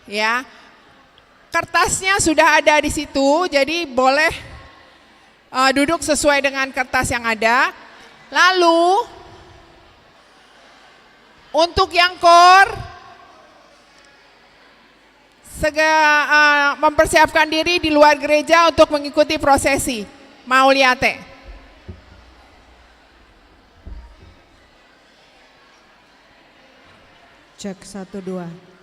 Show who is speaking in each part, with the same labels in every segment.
Speaker 1: ya. Kertasnya sudah ada di situ, jadi boleh duduk sesuai dengan kertas yang ada. Lalu untuk yang core mempersiapkan diri di luar gereja untuk mengikuti prosesi Mauliate.
Speaker 2: Cek 1 2.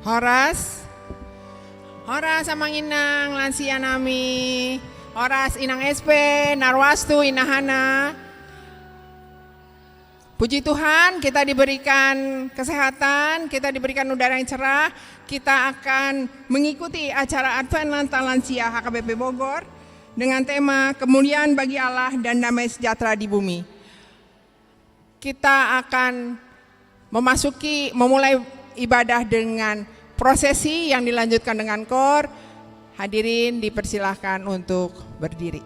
Speaker 1: Horas Samanginang lansia nami, Horas inang SP, Narwastu inahana. Puji Tuhan, kita diberikan kesehatan, kita diberikan udara yang cerah. Kita akan mengikuti acara Advent Natal Lansia HKBP Bogor dengan tema Kemuliaan bagi Allah dan Damai Sejahtera di Bumi. Kita akan memulai ibadah dengan prosesi yang dilanjutkan dengan kor. Hadirin dipersilahkan untuk berdiri.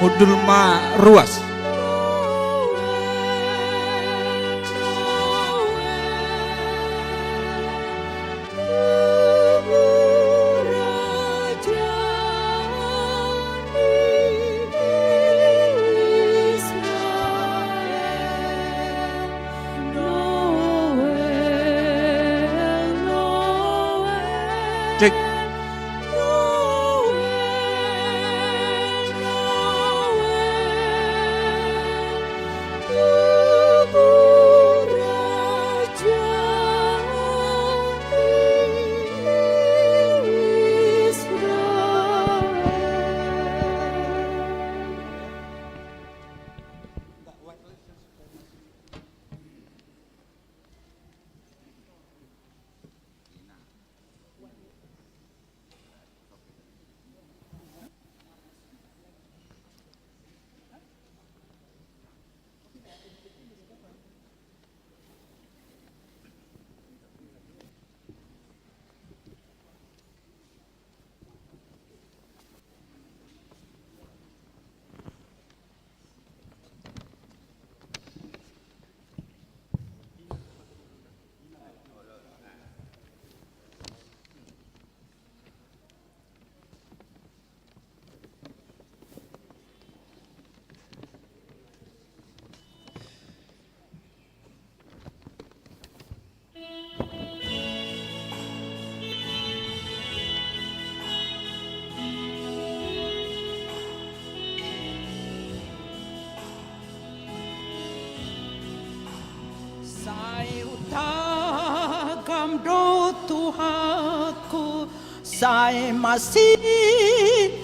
Speaker 2: Udulma Ruas. Cek.
Speaker 3: Sai masih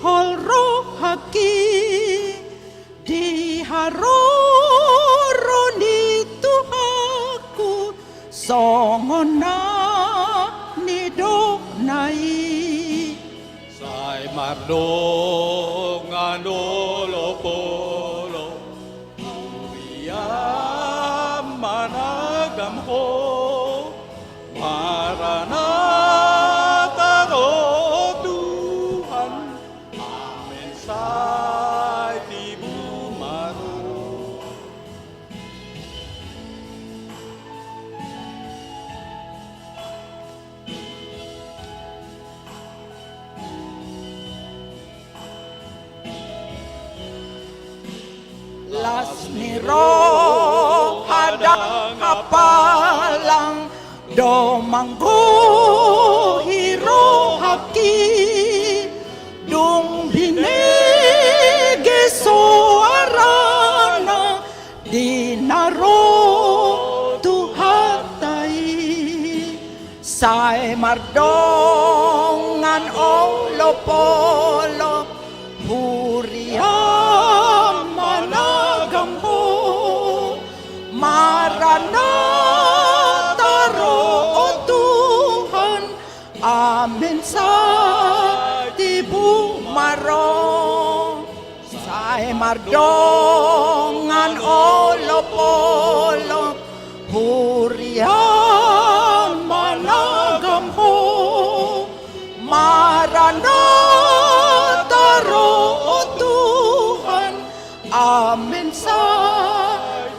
Speaker 3: hol haki di haroroni Tuhaku songona nido nai
Speaker 4: Sai mardong anolo polo Uya managam ho Maranatha o Tuhan Amen sai tibu maru
Speaker 3: Lasniro hadang hapalang domanggo hiro haki dung binege suarana dinaro tuhatai sai mardongan olo polo Huria managamho Maranatha o Tuhan Amen sa tibu maro Sai mardongan olo polo Huria managamho Maranatha o Tuhan Amen sa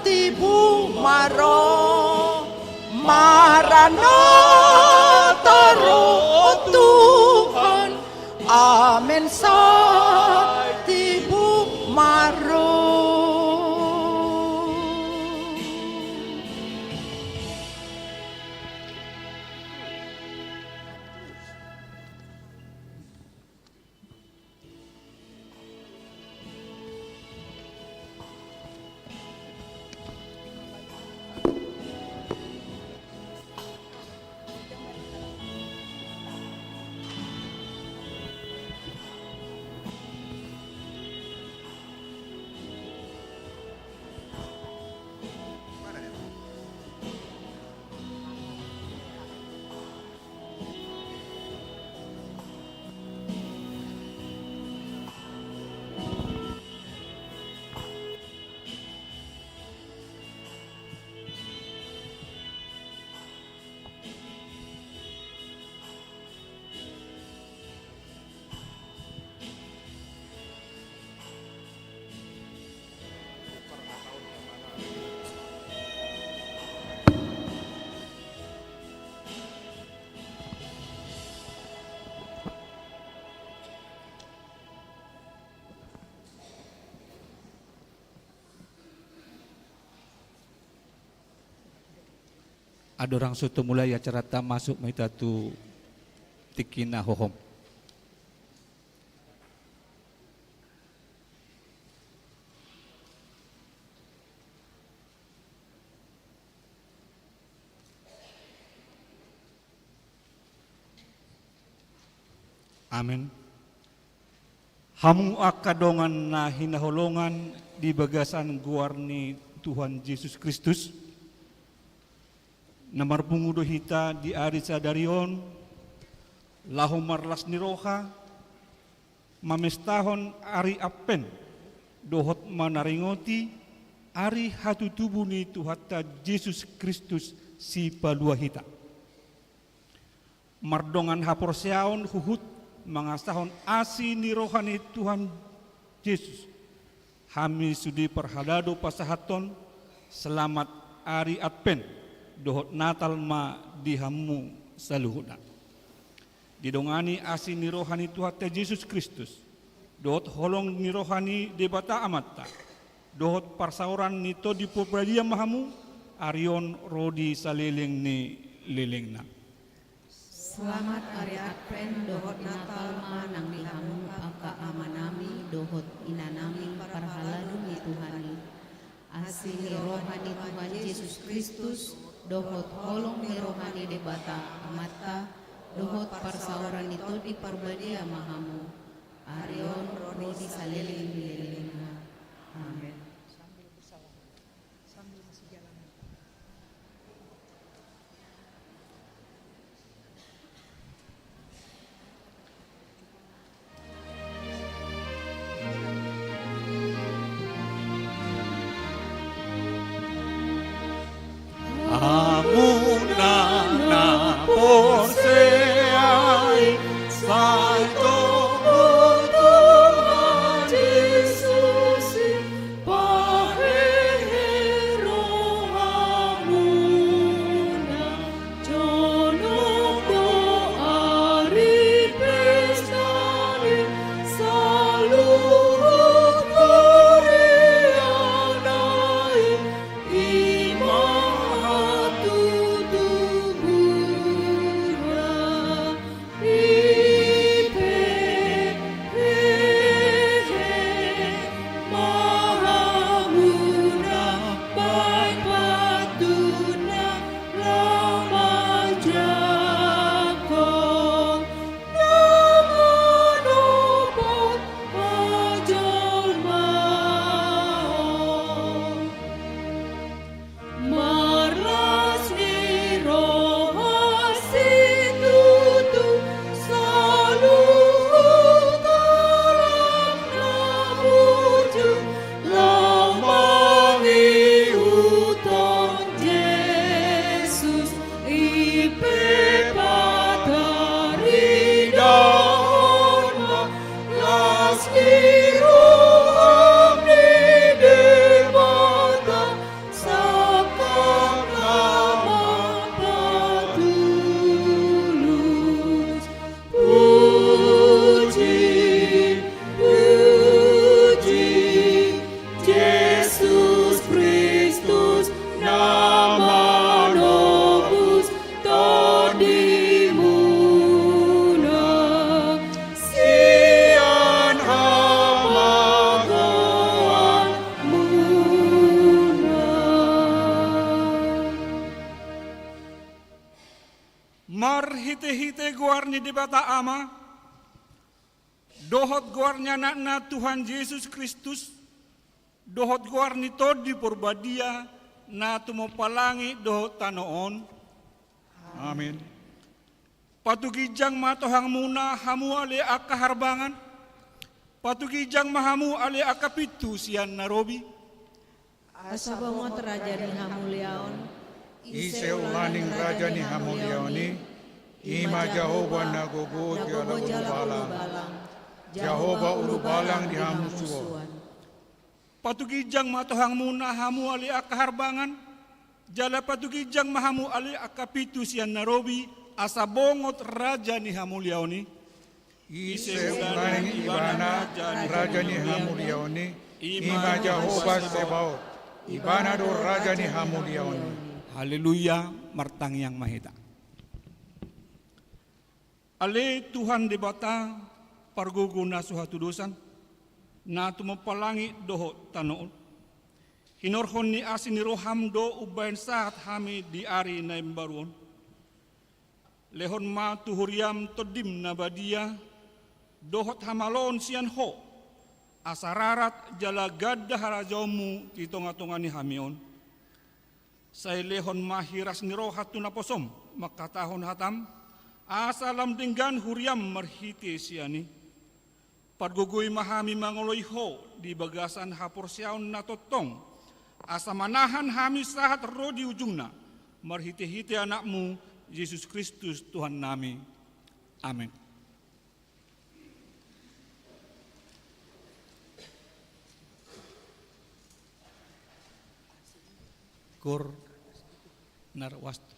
Speaker 3: tibu maro Maranatha o Tuhan Amen sa tibu maro
Speaker 2: ada orang suatu mulai acara tak masuk maitatu tikina hohom. Amin. Hamu akadongan na hinaholongan di bagasan guarni Tuhan Yesus Kristus. Namar pungudo hita di ari sadarion, lahum marlas niroha, mamestahon ari apen, dohot manaringoti, ari hatutubuni Tuhata Yesus Kristus si palua hita. Mardongan haporseaon huhut, mangasahon asi ni rohani Tuhan Yesus. Hami sudi perhalado pasahaton selamat ari adpen dohot natal ma dihamu saluhuna. Didongani asi ni rohani Tuhan Yesus Kristus. Dohot holong ni rohani debata amata. Dohot parsauran nito di popradia mahamu arion rodi saleleng ni lelengna.
Speaker 5: Selamat hari Advent dohot Natal manang dihamu aka amanami dohot inanami parhaladu ni Tuhani. Asini rohani Tuhan Yesus Kristus dohot holong ni rohani debata amata dohot parsauran itu di parbadia mahamu. Arion rodi saleleng lelengna. Amin.
Speaker 4: Amunana porseai saito Tuhan Yesus pahero amuna jonok doari pestane saluhut koreanai
Speaker 2: hite-hite guarni di bata ama, dohot guarnya nakna Tuhan Yesus Kristus, dohot guarni todi porbadia, na tumopalangi dohot tanoon. Amin. Patugijang matohang muna hamu ale akaharbangan, patugijang mahamu ale akapitu siyan narobi.
Speaker 5: Asa bangot raja ni hamuliaon,
Speaker 6: Iseulaning raja ni hamuliaoni, ima Jehovah nagogo jala balang, Jehovah ulubalang di hamusuo.
Speaker 2: Patugijang matohang muna hamu ali akaharbangan, jala patugijang mahamu ali akapitu siyan narobi, asa bongot raja ni hamuliaoni.
Speaker 6: Iseulaning ibana raja ni hamuliaoni, ima Jehovah Sebaot, ibana do raja ni hamuliaoni.
Speaker 2: Haleluya, martang yang mahita. Ale Tuhan di bata parguguna suhatu dosan na tumapalangi doho tanoon. Hinorhon ni asin ni roham do ubayan saat hami di ari na imbaruon. Lehon ma tuhuriam todim na badia dohot hamalon sian ho asararat jala gadda harajomu ti tonga-tonga ni hamion. Say lehon mahiras ni rohatu na posom makatahon hatam asalam dinggan huriam marhiti siani. Pargugoy mahami mangoloy ho di bagasan hapor siaon na totong asa manahan hami sahat ro di ujungna marhiti-hiti anakmu Yesus Kristus Tuhan nami. Amin. Kur narwastu.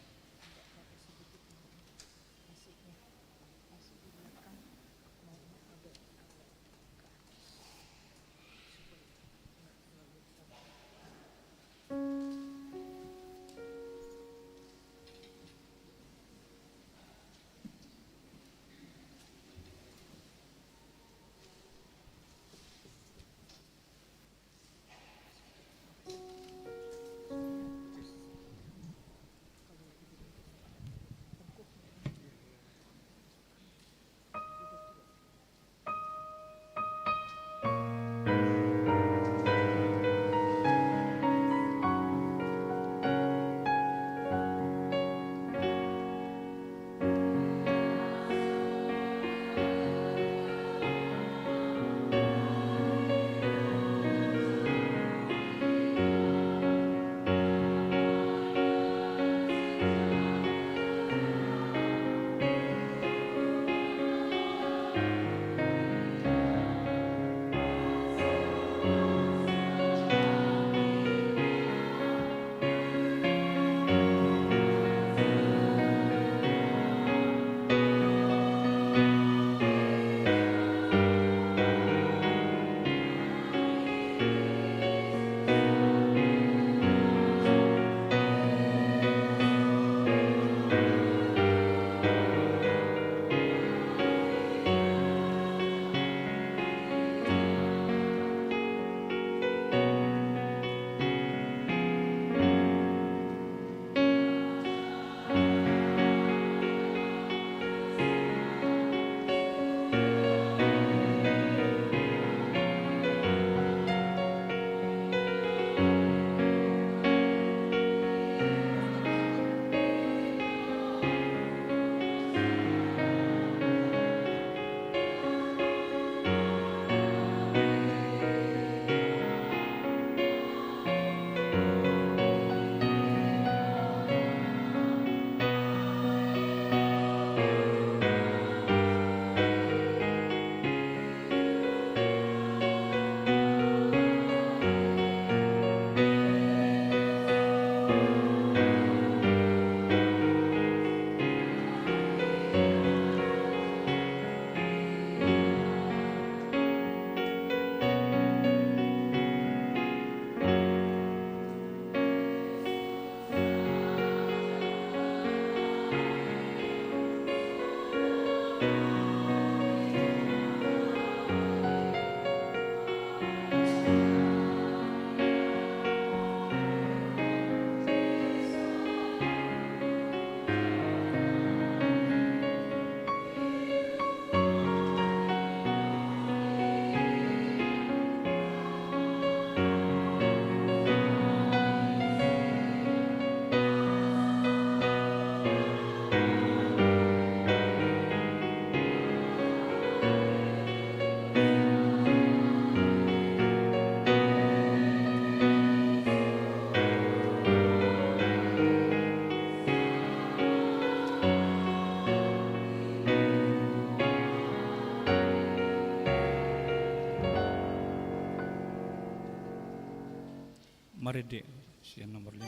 Speaker 2: Mari dek, sian nomor 510.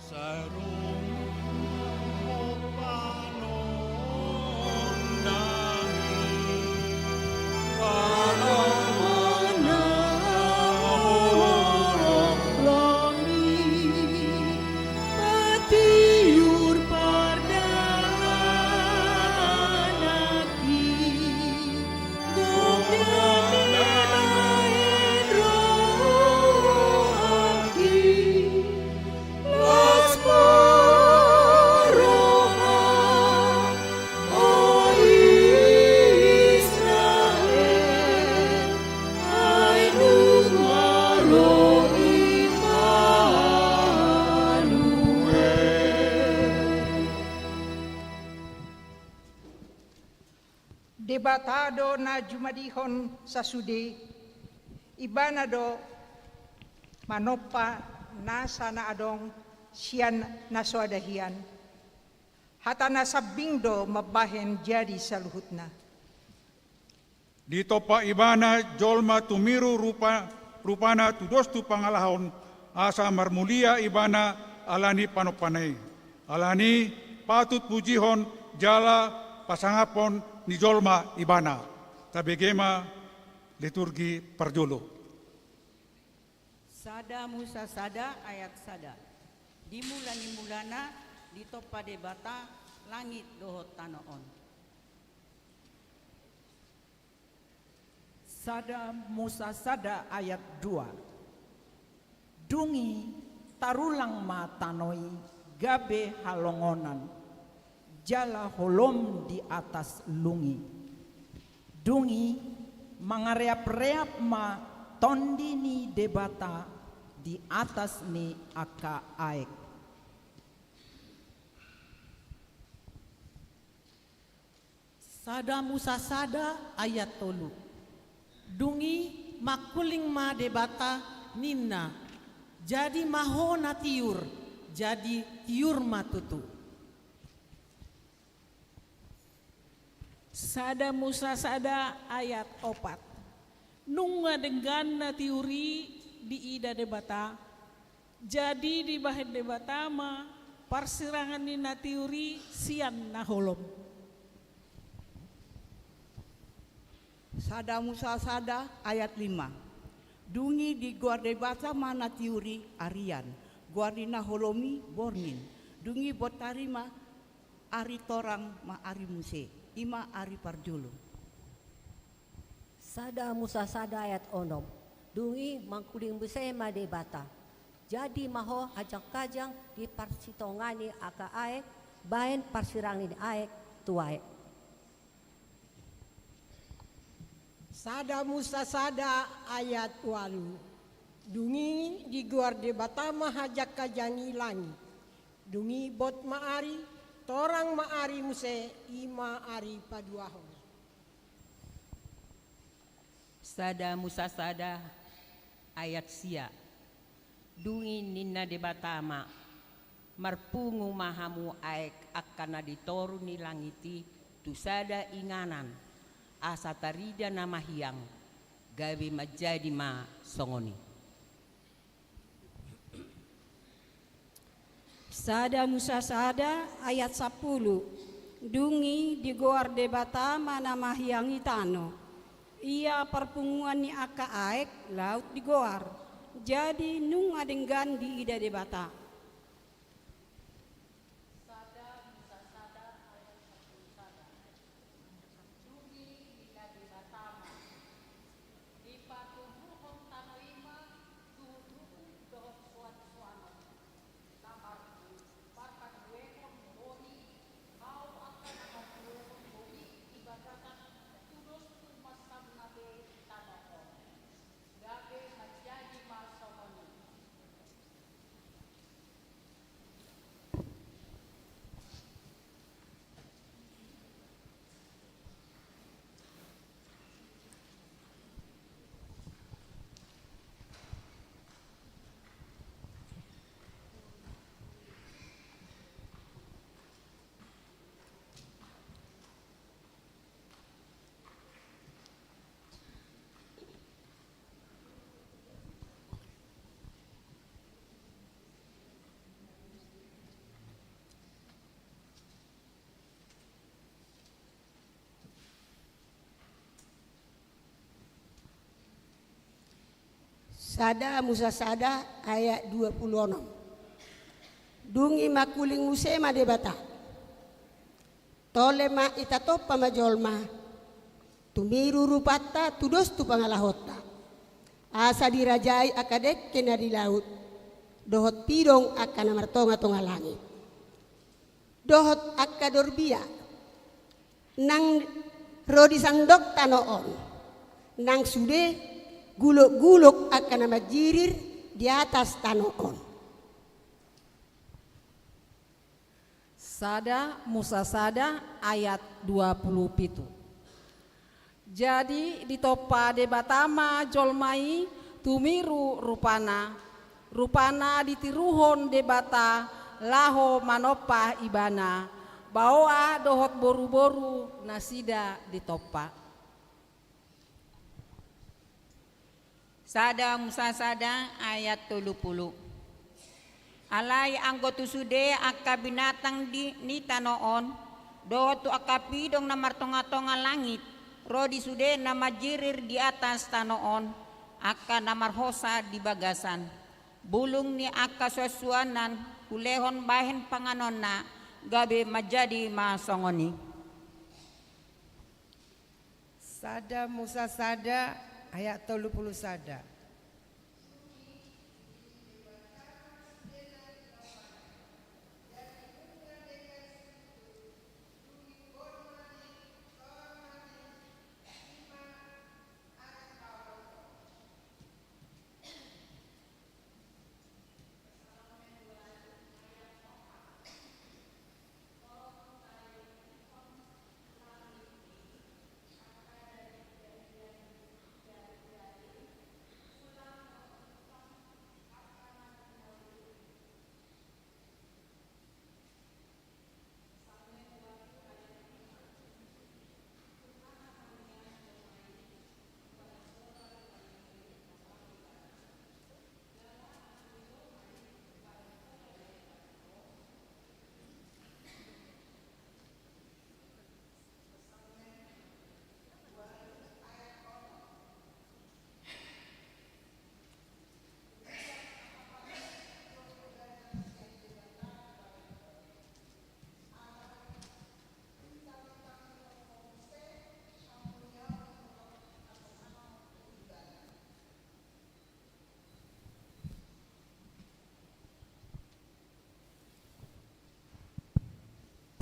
Speaker 2: Sarung opanon
Speaker 3: debatado na jumadihon sa sudi, ibana do manopa nasa na adong siyan na suadahian, hata na sabing do mabahen jadi sa luhut na.
Speaker 6: Dito pa ibana jolma tumiru rupana tudos tu pangalahon asa marmulia ibana alani panopanay. Alani patut pujihon jala pasangapon ni jolma ibana. Tabegema liturgi parjolo.
Speaker 7: Sada Musa sada ayat sada. Dimulana dito pada bata langit dohot tanoon.
Speaker 3: Sada Musa sada ayat 2. Dungi tarulang matanoi gabe halongonan, jala holom di atas lungi. Dungi mangareap-reap ma tondi ni debata di atas ni aka aek.
Speaker 8: Sada Musa sada ayat 3. Dungi makuling ma debata ninna, jadi maho na tiur, jadi tiur matutu.
Speaker 9: Sada Musa sada ayat 4. Nunga dengan na tiuri di ida debata, jadi di bahan debata ma parsirangan ni na tiuri sian na holom.
Speaker 7: Sada Musa sada ayat 5. Dungi di guardebata mana tiuri arian, guardina holomi bornin. Dungi botarima ari torang ma ari muse, ima ari parjulu.
Speaker 10: Sada Musa sada ayat 6. Dungi mangkuling buse ma debata. Jadi maho ajak kajang di parsitongani aka aek, baen parsirangin aek tuaek.
Speaker 11: Sada Musa sada ayat 8. Dungi di guarde batama hajak kajangi langit. Dungi bot maari, torang maari muse ima ari paduahon.
Speaker 7: Sada Musa sada ayat sia. Dungi ninna debatama marpungu mahamu aek akana ditoru ni langiti tu sada inganan. Asa tarida nama hiang gawe majadi ma songoni.
Speaker 12: Sada Musa sada ayat 10. Dungi di goar debata mana mahiang itano. Ia perpunguan ni aka aek laut di goar. Jadi nung adenggan di ida debata.
Speaker 11: Sada Musa sada ayat 26. Dungi makuling muse ma debata. Tole ma itatopa ma jolma. Tumiru rupata tudos tu pangalahota. Asa dirajai akadek kena di laut. Dohot pidong akan amartonga tonga langit. Dohot akadorbia. Nang rodi sandok tanoon. Nang sude guluk-guluk akan nama jirir di atas tanoon.
Speaker 13: Sada Musa sada ayat 27.
Speaker 12: Jadi ditopa debatama jolmai tumiru rupana. Rupana ditiruhon debata laho manopa ibana. Bawa dohot boru-boru nasida ditopa.
Speaker 13: Sada Musa sada ayat 30. Alai anggotu sude akka binatang ni tanoon, dohot tu akka pidong na martonga-tonga langit, rodi sude na majirir di atas tanoon, akka na marhosa di bagasan. Bulung ni akka suasuanan, hulehon bahen panganon na, gabe majadi masongoni.
Speaker 14: Sada Musa sada ayat 30 sada.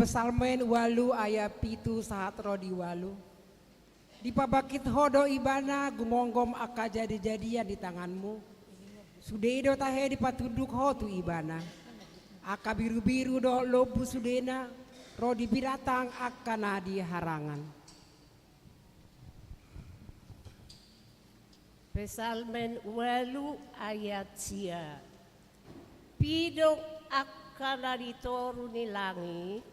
Speaker 15: Pesalmen walu ayat pitu sahat rodi walu. Dipabakit hodo ibana gumonggom aka jadi-jadian di tanganmu. Sudeido tahe dipatuduk ho tu ibana. Aka biru-biru do lobu sudena, rodi biratang aka nadi harangan.
Speaker 10: Pesalmen walu ayat sia. Pidong aka naritoru ni langit,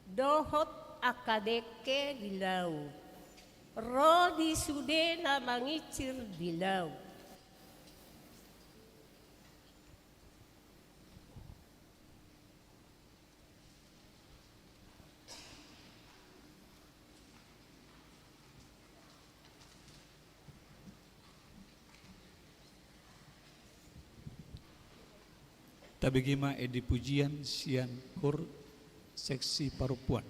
Speaker 10: dohot akadeke di laut, rodi sudena mangicir di laut.
Speaker 2: Tabigima edi pujian sian kur seksi parupuan.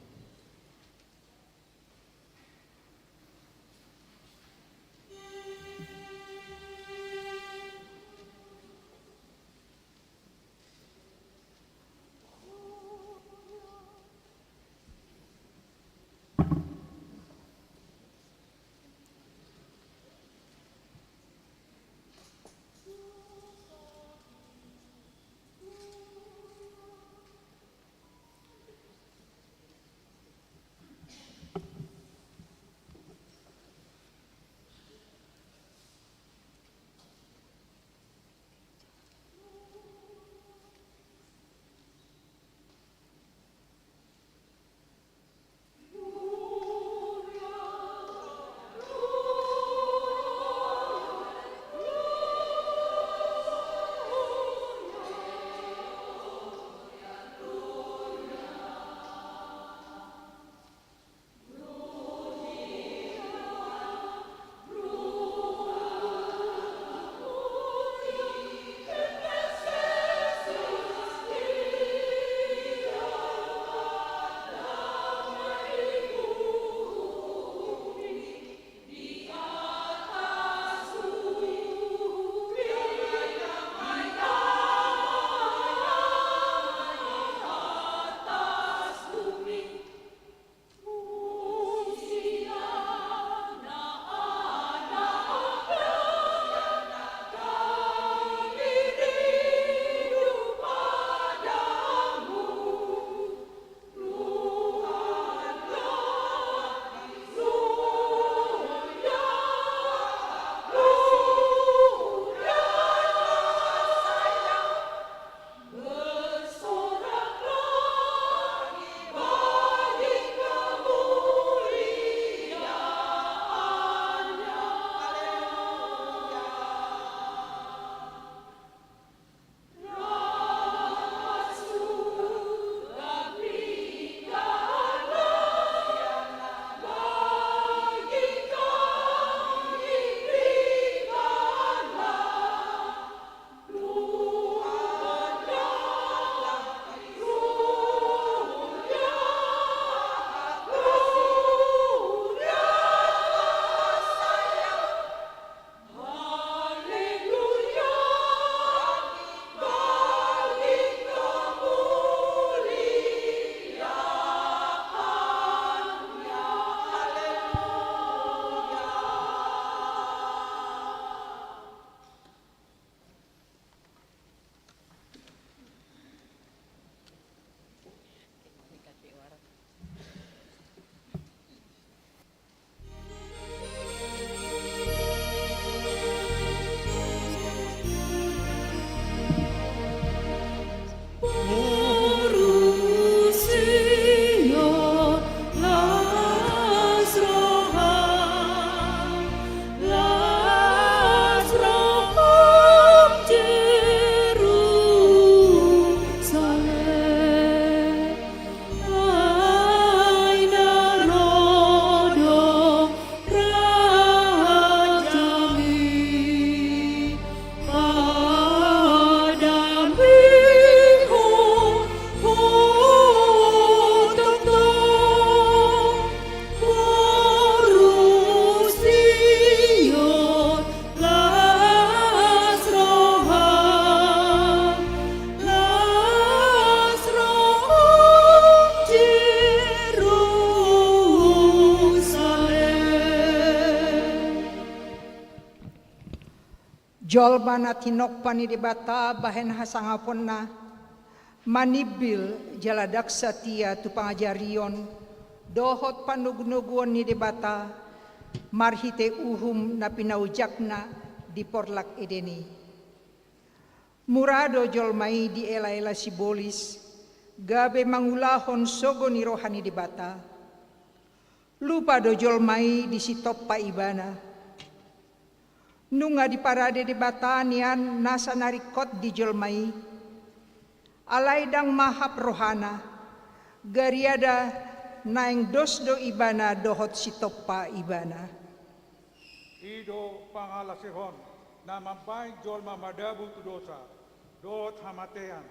Speaker 3: Jolma na tinokpa ni debata bahen hasangapon na manibil jaladaksa tia tu pangajarion dohot panugnuguan ni debata marhite uhum na pinaujak na di porlak edeni. Murado jolmai di ela-ela sibolis gabe mangulahon sogo ni rohani debata. Lupa do jolmai di sitoppa ibana. Nunga di parade di batanian nasa narikot di jolmai, alaidang mahap rohana, gariada naing dosdo ibana dohot sitoppa ibana.
Speaker 6: Ido pangalasihon na mampay jolma madabu tu dosa, dohot hamatean,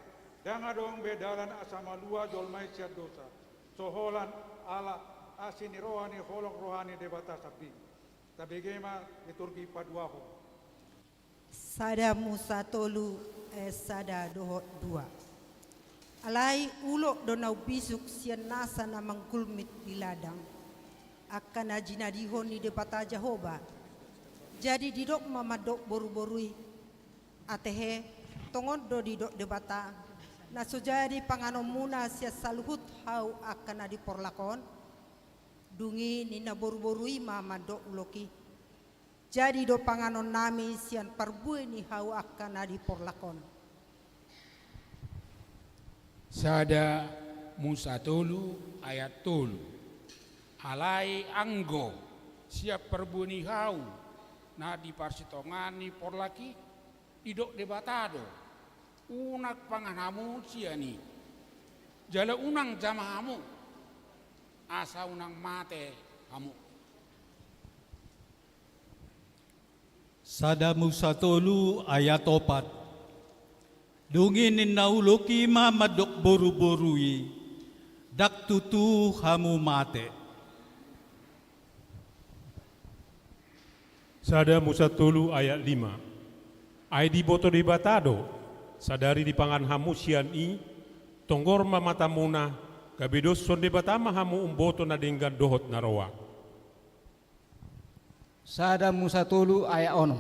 Speaker 6: dangadong bedalan asama lua jolmai siat dosa, soholan ala asini rohani holong rohani debata sapi. Tabegema liturgi paduaho.
Speaker 14: Sada Musa tolu sada dohot dua. Alai ulok donau bisuk sian nasa na mangkulmit di ladang. Akan ajina dihon ni debata Jehovah. Jadi didok mamadok boru-borui. Atehe tongon do didok debata. Na sujadi panganomuna sia saluhut hau akan adi porlakon. Dungi nina boru-borui mamadok uloki. Jadi do panganon nami sian parbue ni hau akan adi porlakon.
Speaker 16: Sada Musa tolu ayat tolu. Alai anggo siap perbuni hau na di parsitongani porlaki idok debatado unak panganamu siani jala unang jamahamu asa unang mate kamu.
Speaker 17: Sada Musa tolu ayat 4. Dunginin nauloki mamadok boru-borui dak tutu hamu mate.
Speaker 18: Sada Musa tolu ayat 5. Ai di boto di batado sadari di pangan hamu sian i tonggor mamatamuna kabidos sonde batama hamu umboto na denggan dohot narowa.
Speaker 19: Sada Musa tolu ayat 6.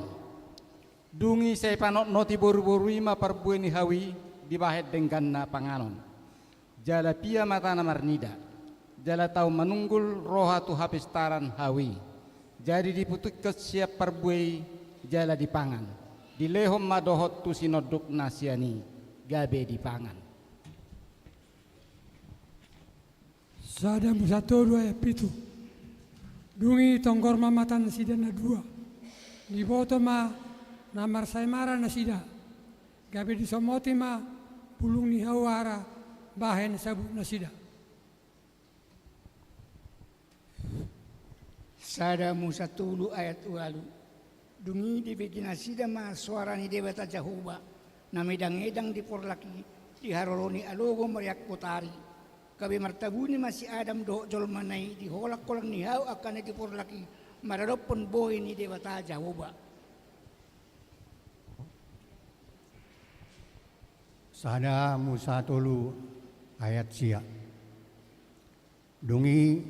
Speaker 19: Dungi say panot noti boru-borui ma parbuen ni hawi dibahet denggan na panganon. Jala pia mata na marnida. Jala tau manunggul roha tu hapistaran hawi. Jadi diputuk ke siap perbuai jala dipangan. Dilehom madohot tu sinoduk nasiani gabe dipangan.
Speaker 20: Sada Musa tolu ayat 7. Dungi tonggor mamatan sidana 2. Di boto ma namar saimara nasida. Gabe disomoti ma pulung ni hawara bahen sabuk nasida.
Speaker 21: Sada Musa tulu ayat walu. Dungi di begina sida ma suara ni debata Jehovah. Namedang-edang di porlaki di haroloni alogo mariak potari. Kabe martabuni masih Adam do jolmanai di holak kolang ni hau akan di porlaki maradopon boy ni debata Jehovah.
Speaker 22: Sada Musa tolu ayat sia. Dungi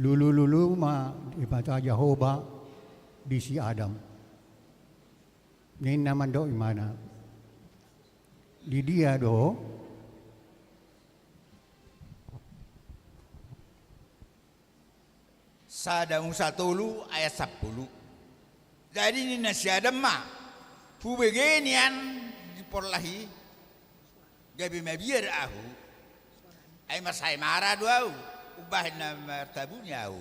Speaker 22: lulu ma dibaca Jehovah di si Adam. Nin naman do imana. Di dia do
Speaker 23: Sada Musa tolu ayat 10. Jadi ni nasi Adam ma pubegenian diporlahi gabi mabiar ahu ay masay mara do au ubah na martabunya au.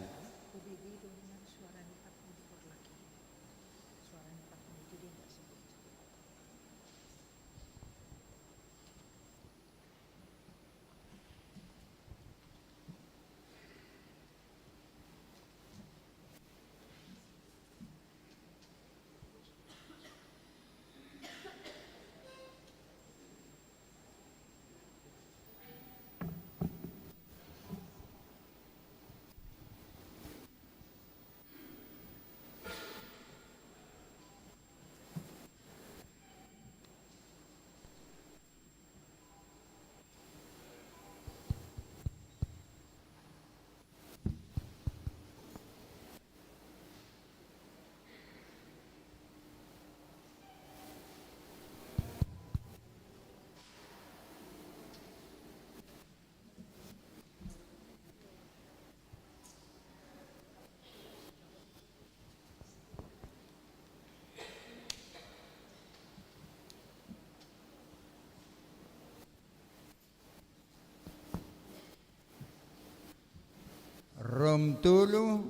Speaker 23: tulu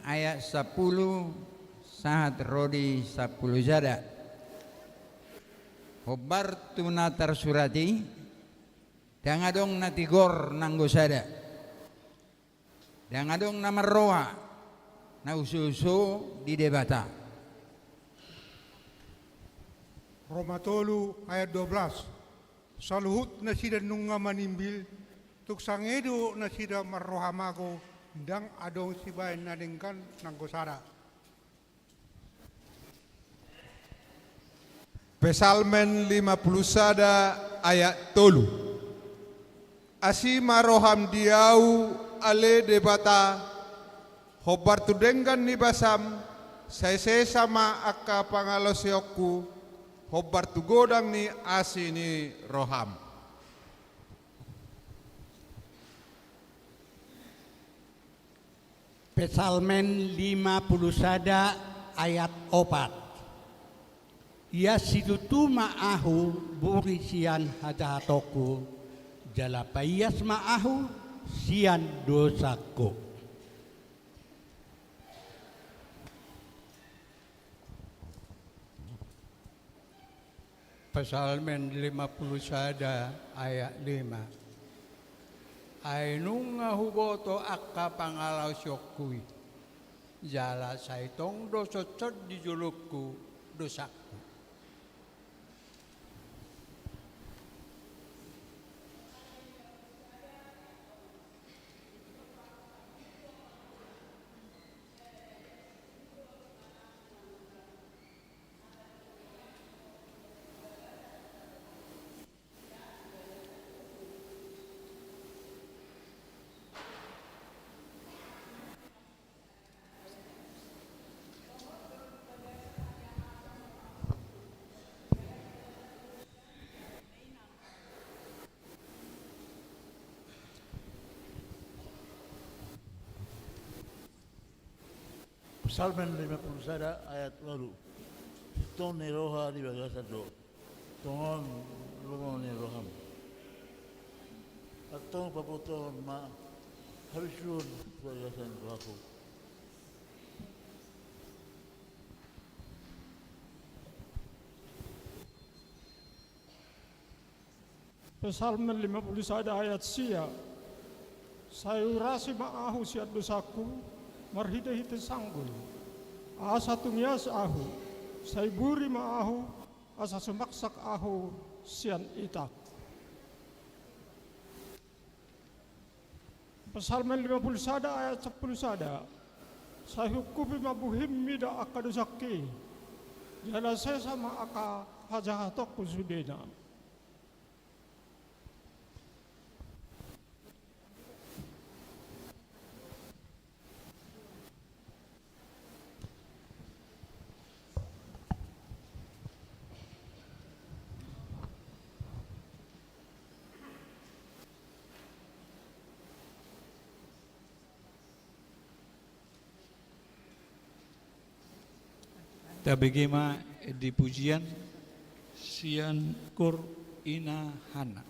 Speaker 23: ayat 10 sahat rodi 10 jada. Hobar tuna tersurati dangadong natigor nanggosada. Dangadong namarroa na ususo di debata.
Speaker 6: Roma tolu ayat 12. Saluhut na sida nunga manimbil tuk sangedo na sida marrohamago dang adong sibayan nadengkan nanggosada.
Speaker 1: Pesalmen 50 ayat 3. Asi maroham diau ale debata hobar tudenggan ni basam saya sama akka pangalosiokku hobar tu godang ni asi ni roham.
Speaker 4: Pesalmen 51 ayat 4. Ia situtu ma'ahu burisian hajatoku jala payas ma'ahu sian dosaku.
Speaker 22: Pesalmen 51 ayat 5. Ainung huboto akka pangalaw syokui. Jala saitong dosocot di julukku dosaku.
Speaker 5: Psalmen 51 ayat 8. Ton ni roha di bagasa do. Tongon lumon ni roham. Atong paputon ma harisun bagasan rohaku.
Speaker 24: Psalmen 51 ayat sia. Sayurasi ma'ahu siat dosaku marhide-hide sanggul. Asa tumias ahu, saiburi ma'ahu, asa sumaksak ahu sian itak. Psalmen 51 ayat 10 sahukubi mabuhim mida akadosaki. Jala saya sama aka hajahatok kusudena.
Speaker 2: Tabegema di pujian sian kur ina hana.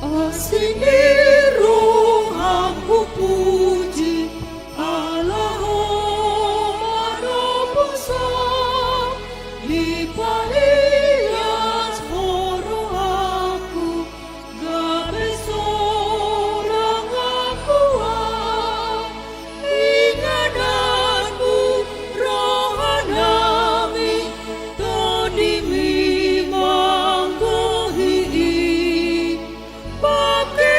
Speaker 7: Asiniru aku puji Allah manopusa di palias horo aku gabe sorang aku ingadanku rohanami todimi manggohi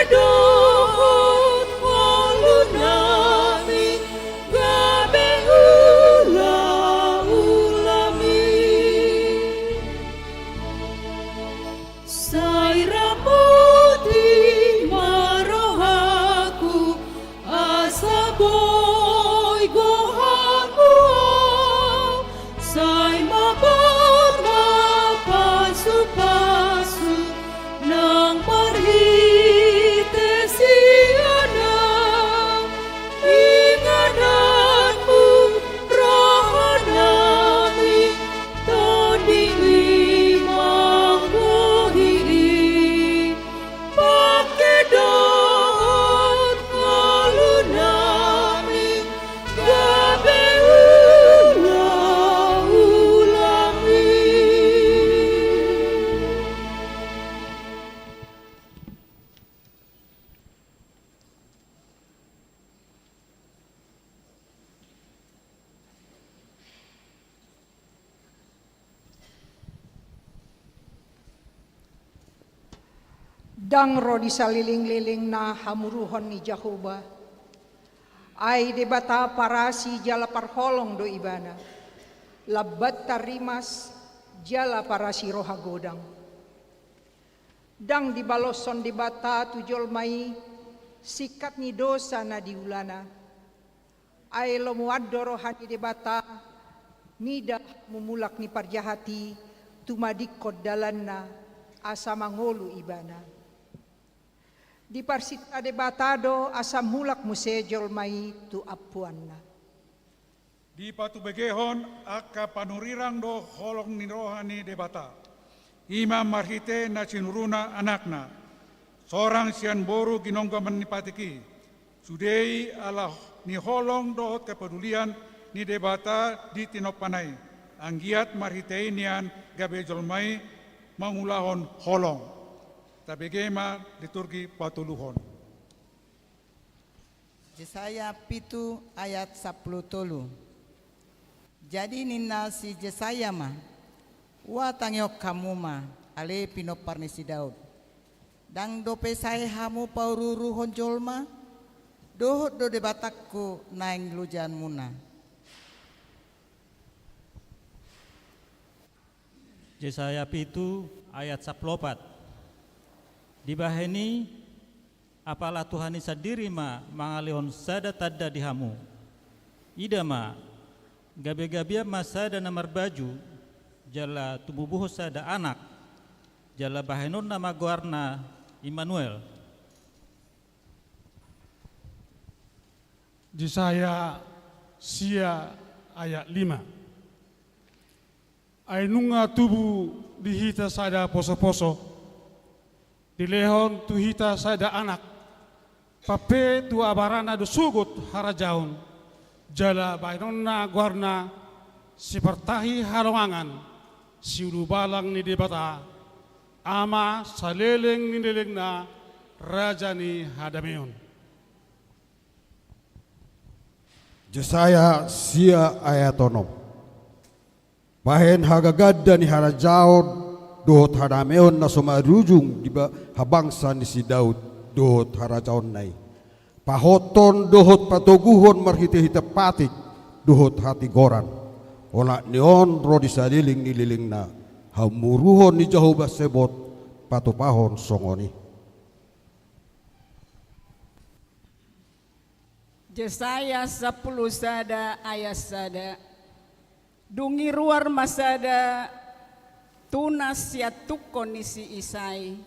Speaker 7: dohot walunami gabe ulami sairamuti marohaku asaboy gohaku sai mabarna pasu-pasu nang marhite siana ingadanmu rohanami todimi manggohi pakedot walunami gabe ulami.
Speaker 3: Dang ro di saliling-liling na hamuruhon ni Jehovah. Ay debata parasi jala parholong do ibana. Labat tarimas jala parasi roha godang. Dang dibaloson debata tujol mai sikat ni dosa na diulana. Ay lomuaddo rohani debata nida mumulak ni parjahati tumadikod dalanna asa mangolu ibana. Di parsita debatado asa mulak musejol mai tu apuanna.
Speaker 6: Di patu begehon aka panurirang do holong ni rohani debata. Ima marhite na sinuruna anakna. Sorang sian boru ginongga menipatiki. Sudei ala ni holong do kepedulian ni debata di tinopanai. Anggiat marhite nian gabe jolmai mangulahon holong. Tabegema liturgi patuluhon.
Speaker 8: Yesaya pitu ayat 10 tolu. Jadi nina si Yesaya mah wa tangyok kamu mah ale pinoparni si Daud. Dang dope sae hamu paururuhon jolma dohot do debatakku naing lujan muna.
Speaker 9: Yesaya pitu ayat 14. Dibaheni apalah Tuhan sadiri ma mangalihon sada tada dihamu. Ida ma gabe-gabe ma sada namar baju jala tubuh sada anak jala bahenon nama guarna Immanuel.
Speaker 24: Yesaya sia ayat 5. Ainunga tubuh dihita sada poso-poso dilehon tuhita sada anak pape tu abarana do sugut harajaun jala bainonna guarna si pertahi halongangan si balang ni debata ama saleleng ni delengna raja ni hadameon.
Speaker 11: Yesaya sia ayat 6. Bahen hagagadda ni harajaun dohot hadameon na sumarujung di habangsa ni si Daud dohot harajaon nai. Pahoton dohot patoguhon marhite-hite patik dohot hati goran. Ola neon rodi saliling nililing na hamuruhon ni Jehovah sebot patupahon songoni.
Speaker 12: Yesaya 10 sada ayat sada. Dungi ruar masada tunas siatukon isi isai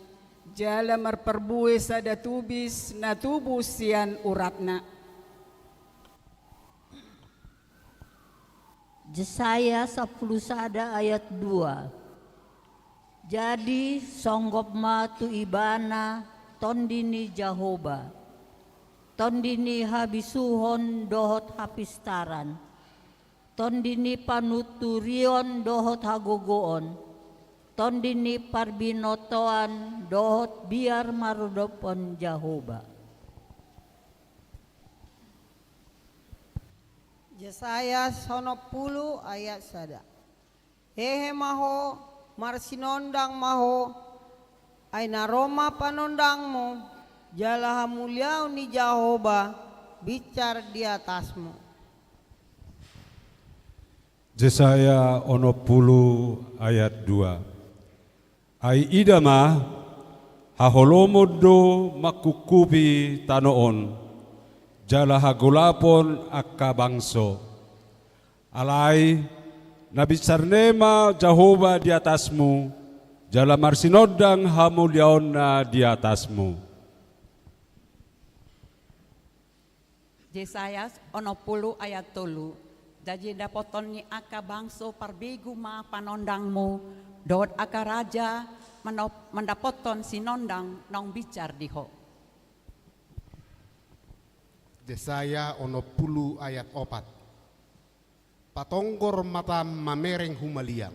Speaker 12: jala marperbue sada tubis na tubuh sian uratna.
Speaker 10: Jesaya 10 sada ayat 2. Jadi songgop matu ibana tondini Jahoba. Tondini habisuhon dohot hapistaran. Tondini panuturion dohot hagogoon. Tondini parbinotoan dohot biar marudopon Jahoba.
Speaker 13: Yesaya 10 ayat 1. Hehe maho marsinondang maho aina Roma panondangmu jalaha muliau ni Jahoba bicar di atasmu.
Speaker 11: Yesaya 10 ayat 2. Ai idama haholomodo makukubi tanoon jala hagulapon akka bangso. Alai nabi sarnema Jahoba di atasmu, jala marsinodang hamuliaon na di atasmu.
Speaker 14: Yesaya 10 ayat 3. Jadi dapoton ni aka bangso parbigu ma panondangmu, dot aka raja mendapoton sinondang nong bicar diho.
Speaker 15: Yesaya 10 ayat 4. Patonggor mata mamereng humaliang.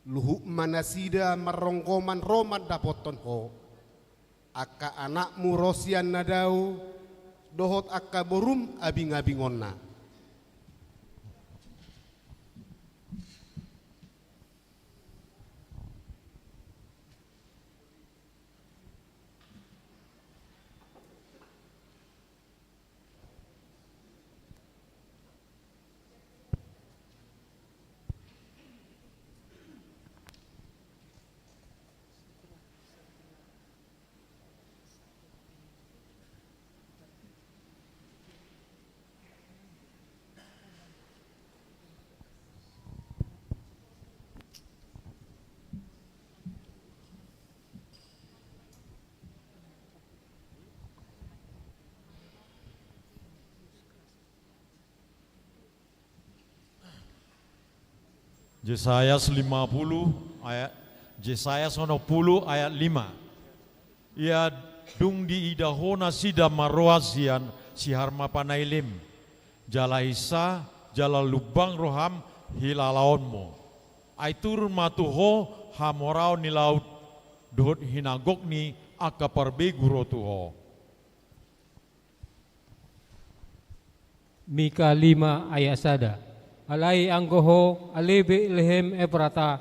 Speaker 15: Luhu manasida marongkoman roman dapoton ho. Aka anakmu rosian nadau, dohot aka borum abing-abingonna.
Speaker 25: Yesaya 50 ayat Yesaya 10 ayat 5. Ia dung di idahona sida maroasian si harma panailim. Jala isa jala lubang roham hilalaonmo. Aitur matuho hamorao ni laut dohot hinagok ni aka parbeguro tuho.
Speaker 26: Mika 5 ayat 1. Alai anggoho alebe lehem ebrata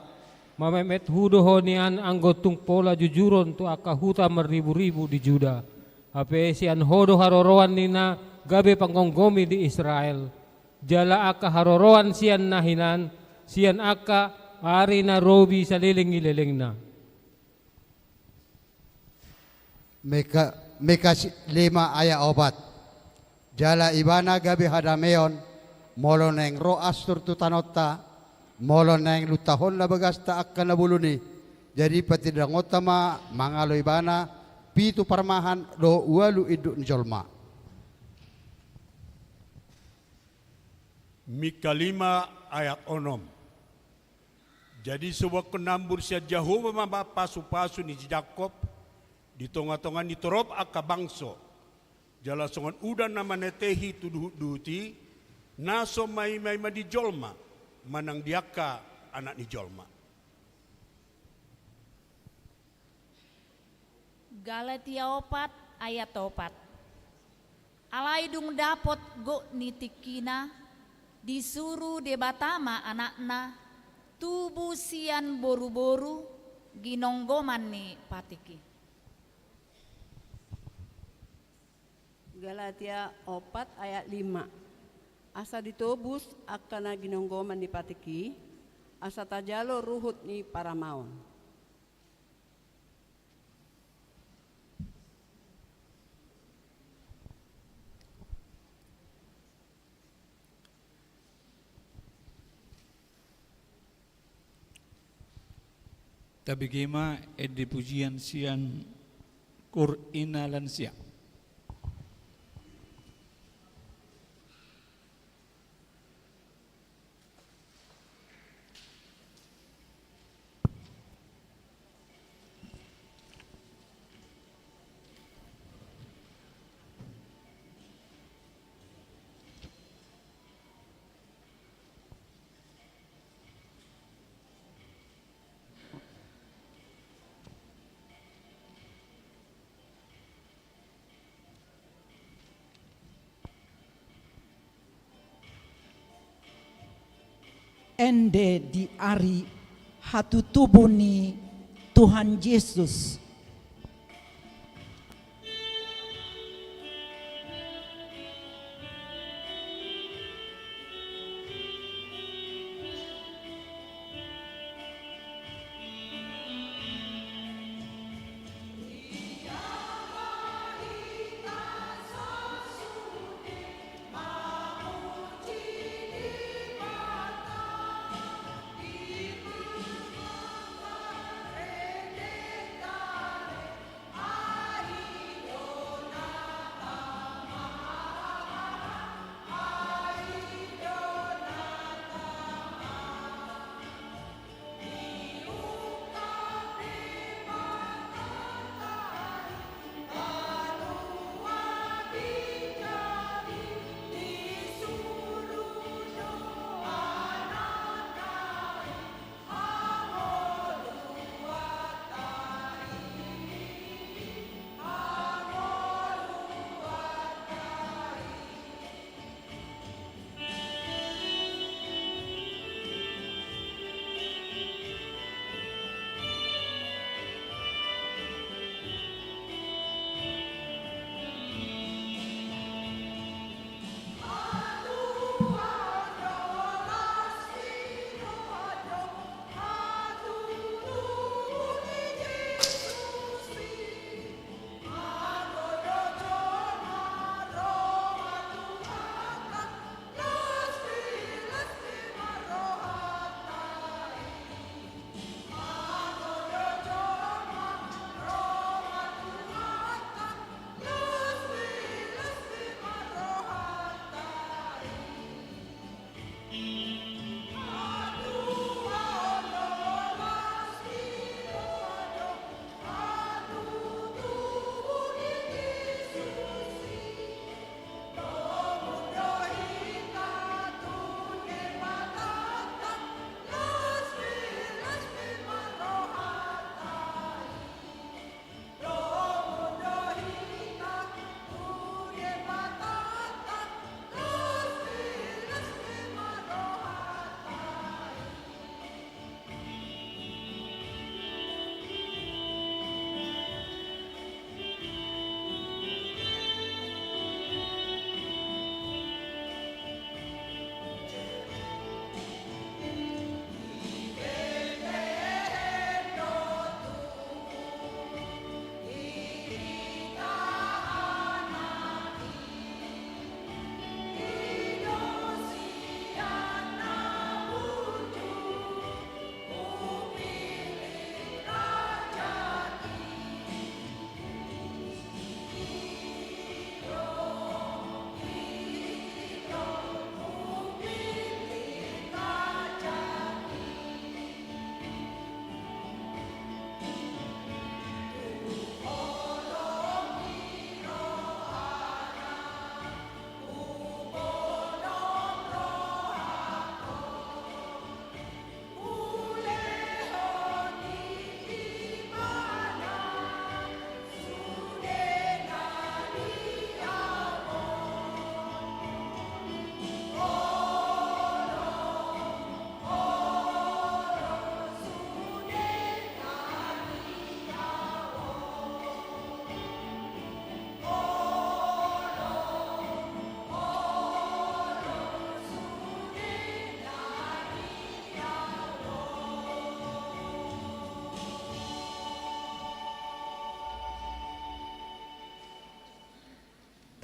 Speaker 26: mamemet hudoho nian anggo tungpola jujuron tu aka huta meribu-ribu di Juda. Ape sian hodo haroroan nina gabe panggonggomi di Israel. Jala aka haroroan sian nahinan sian aka ari na robi saliling-ililingna.
Speaker 11: Meka 5 ayat 4. Jala ibana gabe hadameon molo neng ro astur tu tanota, molo neng lutahon na bagasta akka na buluni. Jadi patidang otama mangaloy bana pitu parmahan do ualu idu njolma.
Speaker 27: Mika 5 ayat 6. Jadi sebuah kenambur sia Jahoba mama pasu-pasu ni Jakob di tonga-tonga ni torop akka bangso. Jala songon udan nama netehi tuduh duti. Naso mai di jolma manang diaka anak ni jolma.
Speaker 28: Galatia 4 ayat 4. Alai dung dapot go nitikina disuruh debatama anakna tubuh sian boru-boru ginonggoman ni patiki.
Speaker 29: Galatia 4 ayat 5. Asa ditobus akana ginonggoman ni patiki, asa tajalo ruhut ni paramaon.
Speaker 2: Tabigema edi pujian sian Qur'ina lan siang.
Speaker 1: ende di ari hatu tubuh ni Tuhan Yesus.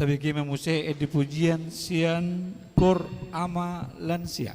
Speaker 2: Tabi kime muse di pujian sian kur ama lansia.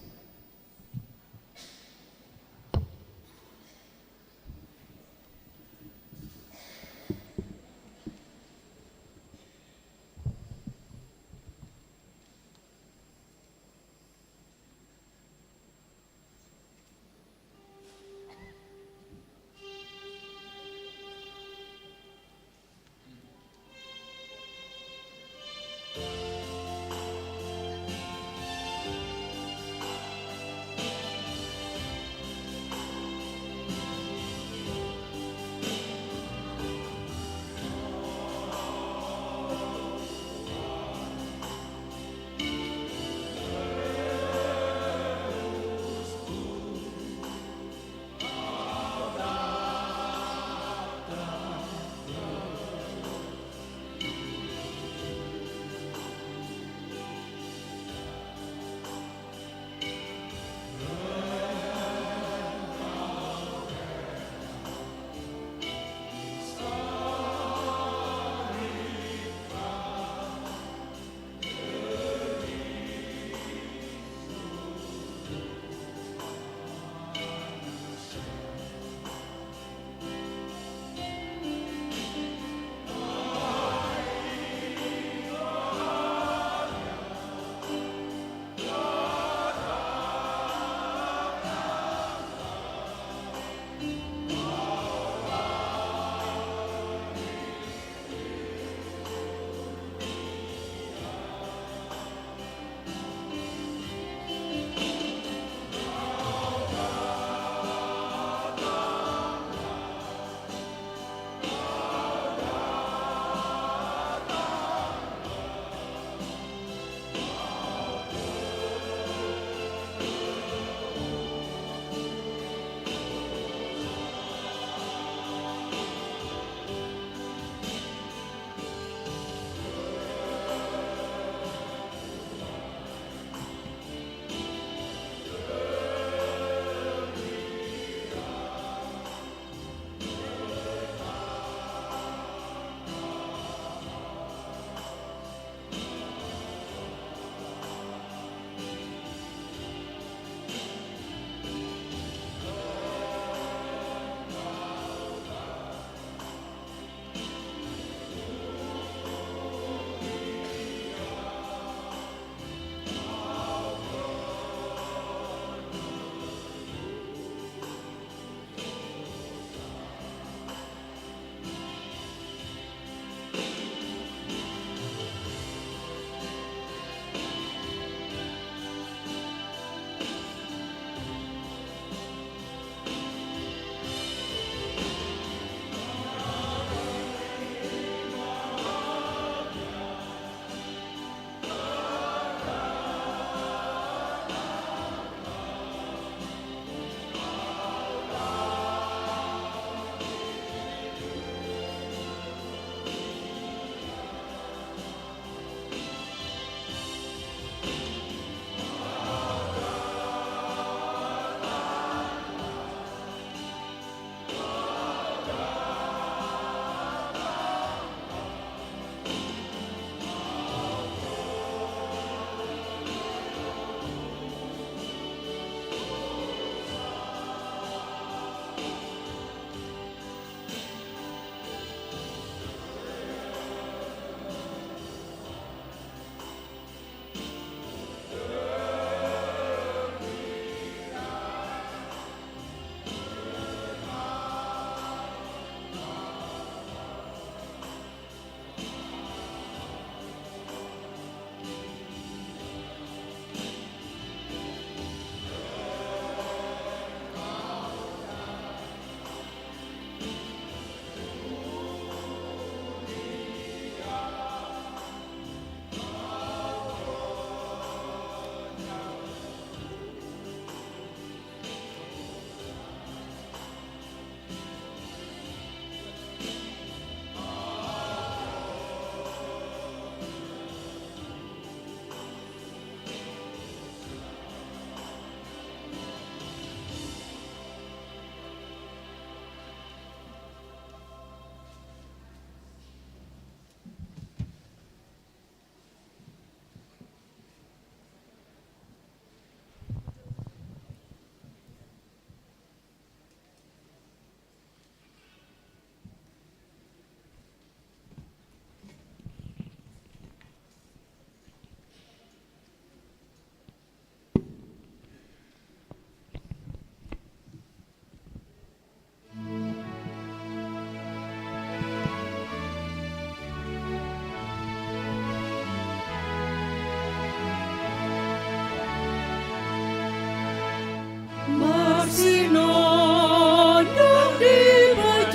Speaker 7: sinodang di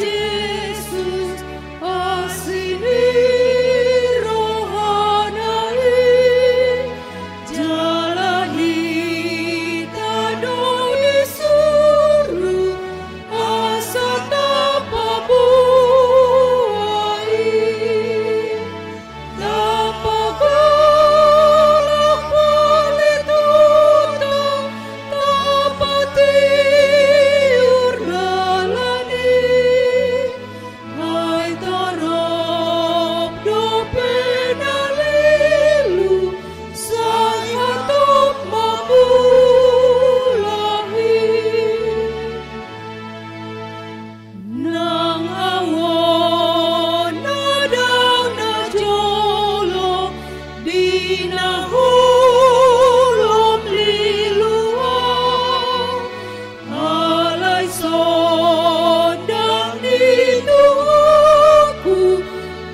Speaker 7: Yesus asini rohanai jalani tado disuruh asa tapa buai tapa galak palituta tapa tiur dalani hai tarap dope dalilu sang hatop mapulahi nang awon nadang na jolo di nahulom liluang alay sondang nituku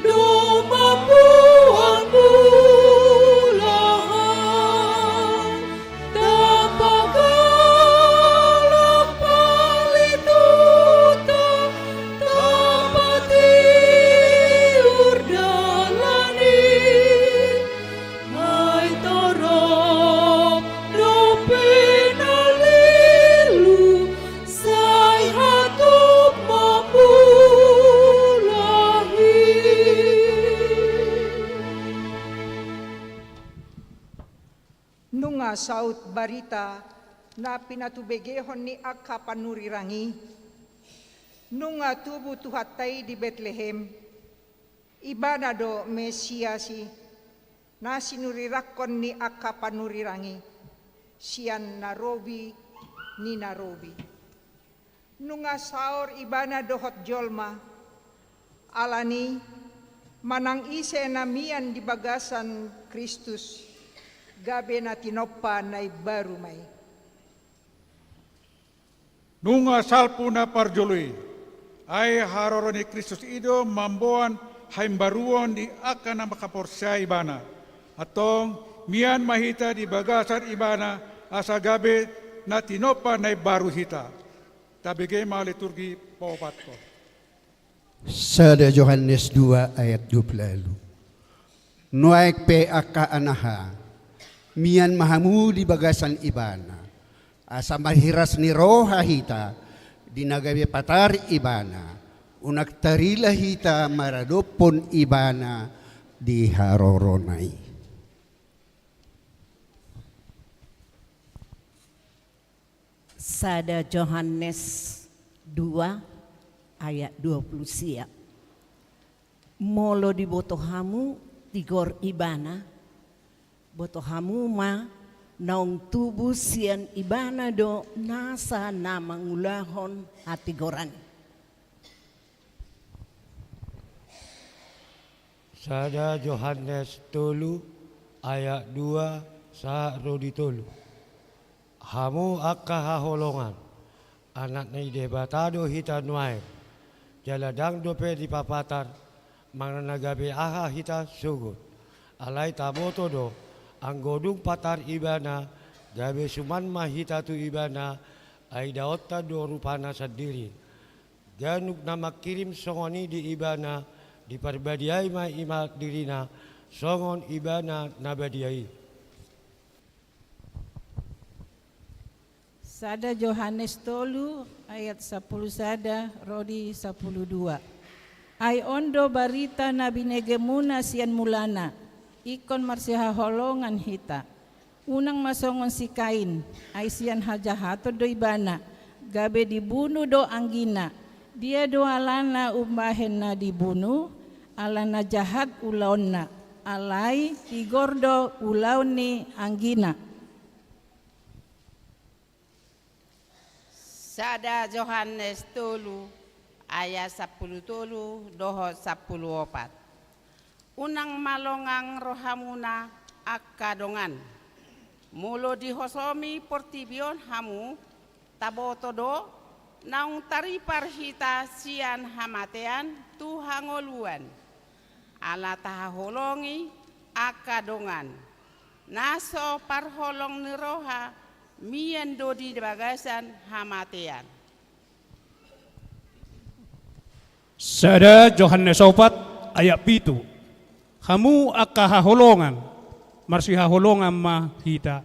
Speaker 7: dumapuan bulahan tapagalak palituta tapatiur dalani ay torop dope nalilu say hatop mapulahi.
Speaker 3: Nunga saut barita na pinatubegehon ni Aka panurirangi, nunga tubu tuhatay di Bethlehem, ibana do Mesiasi, na sinurirakon ni Aka panurirangi, siyan narobi ni narobi. Nunga saor ibana dohot jolma, alani manang ise na miyan di bagasan Kristus, gabe na tinoppa na baru may.
Speaker 6: Nunga salpu na parjului, ay haroro ni Kristus ido mamboan haimbaruon di akan na makaporsya ibana. Atong mian mahita di bagasan ibana asa gabe na tinopa na baru hita. Tabigay mga liturgi paupat ko.
Speaker 11: Sada Yohanes 2 ayat 20. Nuaik pe aka anaha, mian mahamu di bagasan ibana, asa mahiras ni roha hita, dinagabi patar ibana, unak tarila hita maradopon ibana di haroronay.
Speaker 4: Sada Yohanes 2 ayat 20 siap. Molo di botohamu tigor ibana, botohamu ma naung tubuh sian ibana do nasa na mangulahon hati goran.
Speaker 16: Sada Yohanes 3 ayat 2 sa rodi tolu. Hamu akka haholongan, anak ni debatado hita nuai, jaladang dope di papatar, manganagabe aha hita sugut, alai taboto do, anggodung patar ibana, gabe suman mahita tu ibana, ay daotta do rupana sendiri, ganuk nama kirim songoni di ibana, di perbadiai ma imat dirina, songon ibana nabadiai.
Speaker 17: Sada Yohanes 3 ayat 10 sada rodi 12. Ay ondo barita na binegemuna sian mulana, ikon marsiha holongan hita. Unang masongon si Kain, ay sian hajahato do ibana, gabe dibunuh do anggina. Dia do alana umbahen na dibunuh, alana jahat ulaonna, alai igordo ulauni anggina.
Speaker 13: Sada Yohanes 3 ayat 10 dohot 14. Unang malongang rohamuna akadongan. Mulo dihosomi portibion hamu tabotodo naung taripar hita sian hamatean tu hangoluan. Ala taholongi akadongan. Naso parholong niroha mian dodi di bagasan hamatean.
Speaker 24: Sada Yohanes 4 ayat 7. Kamu aka haholongan, marsi haholongan mahita.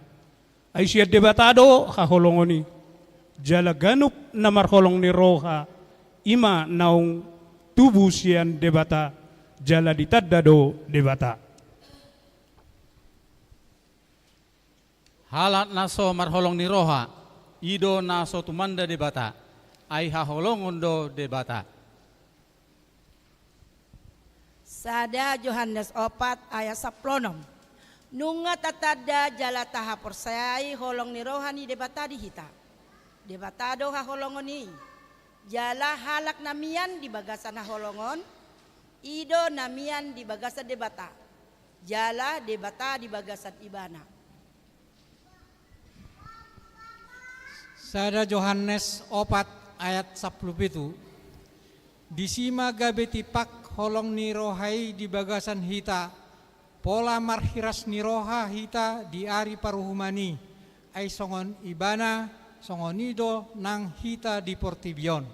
Speaker 24: Ay siya debatado haholongoni. Jala ganup na marholong ni roha, ima naung tubuh siyan debata, jala ditadado debata.
Speaker 5: Halat naso marholong ni roha, ido naso tumanda debata, ay haholongon do debata.
Speaker 8: Sada Yohanes 4 ayat 10. Nunga tatada jala taha persayai holong ni rohani debata di hita. Debatado ha holongoni. Jala halak namian di bagasan ha holongon. Ido namian di bagasan debata. Jala debata di bagasan ibana.
Speaker 26: Sada Yohanes 4 ayat 10 disima gabeti pak holong ni rohai di bagasan hita pola marhiras ni roha hita di ari paruhumani ay songon ibana songonido nang hita di portibion.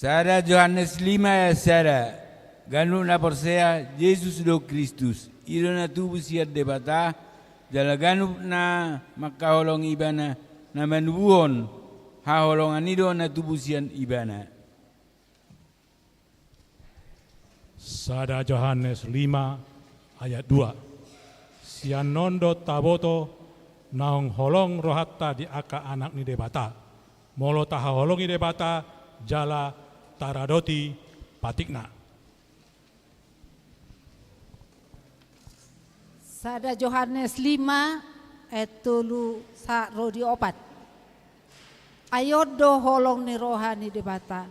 Speaker 9: Sada Yohanes 5 ayat sada. Ganun na porsea Jesus do Kristus. Iro na tubuh siat debata. Jala ganup na makaholong ibana. Na manubuhon. Haholongan ido na tubuh sian ibana.
Speaker 24: Sada Yohanes 5 ayat 2. Sianondo taboto naong holong rohatta di aka anak ni debata. Molo taha holongi debata jala taradoti patikna.
Speaker 18: Sada Yohanes 5 ayat 3 sa rodi 4. Ayodo holong ni rohani debata.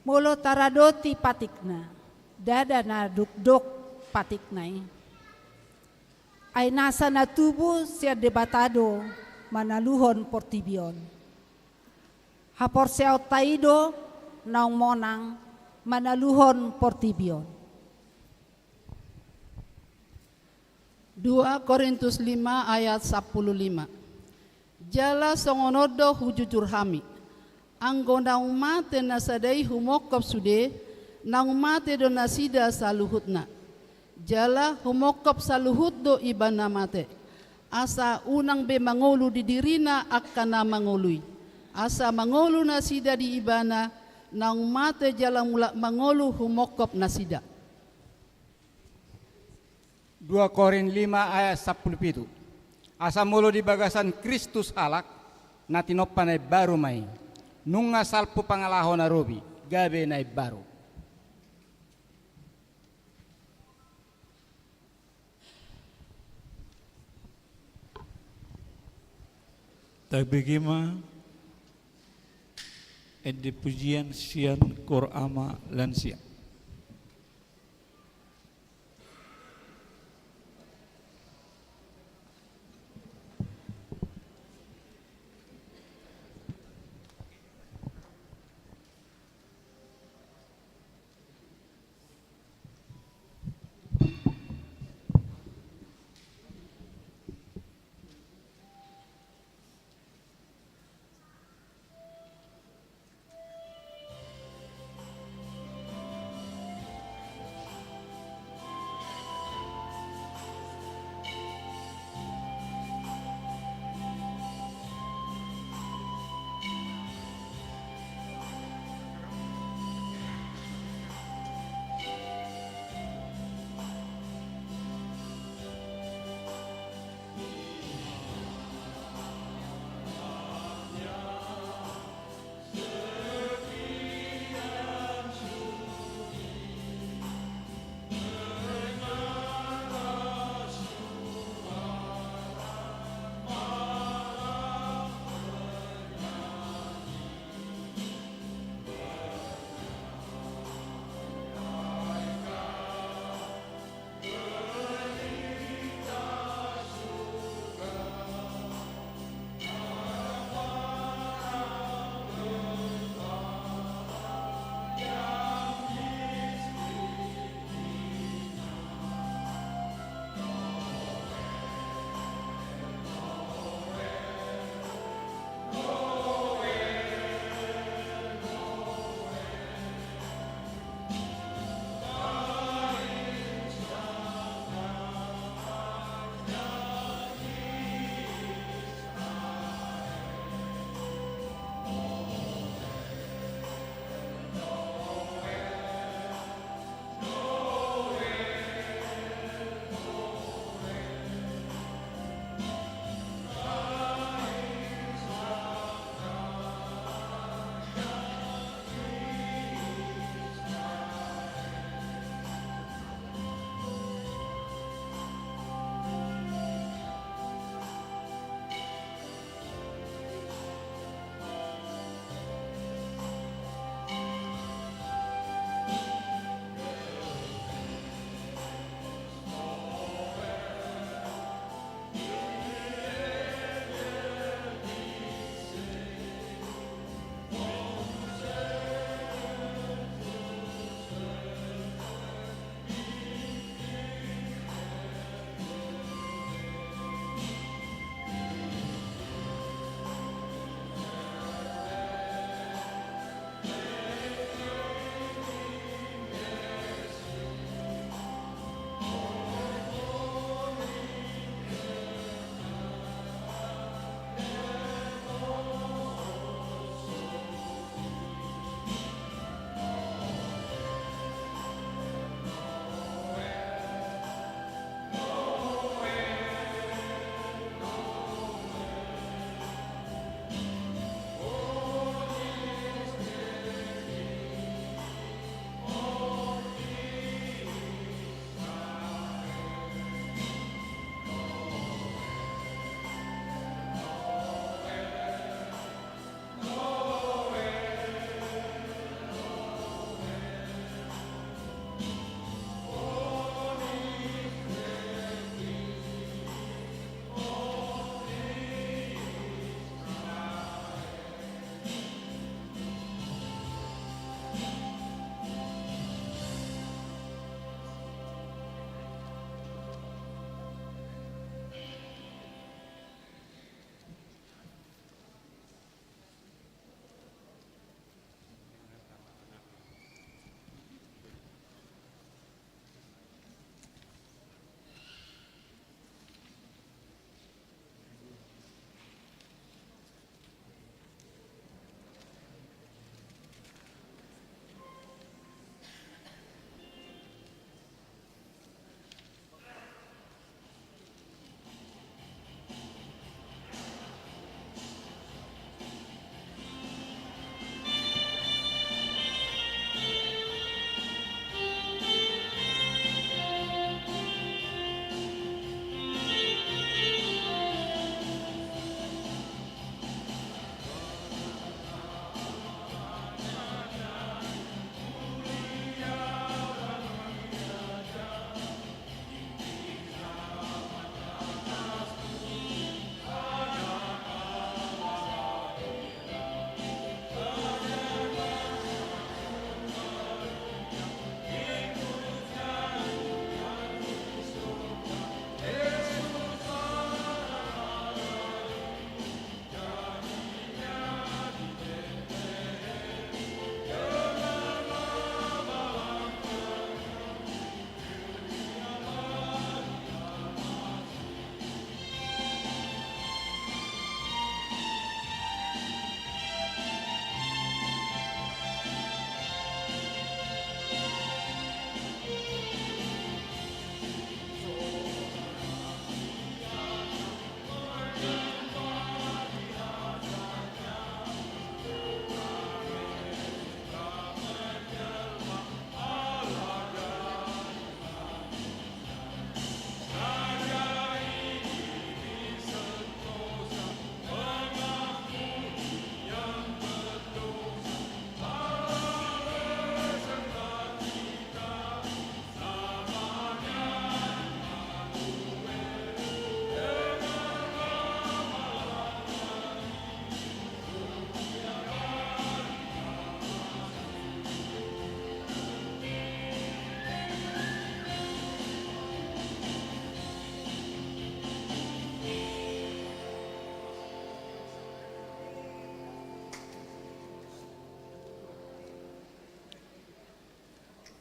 Speaker 18: Molo taradoti patikna. Dada na duk patiknai. Ay nasa na tubuh siya debatado manaluhon portibion. Hapor siya taido naung monang manaluhon portibion.
Speaker 19: 2 Korintus 5 ayat 15. Jala songonodo hujujur hami. Anggo naung mate nasadai humokop sude, naung mate do nasida saluhutna. Jala humokop saluhut do ibana mate. Asa unang be mangolu di dirina akana mangului. Asa mangolu nasida di ibana, naung mate jala mula mangolu humokop nasida.
Speaker 20: 2 Korin 5 ayat 17. Asa mulu di bagasan Kristus halak, natinop panay baru may. Nunga salpu pangalaho na robi, gabe na baru.
Speaker 2: Tagbigima edi pujian sian korama lansia.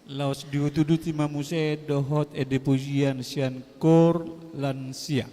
Speaker 2: Laos diutudu tima muse dohot pujian sian kor lan sia.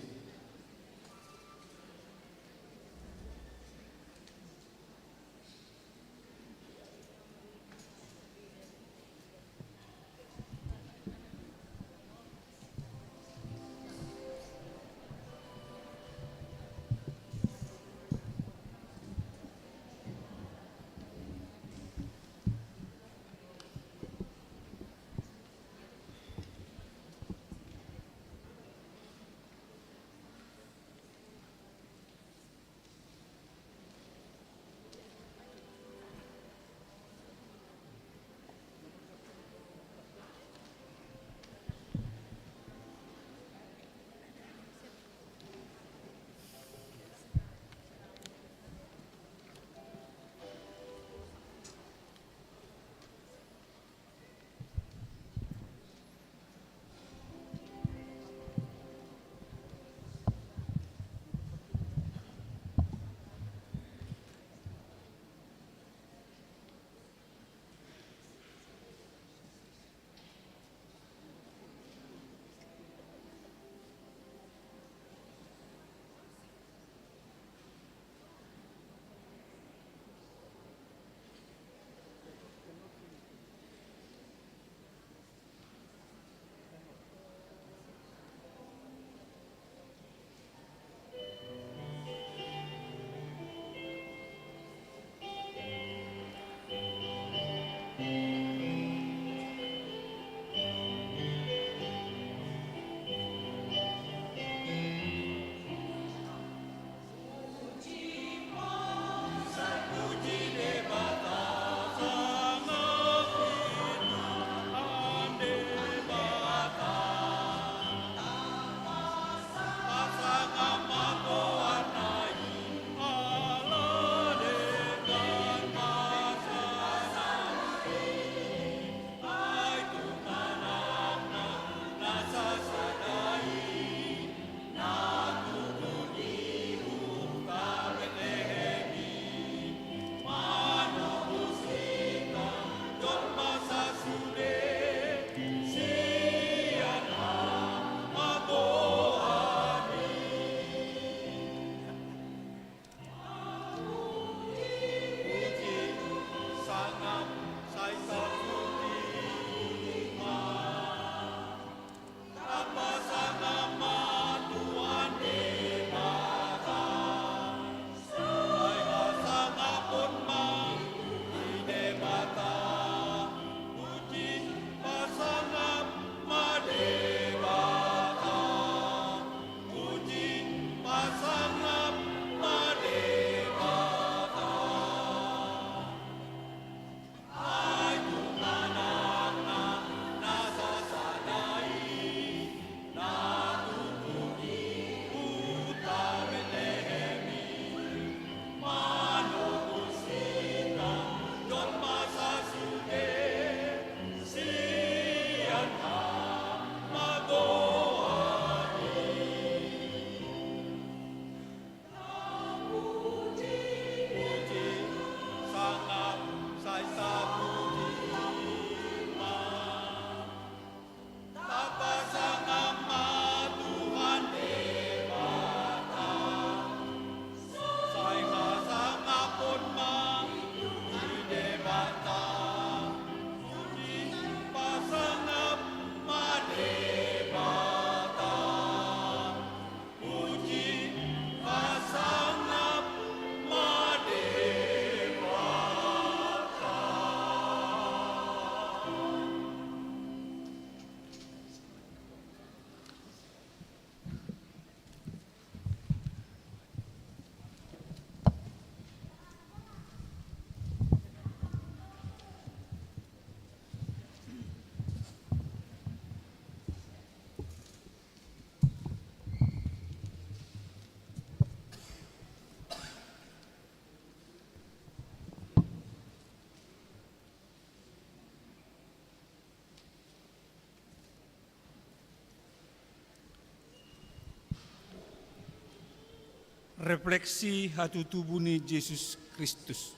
Speaker 2: refleksi hatu tubuni Yesus Kristus.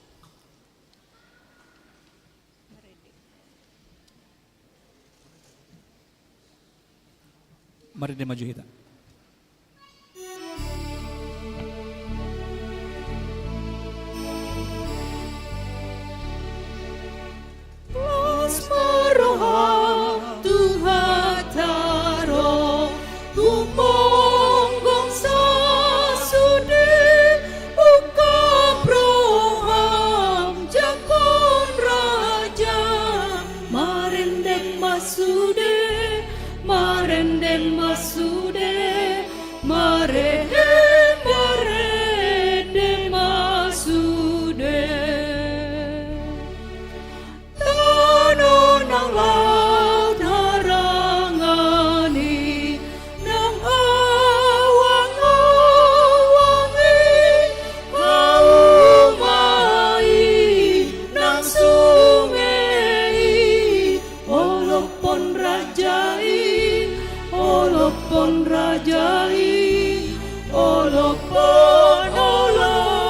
Speaker 2: Mari dia maju kita.
Speaker 7: Tuhan taro tumonggong sasude ukap roham jakon raja marenden masude marenden masude marenden masude tanon ang laut harangani nang awang-awangi kaumai nang sungai olopon rajai olopon rajai olopon rajai.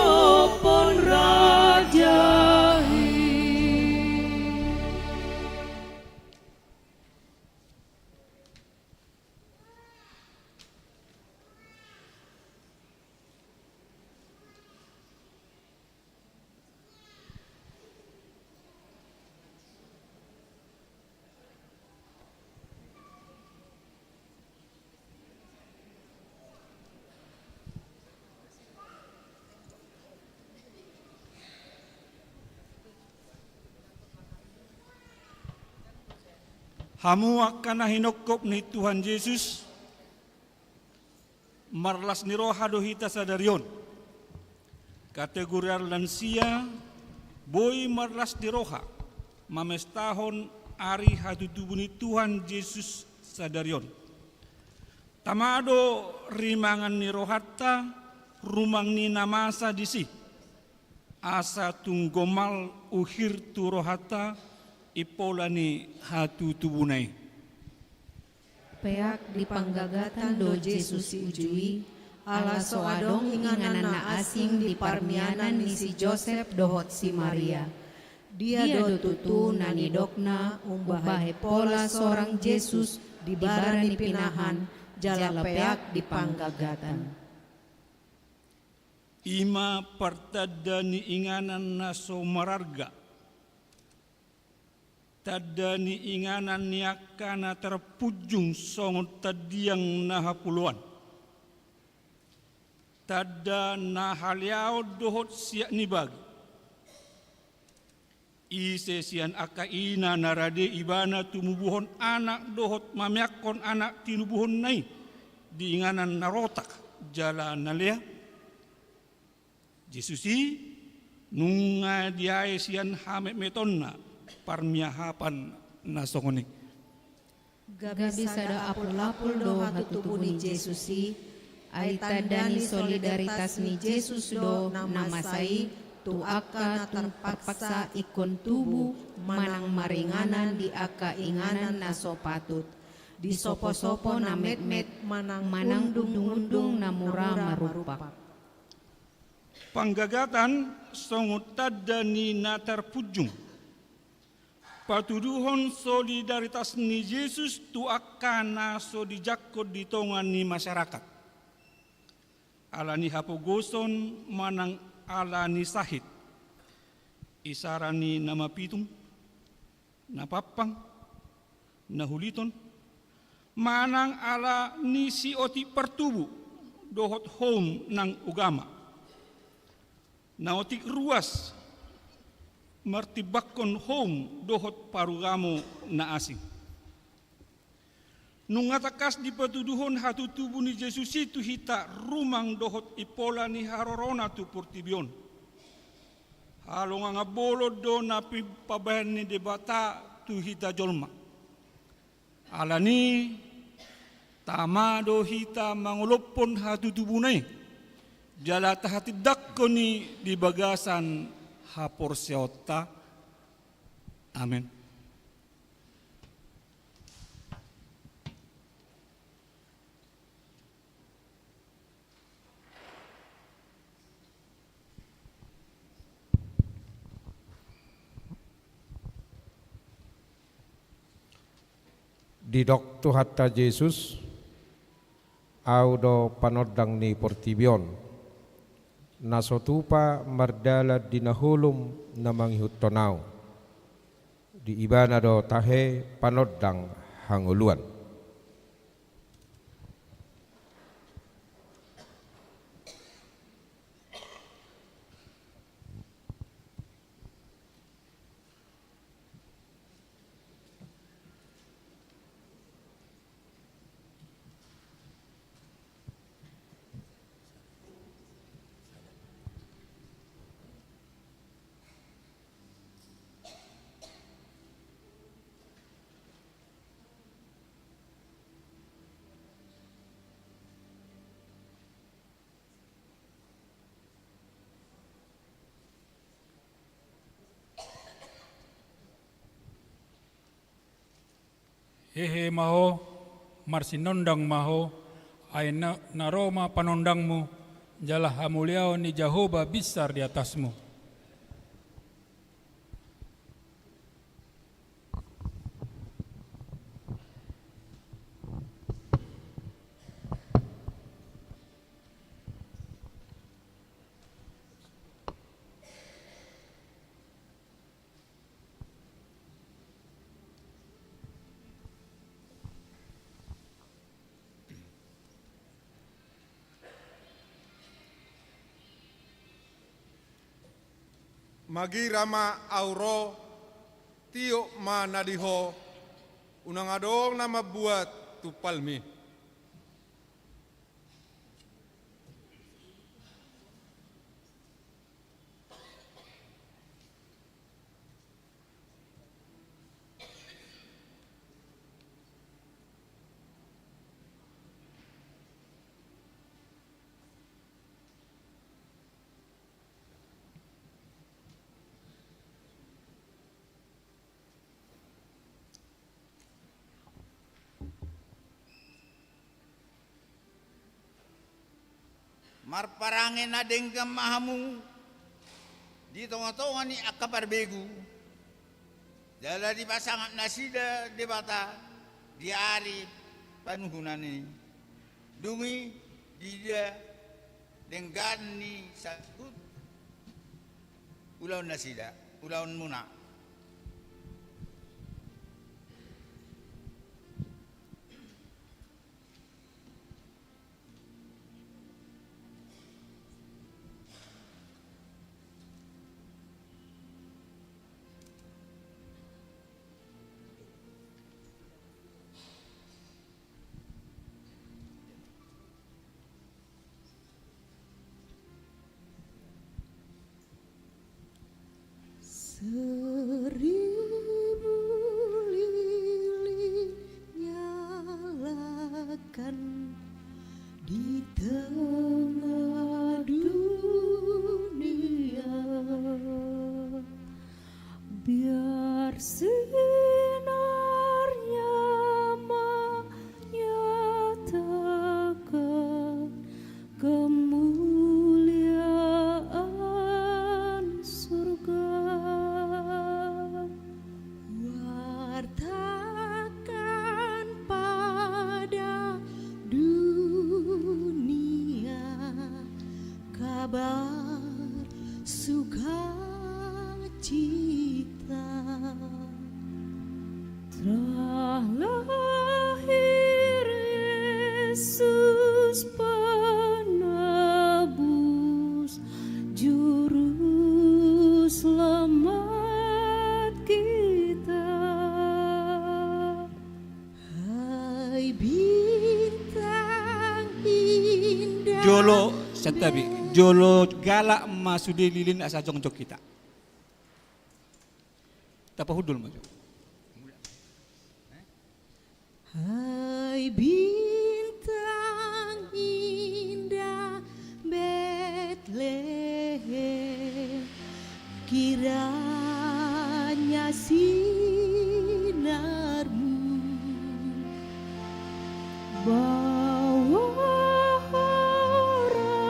Speaker 2: Hamu akan hinokop ni Tuhan Yesus marlas ni roha dohita sadarion. Kategori lansia boy marlas di roha mamestahon ari hatutubu ni Tuhan Yesus sadarion. Tamado rimangan ni rohata rumang ni namasa disi. Asa tunggomal uhir tu rohata ipolani hatu tubunai.
Speaker 10: Peak di panggagatan do Yesus ujui, ala soadong inganan na asing di parmianan ni si Joseph dohot si Maria. Dia do tutu nanidokna umbahe pola seorang Yesus di barani pinahan jala peak di panggagatan.
Speaker 2: Ima partada ni inganan na so mararga. Tada ni inganan ni akana terpujung songot tadiang nahapuluan. Tada nahaliao dohot siak ni bagi. Ise sian aka ina narade ibana tumubuhon anak dohot mamiakon anak tinubuhon nai. Di inganan narotak jala nalia. Jesusi nunga diae sian hamek metonna. Parmiahapan nasongoni.
Speaker 10: Gabi sada apul-apul do hatutubu ni Jesusi, ai tanda ni solidaritas ni Yesus do namasai tu aka terpaksa ikon tubuh manang maringanan di aka inganan na sopatut. Di sopo-sopo na met-met manang dung-dung na mura marupak.
Speaker 2: Panggagatan songut tada ni natarpujung. Patuduhon solidaritas ni Yesus tu akana so dijakot di tongan ni masyarakat. Ala ni hapogoson manang ala ni sahit. Isara ni nama pitung, napapang, nahuliton. Manang ala ni si oti pertubu dohot home nang ugama. Naotik ruas martibakon home dohot parugamo na asing. Nung atakas di patuduhon hatu tubuh ni Yesus itu hita rumang dohot ipola ni harorona tu portibion. Halong nga bolod do napi pabayan ni debata tu hita jolma. Alani tama do hita mangulopon hatu tubuh nai. Jala tahatidak ko ni di bagasan hapor seota. Amin.
Speaker 12: Di dok tu hatta Yesus audo panodang ni portibion. Nasotupa mardala dinahulum na manghihut tonaw. Di ibana do tahe panodang hanguluan.
Speaker 6: Hehe maho, marsinondang maho, ay naroma panondangmu, jalah hamuliao ni Jehovah besar di atasmu.
Speaker 14: Magirama auro tio manadiho unang adong na mabuat tupalmi.
Speaker 15: Marparangin na din mahamu di tonga-tonga ni akaparbegu dala di pasangan nasida debata di hari panuhunan ini dungi dia dengan ni sakut ulaun nasida ulaun muna.
Speaker 7: Seribu lilin nyalakan di tengah dunia, biar sinarnya menyatakan kemuliaan surga. Wartakan pada dunia kabar sukacita, telah lahir Yesus penebus juru selamat kita. Hai bintang indah
Speaker 2: Jolo setabi, jolo galak masudi lilin asa jongjok kita. Tapa hudul maju.
Speaker 7: Hai bintang indah Betlehem, kiranya sinarmu bawa harapan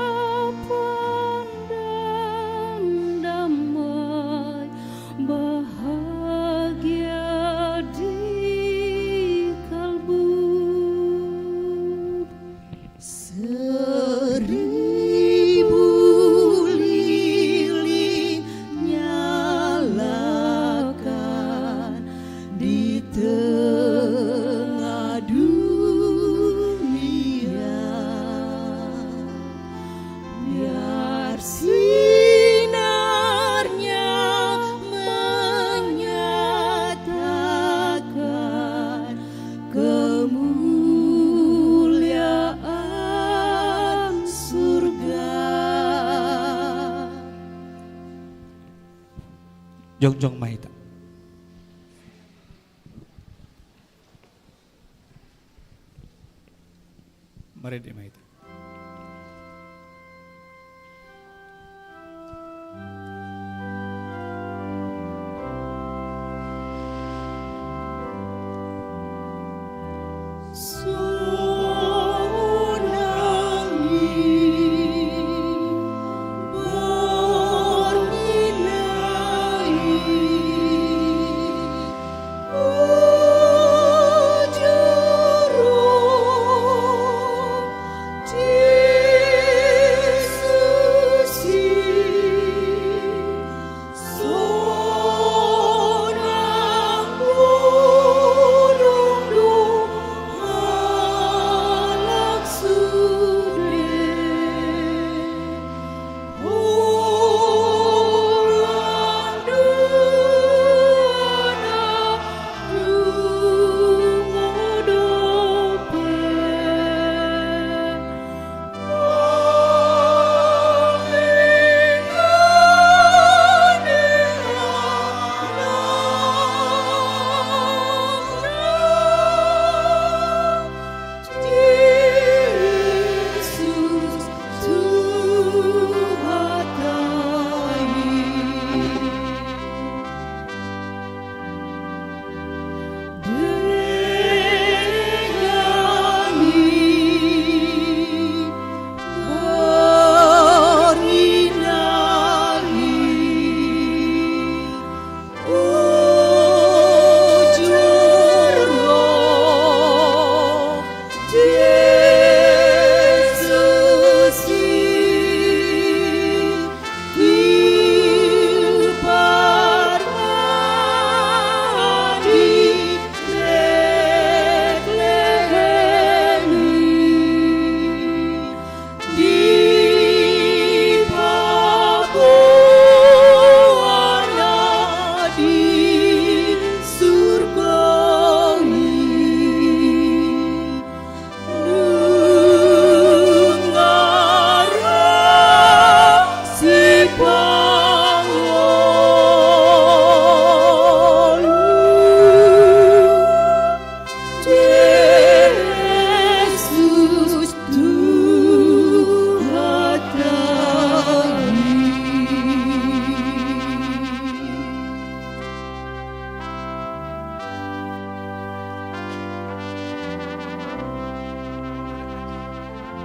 Speaker 7: dan damai bahagia di kalbu.
Speaker 2: Jongjong Mahita. Mari di Mahita.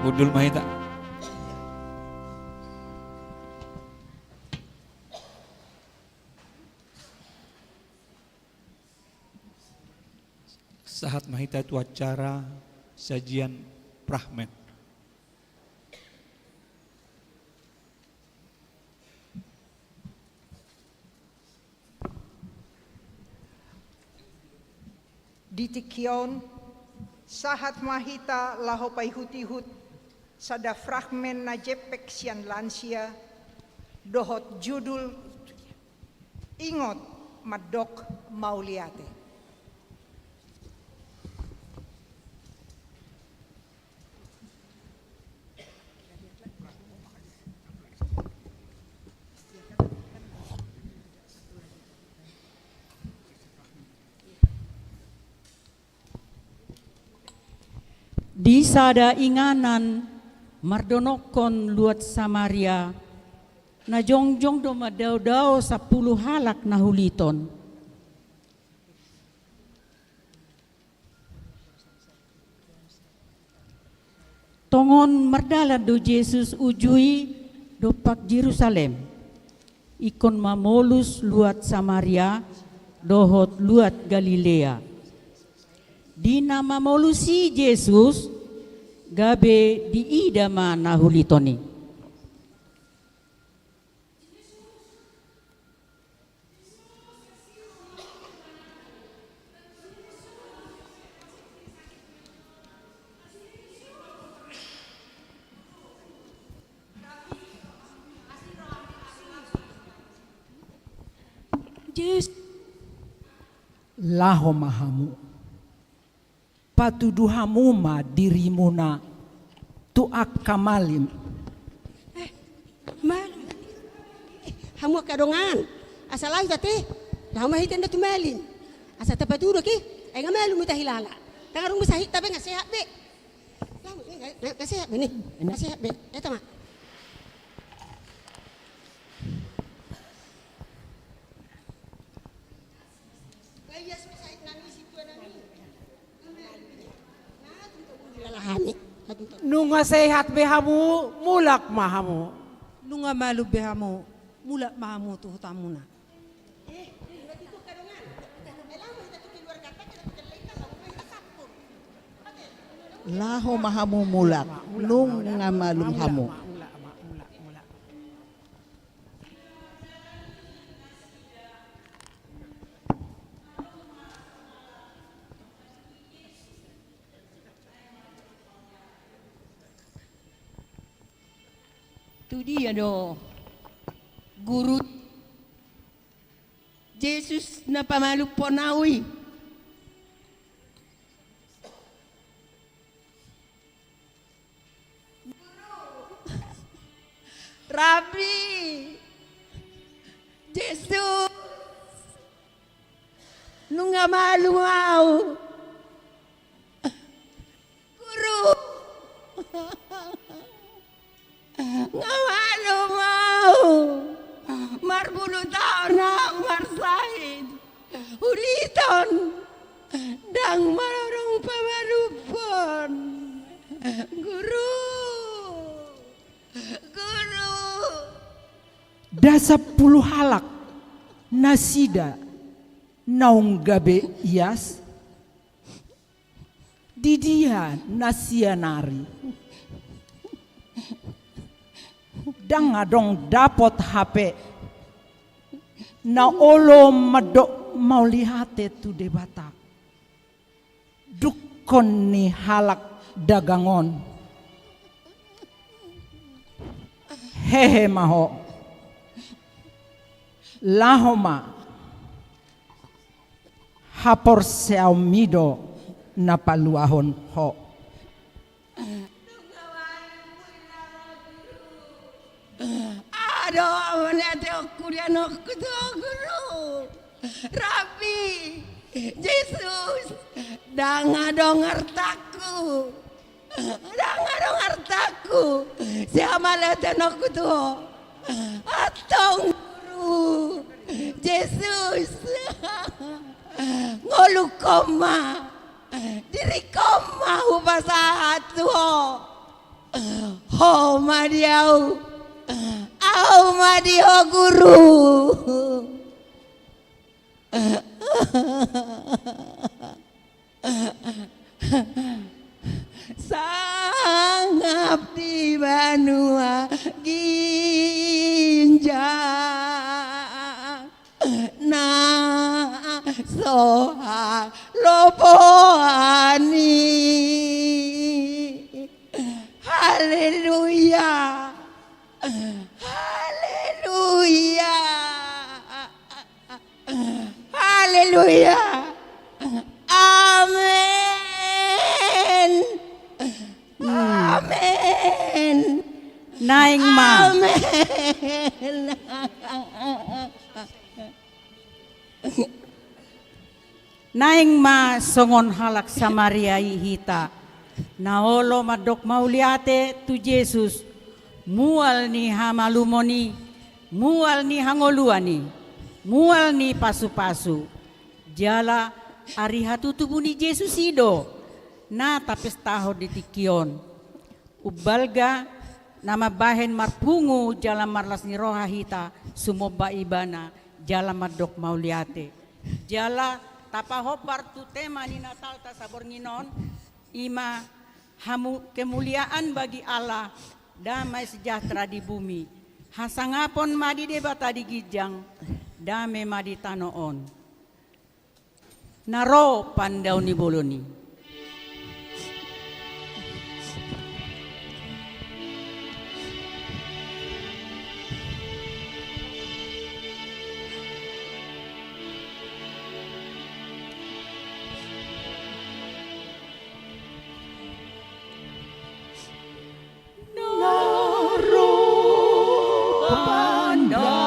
Speaker 2: Budul Mahita. Sahat Mahita itu acara sajian Prahmed.
Speaker 1: Ditikyon Sahat Mahita lahopay hutihut sada fragmen na jepek sian lansia dohot judul Ingot Madok Mauliate.
Speaker 3: Di sada inganan mardonokon luat Samaria na jongjong do madaw-daw 10 halak na huliton. Tongon mardalan do Jesus ujui do pak Jerusalem. Ikon mamolus luat Samaria dohot luat Galilea. Di nama molusi Jesus gabe di idama nahulitoni.
Speaker 21: Yesus laho mahamu patuduhamu ma dirimu na tuak kamalim.
Speaker 22: Hamu kadongan.
Speaker 4: Asalai tate. Lama hitan na tumalin. Asa tapaturo ki. Ay nga malu mo tahilala. Tangarong masahit tabi nga sehat be. Nasihat be ni. Nasihat be. Eto ma.
Speaker 18: Nunga sehat behamu, mulak mahamu.
Speaker 11: Nunga malu behamu, mulak mahamu tu hutamuna.
Speaker 16: Laho mahamu mulak, nunga malum hamu.
Speaker 22: Itu dia doh. Guru Yesus na pamalu ponawi. Rabi Yesus nunga malu mau. Guru ngamalu mau marbulu tahun aku marsahid uriton dang marorong pamarupon guru
Speaker 21: Dasa puluh halak nasida naung gabe ias didia nasianari dang adong dapot HP na olo madok mau lihate tu debata dukon ni halak dagangon hehe maho lahoma hapor seaumido na paluahon ho
Speaker 22: aduh nanti aku dia nak guru Rabi Yesus danga dong hartaku siapa lihat aku tuh atong guru Yesus ngolu koma diri koma upasahat tuh ho madiau au madio guru sangap di Banua Ginjang na soha lopoani haleluya haleluya haleluya amin amin
Speaker 3: naing ma
Speaker 22: amin
Speaker 3: naing ma songon halak Samaria ihita naolo madok mauliate tu Yesus mual ni hamalumoni mual ni hangoluani mual ni pasu-pasu jala ari hatutubuni Yesus ido na tapes taho ditikion ubalga nama bahen marpungu jala marlas ni roha hita sumoba ibana jala madok mauliate jala tapahopar tu tema ni Natal ta sabor nginon ima hamu kemuliaan bagi Allah damai sejahtera di bumi hasangapon madi debata di gijang damai madi tanoon naro pandau ni boloni
Speaker 22: pandang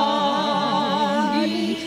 Speaker 22: di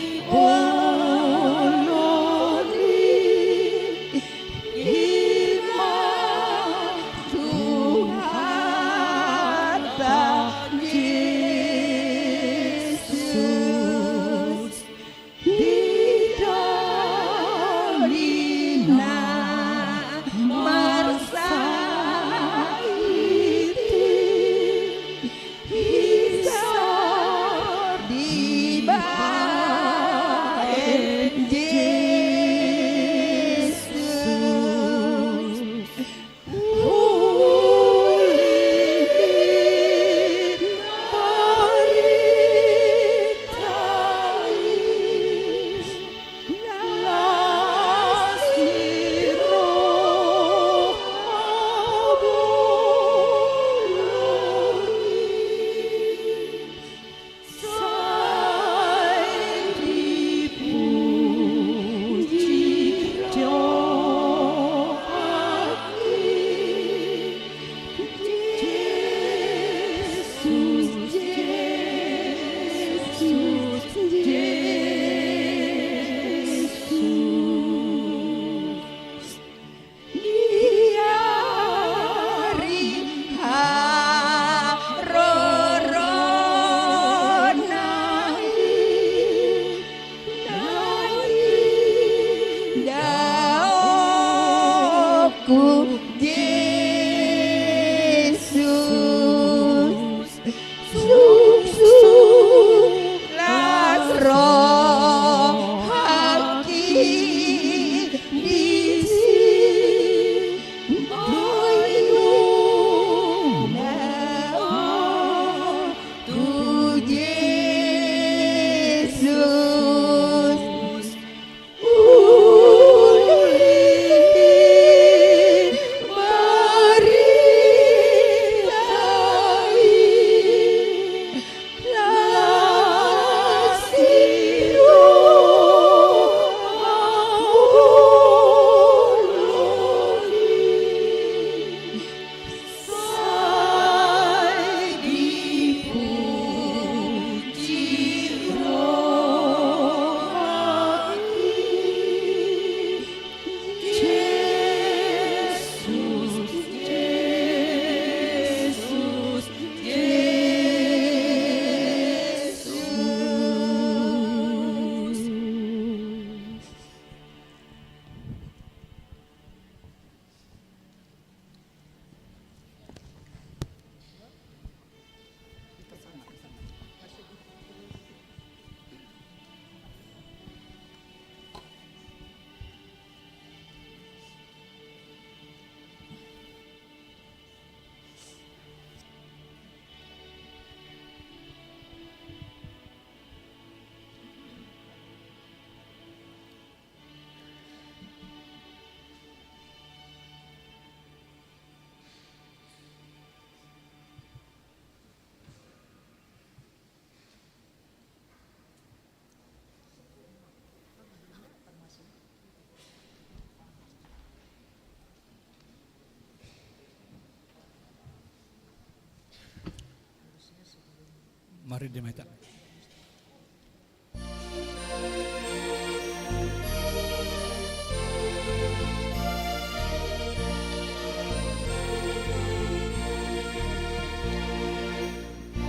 Speaker 2: Mari Demeta.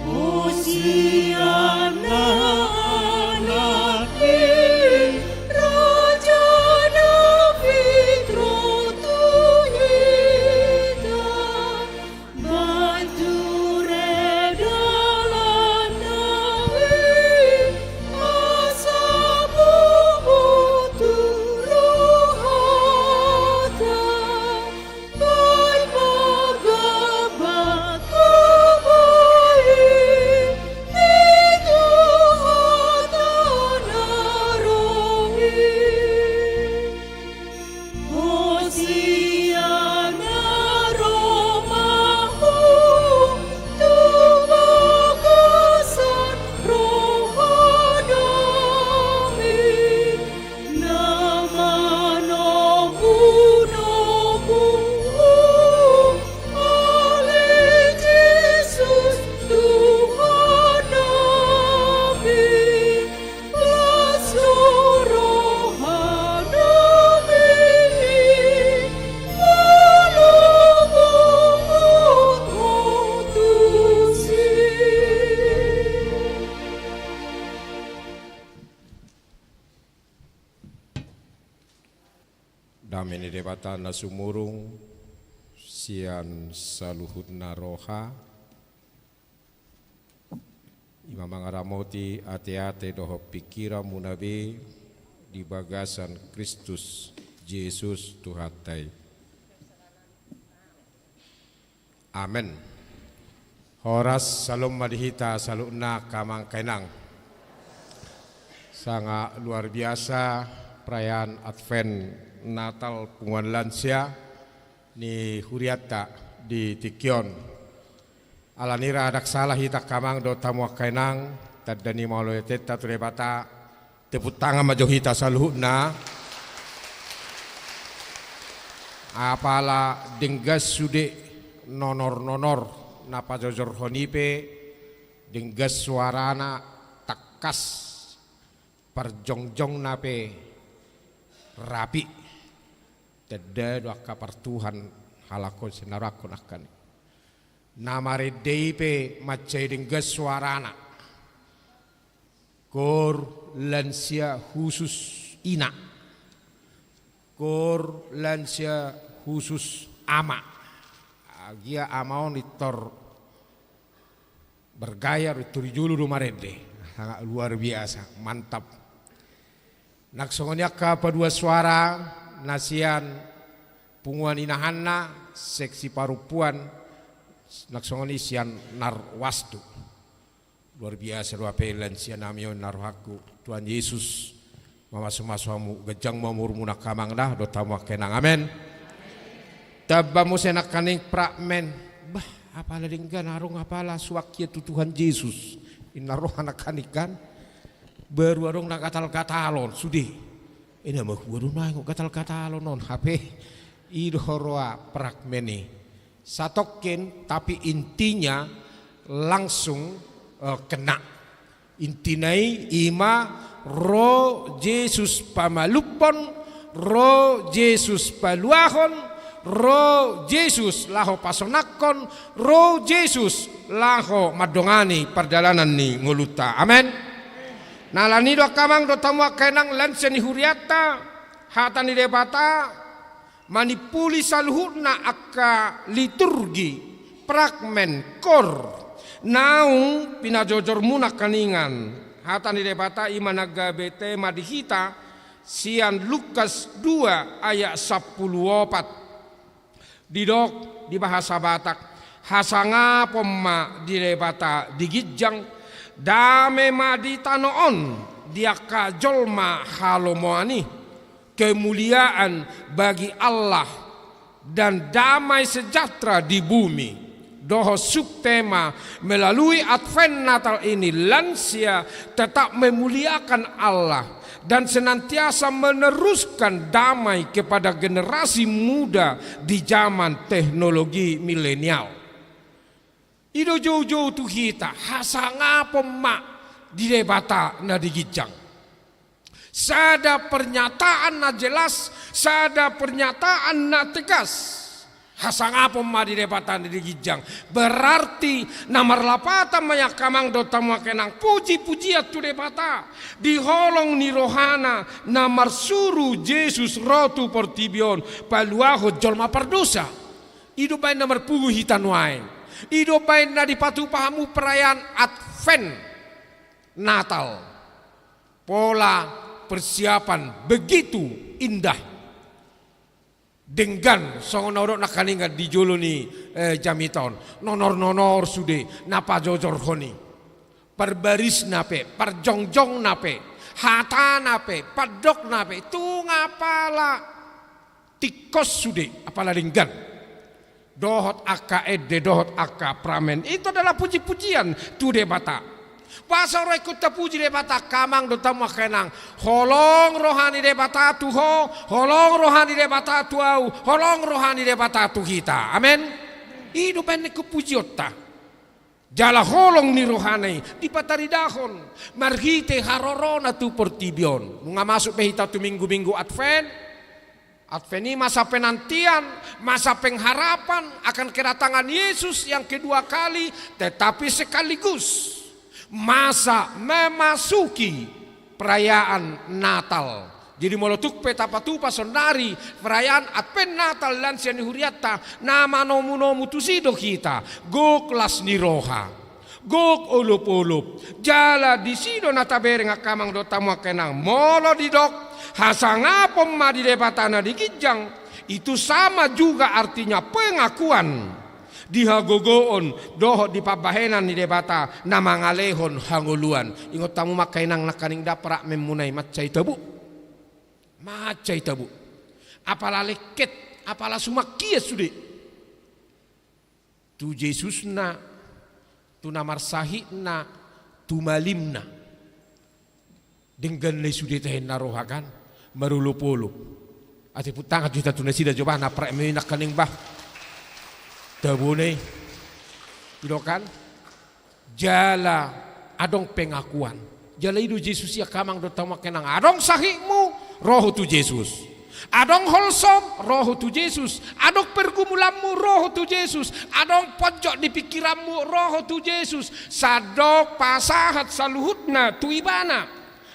Speaker 7: Hosiana anakku, Raja David rotuhita, bantu redalan nawi, asabu turuhata, berbagabat kebaik.
Speaker 12: Dameni debata nasumurung sian saluhutna roha Imam Mangaramoti ate-ate doho pikira munabe di bagasan Kristus Yesus Tuhatai. Amin. Horas salum madihita saluna kamang kainang. Sangat luar biasa perayaan Advent Natal Punguan Lansia ni Huriata di Tikion. Alanira adak salah hita kamang do tamu kainang tadani mauloy teta turebata tepuk tangan majo hita saluhna. Apala denggas sude nonor napa jojor honipe denggas suarana takas perjongjong nape rapi. Teda doa kapar Tuhan halakon senarakon akan namare deipe macai denggas suarana kor lansia khusus ina kor lansia khusus ama agia amaon itor bergaya ituri julu rumarede sangat luar biasa mantap naksongonya ka dua suara nasian punguan inahanna seksi parupuan naksongoni sian narwastu luar biasa doa pelan sian namion narhaku Tuhan Yesus mamasumasuamu gejang mamur munak kamang dah do tamu kenang amen tabamu senak kaning prakmen bah apala dinggan arung apala suakia tu Tuhan Yesus inaroh anak kanikan baru arung nak katal-katalon sudi ini mah waduh nangok katal-katalon non HP idhoroa prakmeni satoken tapi intinya langsung kena intinai ima roh Yesus pamalupon roh Yesus paluahon roh Yesus laho pasonakon roh Yesus laho madongani perjalanan ni nguluta amen. Nalani do kamang do tamu kenang lansen huriata hatani debata manipuli saluhutna akka liturgi prakmen kor naung pinajojor munak kaningan hatani debata imanaga bete madihita sian Lukas 2 ayat 14 didok di bahasa Batak hasanga pomma di debata digijang dame maditanoon dia kajolma halomoani kemuliaan bagi Allah dan damai sejahtera di bumi. Doho subtema melalui Advent Natal ini lansia tetap memuliakan Allah dan senantiasa meneruskan damai kepada generasi muda di zaman teknologi milenial. Ido jauh-jauh tu kita hasanga pemak di debata na digijang. Sada pernyataan na jelas, sada pernyataan na tegas. Hasanga pemak di debata na digijang. Berarti namar lapata maya kamang dota makenang puji-pujiat tu debata. Diholong ni rohana namar suruh Yesus rotu portibion paluaho jolma perdosa. Ido bain namar pugu hitan wain. Ido bain na dipatu pahamu perayaan Advent Natal. Pola persiapan begitu indah. Dengan songonorok nakaninga di jolo ni jamiton. Nonor sude napa jojor honi. Perbaris nape, perjongjong nape, hata nape, padok nape, tu ngapala tikos sude apala dengan. Dohot aka ede, dohot aka pramen. Itu adalah puji-pujian tu debata. Pasal rekut puji debata kamang do tamu kenang. Holong rohani debata tuho, holong rohani debata tuau, holong rohani debata tu kita. Amin. Idu benek pujiota. Jala holong ni rohani di patari dahon. Marhite harorona tu portibion. Munga masuk behita tu minggu-minggu Advent. Advent ini masa penantian, masa pengharapan akan kedatangan Yesus yang kedua kali, tetapi sekaligus masa memasuki perayaan Natal. Jadi molotuk petapatu pasonari perayaan Advent Natal lansia ni huriata nama nomu tusido kita go kelas ni roha gok ulup-ulup jala di sido natabere ngakamang do tamu kenang molo didok hasanga pemma di debatana di kijang itu sama juga artinya pengakuan dihagogoon dohot di pabahenan di debata nama ngalehon hanguluan ingot tamu makainang nakaning daprak memunai macai tabu apala leket apala sumakia sude tu Yesus na tu namar sahihna tu malimna dengan le sude tehen narohakan marulup-ulup ati putang juta tu nasi dah coba naprak menak kaning bah tabune idokan jala adong pengakuan jala idu Yesus ya kamang do tamu kenang adong sahihmu roh tu Yesus adong holsom roh tu Yesus adong pergumulanmu roh tu Yesus adong pojok di pikiranmu roh tu Yesus sadok pasahat saluhutna tu ibana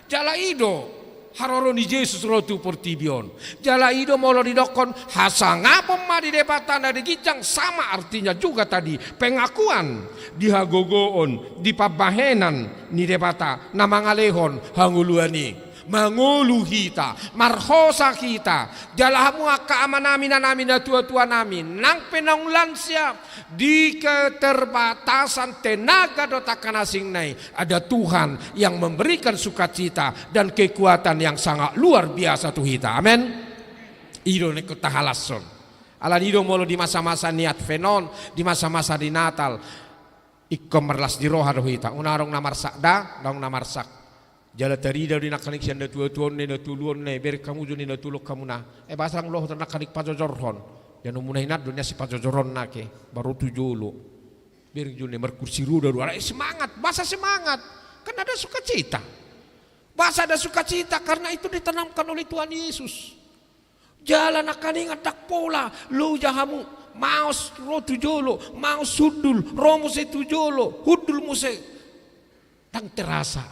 Speaker 12: jala ido haroroni Yesus roh tu portibion jala ido molo didokon hasanga pemma di debatana di gijang sama artinya juga tadi pengakuan dihagogoon di pabahenan ni debata nama ngalehon hanguluani mangulu kita, marhosa kita, jalahamu keamanan namin tua-tua namin, nang penong lansia di keterbatasan tenaga dotakan asing nai ada Tuhan yang memberikan sukacita dan kekuatan yang sangat luar biasa tu kita, amin. Ido neko tahalason, ala ido molo di masa-masa niat fenon, di masa-masa di Natal, ikom merlas di roha do kita, unarong namar sakda, dong namar sak. Jala tarida di nakanik sianda tua-tua ne na tuluon ne ber kamu joni na tulok kamu na basang loh nakanik pajojorhon dan umunay na dunia si pajojorhon na ke baru tujolo ber joni merkursi ruda dua semangat basa semangat kan ada sukacita basa ada sukacita karena itu ditanamkan oleh Tuhan Yesus jala nakaning adak pola lo jahamu maos ro tujolo maos hudul romo se tujolo hudul muse dang terasa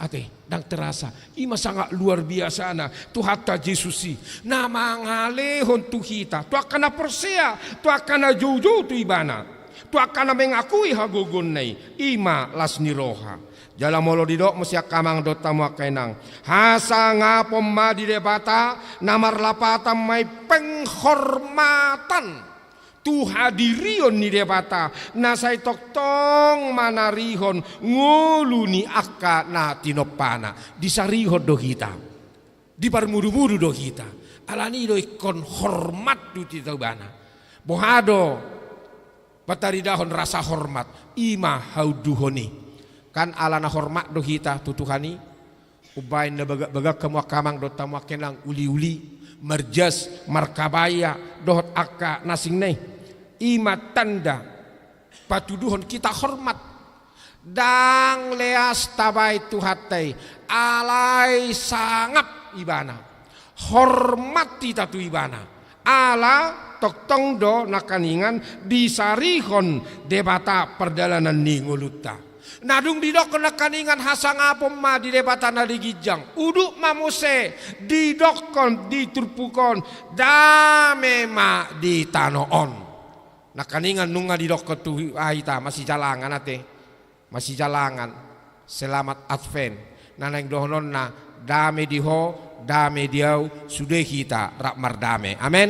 Speaker 12: ima sangat luar biasa na tu hatta Yesusi nama ngalehon tu kita tu akan persea tu akan jojo tu ibana tu akan mengakui hagogon nai ima lasni roha jala molo didok musyak kamang dota mo kainang hasanga pomma di debata namar lapata mai penghormatan tu hadirion ni debata nasai toktong manarihon ngulu ni akka na tinopana disarihon do kita di parmudu-mudu do kita alani do ikon hormat du titobana bohado pataridahon rasa hormat ima hauduhoni kan alana hormat do kita tutuhani ubain na bagak kamu kamang do tamu kenang uli-uli merjas markabaya dohot akka nasing nei ima tanda patuduhon kita hormat dang leas tabai tuhatai alai sangap ibana hormati tatu ibana ala tok tongdo nakaningan disarihon debata perjalanan ninguluta nadung didok nakaningan hasangapom ma di debata nadigijang uduk mamuse didokon diturpukon dame ma di tanoon nakaningan nunga didok tu aita masih jalangan ate masih jalangan selamat Advent naneng dohonon na dame diho dame diau sudah kita rak mardame amen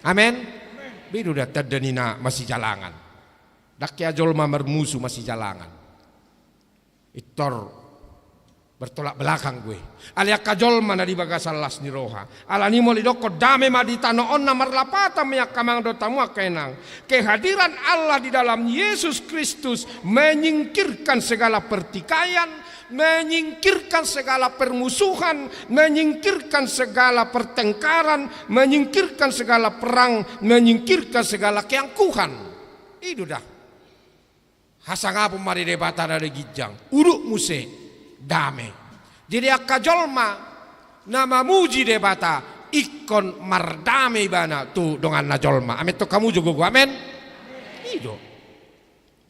Speaker 12: amen bidu dah terdenina masih jalangan dakya jolma mermusu masih jalangan itor bertolak belakang gue alia kajol mana di bagasan las ni roha alani mo lidoko dame madita noon na marlapata meyak kamang dotamu kenang kehadiran Allah di dalam Yesus Kristus menyingkirkan segala pertikaian, menyingkirkan segala permusuhan, menyingkirkan segala pertengkaran, menyingkirkan segala perang, menyingkirkan segala keangkuhan. Itu dah hasangapun mari debata dari gijang uruk muse dame jadi akajolma nama muji debata ikon mardame bana tu dengan najolma amin tu kamu juga gua amin itu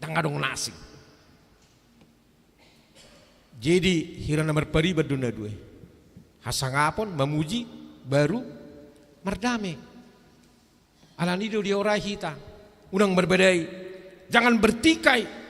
Speaker 12: tangadong nasi jadi hirana merpari berduna dua hasangapun memuji baru mardame alanido dia orang hita unang berbedai jangan bertikai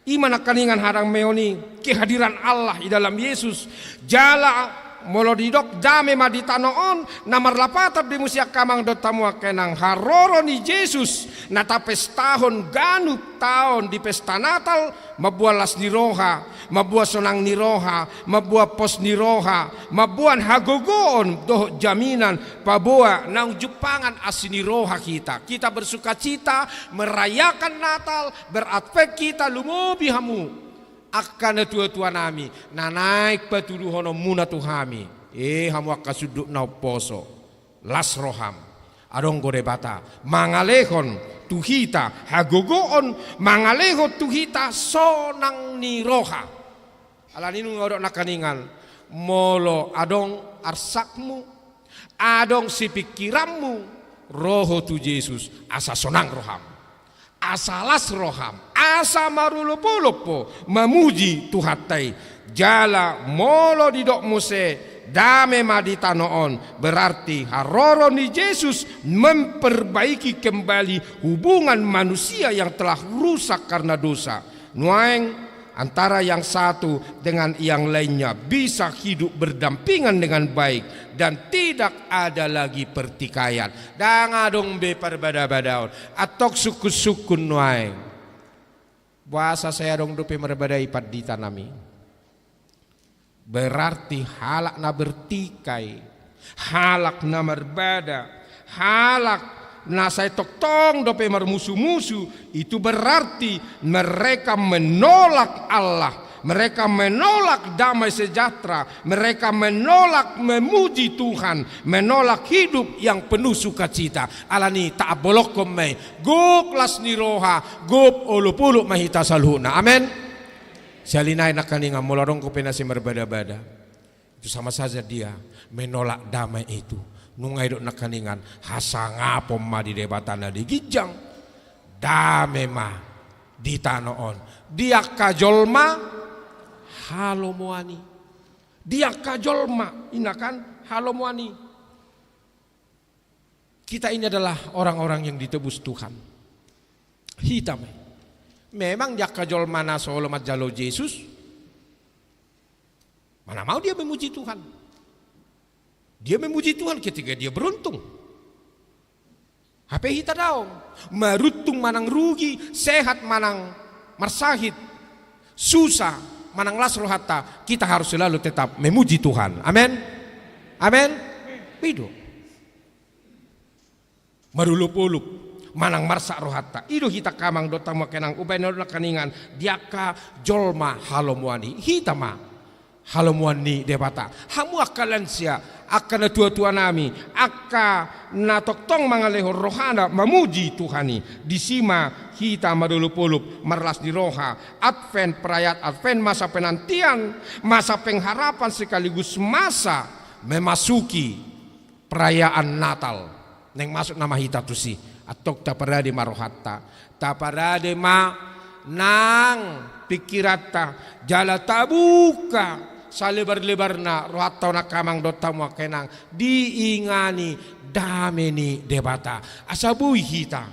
Speaker 12: iman akaningan harang meoni kehadiran Allah di dalam Yesus jala molodidok dame maditanoon namar lapatap di musia kamang dotamu kenang haroro ni Yesus nata pestahon ganuk tahun di pesta Natal mabuah las niroha mabuah sonang niroha mabuah pos niroha mabuan hagogoon doh jaminan paboa nang jupangan asiniroha kita bersuka cita merayakan Natal beratfek kita lumobi hamu akan tua-tua nami nanaik patuduh hono muna tuhami hamu akka suduk nau poso las roham adong gorebata mangalehon tuhita hagogoon mangaleho tuhita sonang ni roha alaninu ngodok nakaningan molo adong arsakmu adong si pikiranmu roho tu Yesus asa sonang roham asalas roham asa marulupo memuji tuhatai jala molo didok muse dame madita noon berarti haroro ni Yesus memperbaiki kembali hubungan manusia yang telah rusak karena dosa nuaeng antara yang satu dengan yang lainnya bisa hidup berdampingan dengan baik dan tidak ada lagi pertikaian dangadong be perbada-badaon atok sukun-sukun nuaeng bahasa saya dong dupe merbadai padita nami berarti halak na bertikai halak na merbada halak nah saya tong dope mermusuh-musuh itu berarti mereka menolak Allah, mereka menolak damai sejahtera, mereka menolak memuji Tuhan, menolak hidup yang penuh sukacita. Alani tak bolok komai, gop las niroha, gop olupuluk mahita salhuna. Amin. Salinay nakaninga molorong ko penasi merbada-bada. Itu sama saja dia menolak damai itu. Nungay do nakaningan hasangapom ma di debatana di gijang dame ma di tanoon dia kajolma halomuani dia kajolma inakan halomuani kita ini adalah orang-orang yang ditebus Tuhan hitam memang dia kajolma na solo majalo Yesus mana mau dia memuji Tuhan. Dia memuji Tuhan ketika dia beruntung. HP hita daong. Meruntung manang rugi, sehat manang marsahid, susah manang lasro hatta. Kita harus selalu tetap memuji Tuhan. Amin. Amin. Itu. Marulup-ulup manang marsa rohatta. Ido hita kamang dota makenang ubay na kaningan diaka jolma halomuani. Hita ma halomuani debata. Hamu akalan siya akka na tua-tua nami, akka na toktong mga leho rohana mamuji Tuhani. Di sima kita madulupulup marlas di roha, Advent perayaan Advent, masa penantian, masa pengharapan sekaligus masa memasuki perayaan Natal. Neng masuk nama hita tu si, atok taparade marohatta, taparade ma nang pikirata, jala tabuka. Salebar-lebar na rohatta na kamang dotamu kenang diingani dameni debata asabui hita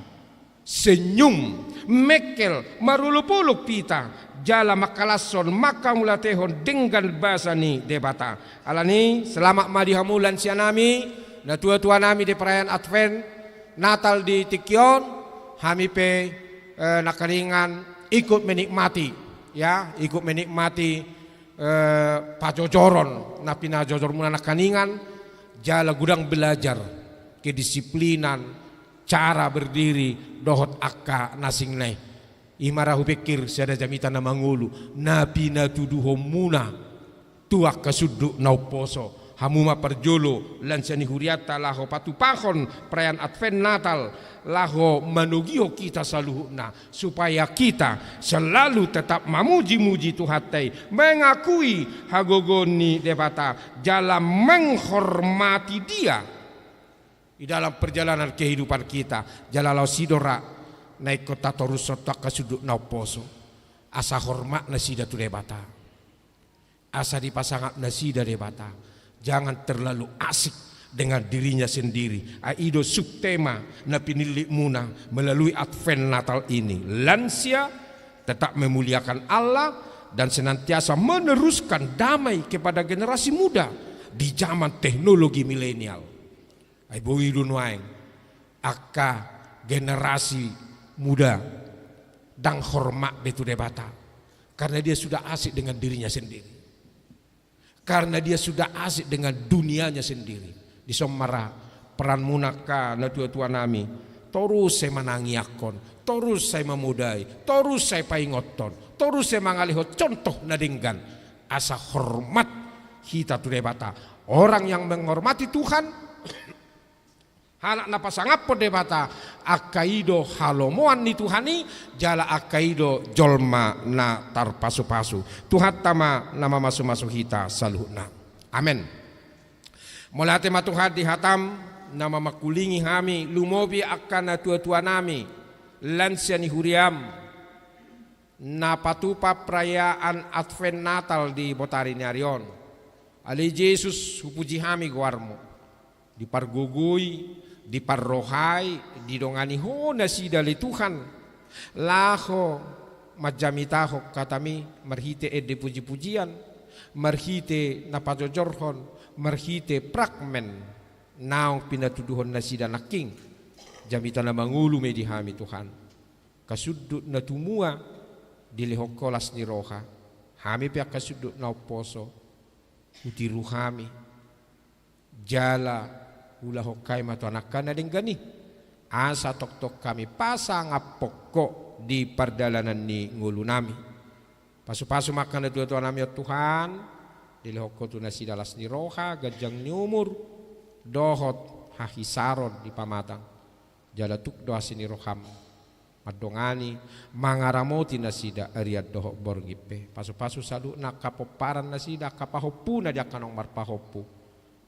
Speaker 12: senyum mekel marulupuluk pita jala makalason makamulatehon dengan bahasa ni debata alani selamat madihamulan sianami na tua-tua nami di perayaan Advent Natal di Tikyon kami pe nakaringan ikut menikmati ya, ikut menikmati pajojoron na pinajojor muna nakaningan jala gudang belajar kedisiplinan cara berdiri dohot akka nasingnai imarahu pikir siada jamita na mangulu napi na tuduho muna tuak kasuduk nauposo hamuma perjolo lansani huriata laho patupahon perayaan Advent Natal laho manugio kita saluhuna supaya kita selalu tetap mamuji-muji Tuhatai mengakui hagogoni debata jalan menghormati dia di dalam perjalanan kehidupan kita jalalau sidora naik kota torusota kasuduk nauposo asa hormat nasida tu debata asa dipasangat nasida debata jangan terlalu asik dengan dirinya sendiri. Aido subtema na pinilik muna melalui Advent Natal ini. Lansia tetap memuliakan Allah dan senantiasa meneruskan damai kepada generasi muda di zaman teknologi milenial. Aibo idun waeng akka generasi muda dan hormat betu debata karena dia sudah asik dengan dirinya sendiri. Karena dia sudah asik dengan dunianya sendiri. Di somara peran munaka na tua-tua nami torus saya menangiakon, torus saya memudai, torus saya paingoton, torus saya mangalihot contoh nadinggan asa hormat kita tu debata orang yang menghormati Tuhan anak napasangapo debata akaido halomoan ni Tuhani jala akaido jolma na tarpasu-pasu Tuhan tama nama masuk-masuk kita saluhna amin. Mulate matuhad di hatam nama makulingi kami lumobi akan na tua-tua nami lansia ni huriam na patupa perayaan Advent Natal di Botari Nyarion ali Yesus hupuji kami guarmo di pargugui di parrohai di dongani hona sida li Tuhan laho majamitaho katami marhite ede puji-pujian marhite napajojorhon marhite prakmen naong pinatuduhon na sida naking jamita na mangulu me dihami Tuhan kasudut na tumua dilihokolas ni roha hami pia kasudut na oposo utiru hami jala hula hokai matu anakan na dinggani asa tok-tok kami pasang apoko di perdalanan ni ngulu nami pasu-pasu makan na dua-dua nami ya Tuhan dilihoko tu nasi dalas ni roha gajang ni umur dohot hahisaron di pamatang jalatuk doa sini roham madongani mangaramoti nasida ariat dohok borgipe pasu-pasu salu nak kapoparan nasida kapahopu na dia kanong marpahopu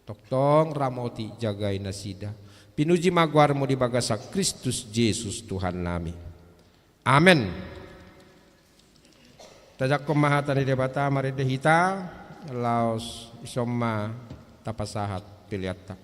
Speaker 12: toktong ramoti jagai nasida pinuji magwarmo di bagasa Kristus Yesus Tuhan nami amen. Tajak kumahatan di debata maride hita laos isoma tapasahat piliata.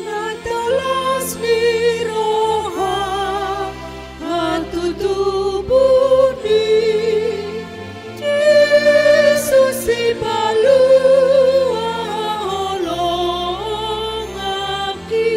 Speaker 7: Natalas miroha hatu tubuh di Yesus si palu holong aki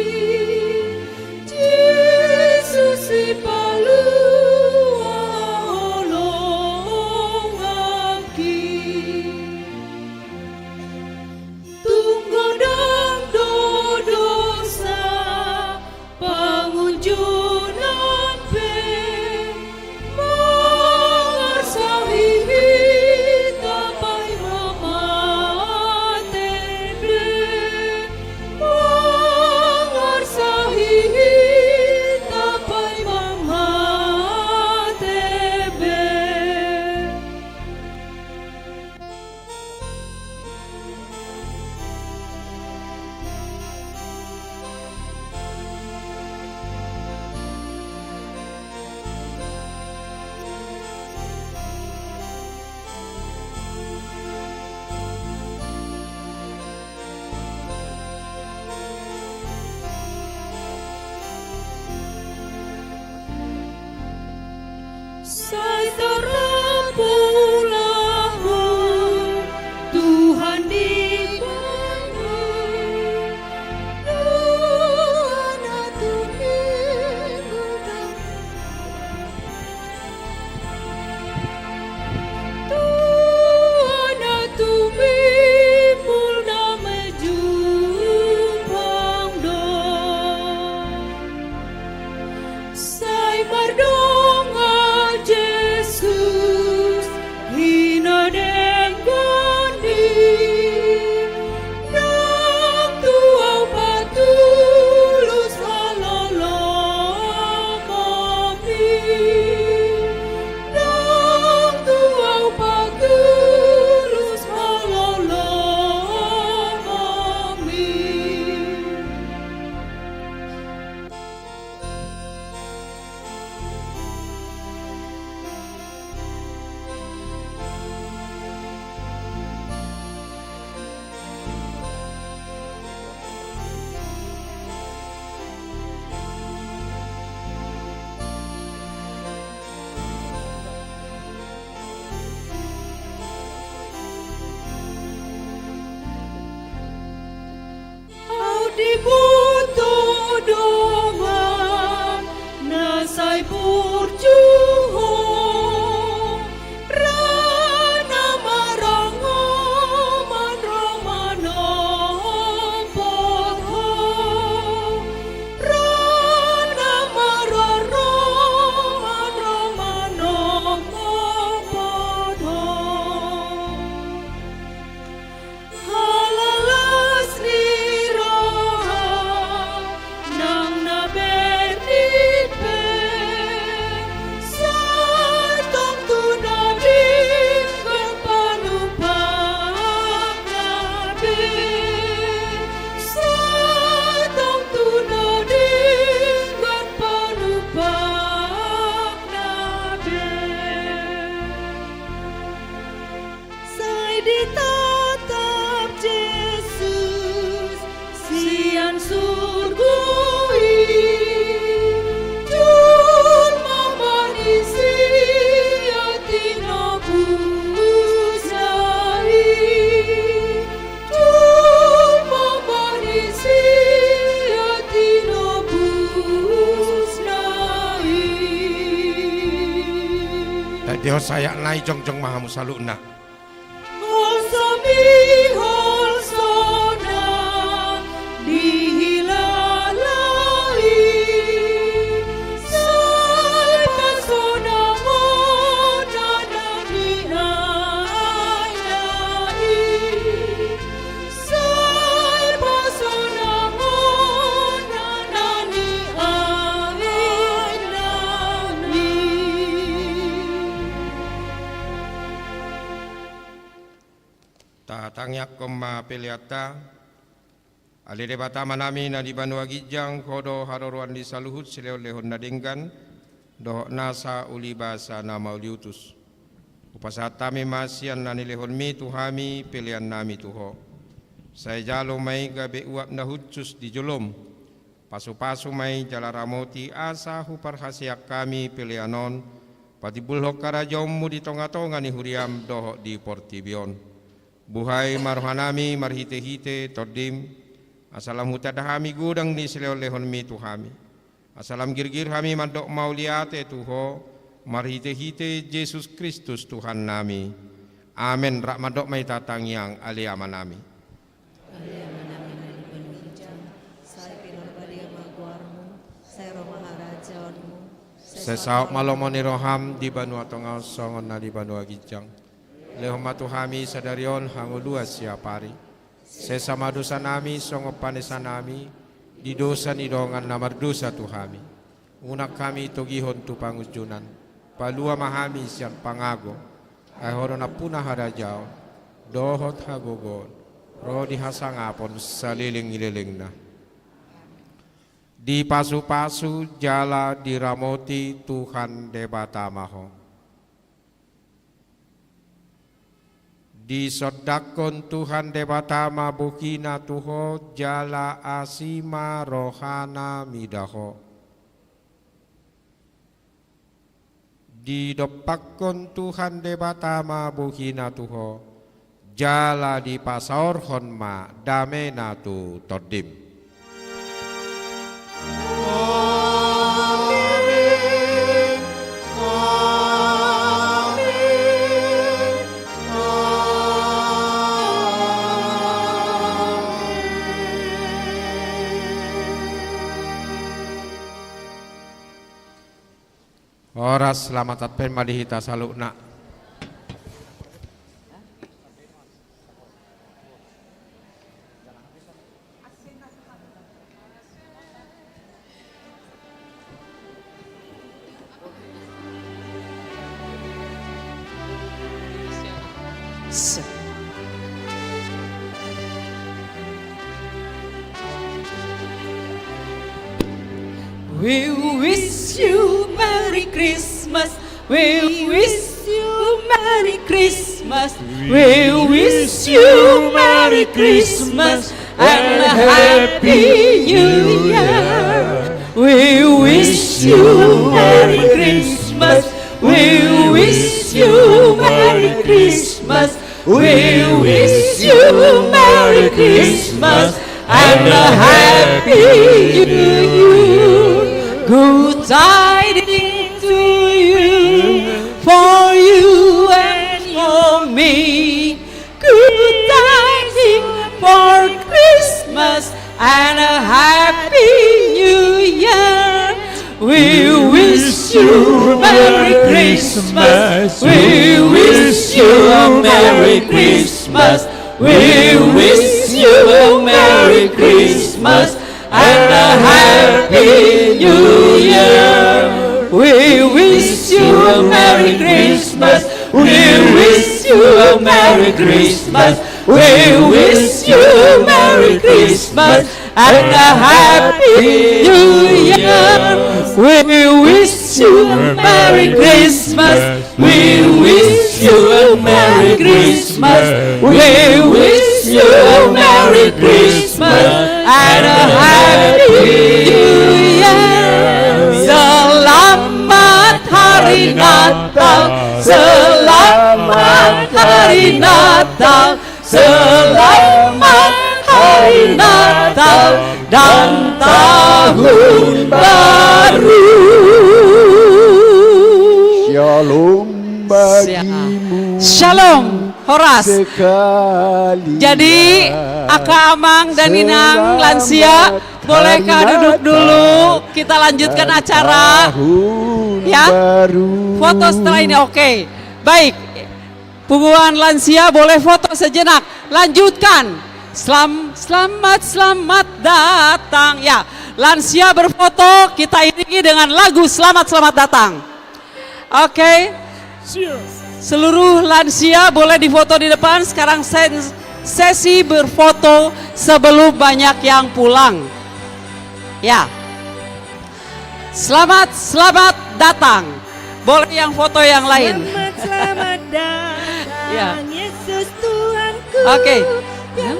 Speaker 7: Sai terpulahu Tuhan di mana Tuhan atau Tuhan atau mimul damai jumpang do Sai mardonga Jesus hina denggondi nang tuau patulus halolo kopi nang tuau patulus halolo kopi Au dibutuh dongan nasai burjuho rana marango manromano potho rana maroro manromano potho halalas ni roha nang nabernit pe sartong tunadin kan panupak nabe sartong tunadin kan panupak nabe Sai ditatap Jesus sian surgui Jun mamanisi atino pusai Jun mamanisi atino pusai
Speaker 12: Tadi saya nai jongjong mahamu saluna.
Speaker 7: Holsami holsona dihilalai Sai pasona mona nani ayai Sai pasona mona nani ayai
Speaker 12: Tatangyak koma peliata Ali debata manami na di Banua Gijang kodo haroruan di saluhut sileo lehon nadinggan dohok nasa uli basa nama uliutus upasatami masian nani lehon mi tuhami pilihan nami tuho saya jalo mai gabe uap na hutsus di jolom pasu-pasu mai jala ramoti asa huparhasiak kami pilihanon patibulhok karajommu di tonga-tonga ni huriam dohok di portibion buhai marhanami marhite-hite todim asalam hutadahami gudang ni sileo lehon mi tuhami asalam girgir hami mandok mauliate tuho marhite-hite Yesus Kristus Tuhan nami amen rak mandok mai tatang yang aliaman nami Sesauk malomoni roham di Banua Tongau songon na di Banua Gijang lehon matuhami sadarion hangu luas siapari sesama dosa nami songo panesa nami di dosa nidongan namar dosa tuhami unak kami togihon tu pangujunan palua mahami sian pangago ahorona punah harajao dohot hagogon rodi hasangapon saliling-ililingna di pasu-pasu jala diramoti Tuhan debatamaho di sodakon Tuhan debatama bukina tuho jala asima rohana midaho di dopakon Tuhan debata ma buhina tuho jala di pasaor honma damena tu todim. Oras selamat advent madihita salukna.
Speaker 7: We wish you Merry Christmas. We wish you Merry Christmas. We wish you Merry Christmas and a Happy New Year. We wish you Merry Christmas. We wish you Merry Christmas. We wish you Merry Christmas and a Happy New Year. Good tidings to you, for you and for me. Good tidings for Christmas and a Happy New Year. We wish you Merry Christmas. We wish you a Merry Christmas. We wish you a Merry Christmas and a Happy New Year. We wish you a Merry Christmas. We wish you a Merry Christmas. We wish you a Merry Christmas and a Happy New Year. We wish you a Merry Christmas. We wish you a Merry Christmas. We wish you a Merry Christmas and a Happy New Year. Selamat Hari Natal, selamat Hari Natal, selamat Hari Natal dan Tahun Baru.
Speaker 5: Shalom bagimu.
Speaker 18: Shalom, Horas. Jadi Aka Amang dan Inang lansia, bolehkah duduk dulu? Kita lanjutkan acara. Ya, foto setelah ini. Oke, baik. Punggungan lansia boleh foto sejenak. Lanjutkan. Selamat datang. Ya, lansia berfoto, kita iringi dengan lagu selamat datang. Oke. Seluruh lansia boleh difoto di depan. Sekarang sesi berfoto sebelum banyak yang pulang. Ya. Selamat datang. Boleh yang foto yang lain.
Speaker 7: Selamat datang,
Speaker 18: Ya.
Speaker 7: Yesus Tuhanku.
Speaker 18: Oke.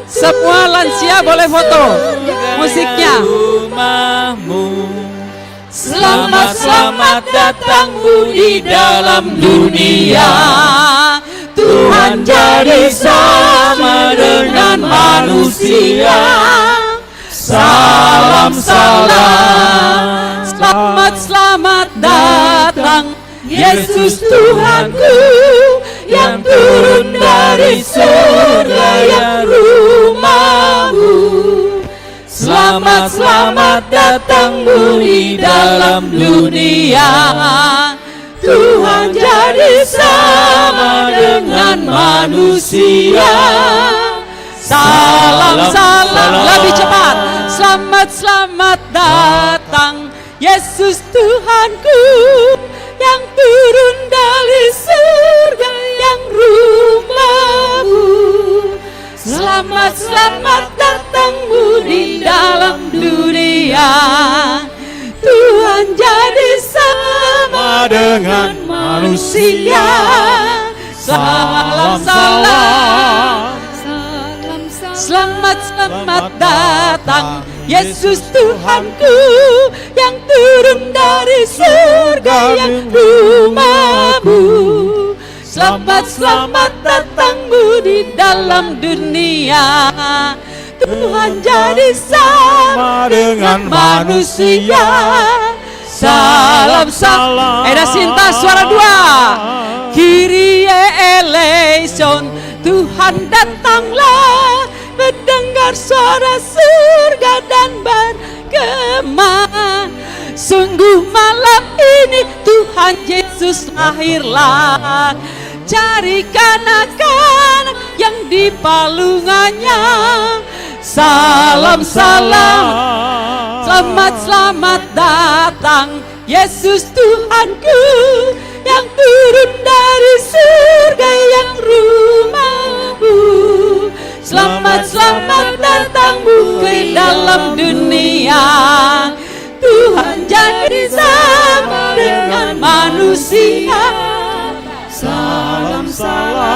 Speaker 18: Semua lansia boleh foto. Musiknya.
Speaker 7: Selamat datangmu di dalam dunia. Tuhan jadi sama dengan manusia. Salam.
Speaker 18: Selamat datang Yesus Tuhanku yang turun dari surga yang rumahmu. Selamat datangmu di dalam dunia. Tuhan jadi sama dengan manusia. Salam, lebih cepat. Selamat datang Yesus Tuhanku yang turun dari surga yang rumahmu. Selamat datangmu di dalam dunia. Tuhan jadi sama dengan manusia. Salam. Selamat datang Yesus Tuhanku yang turun dari surga yang rumah. Selamat, selamat datangmu di dalam dunia. Tuhan jadi sama dengan manusia. Salam, salam. Eda Sinta suara dua. Kyrie eleison, Tuhan datanglah. Mendengar suara surga dan bergema. Sungguh malam ini Tuhan Yesus lahirlah. Carikan anak-anak yang di palungannya. Salam, salam. Selamat, selamat datang Yesus Tuhanku, yang turun dari surga yang rumahmu. Selamat, selamat datangmu ke dalam dunia. Tuhan jadi sama dengan manusia. Salam, salam.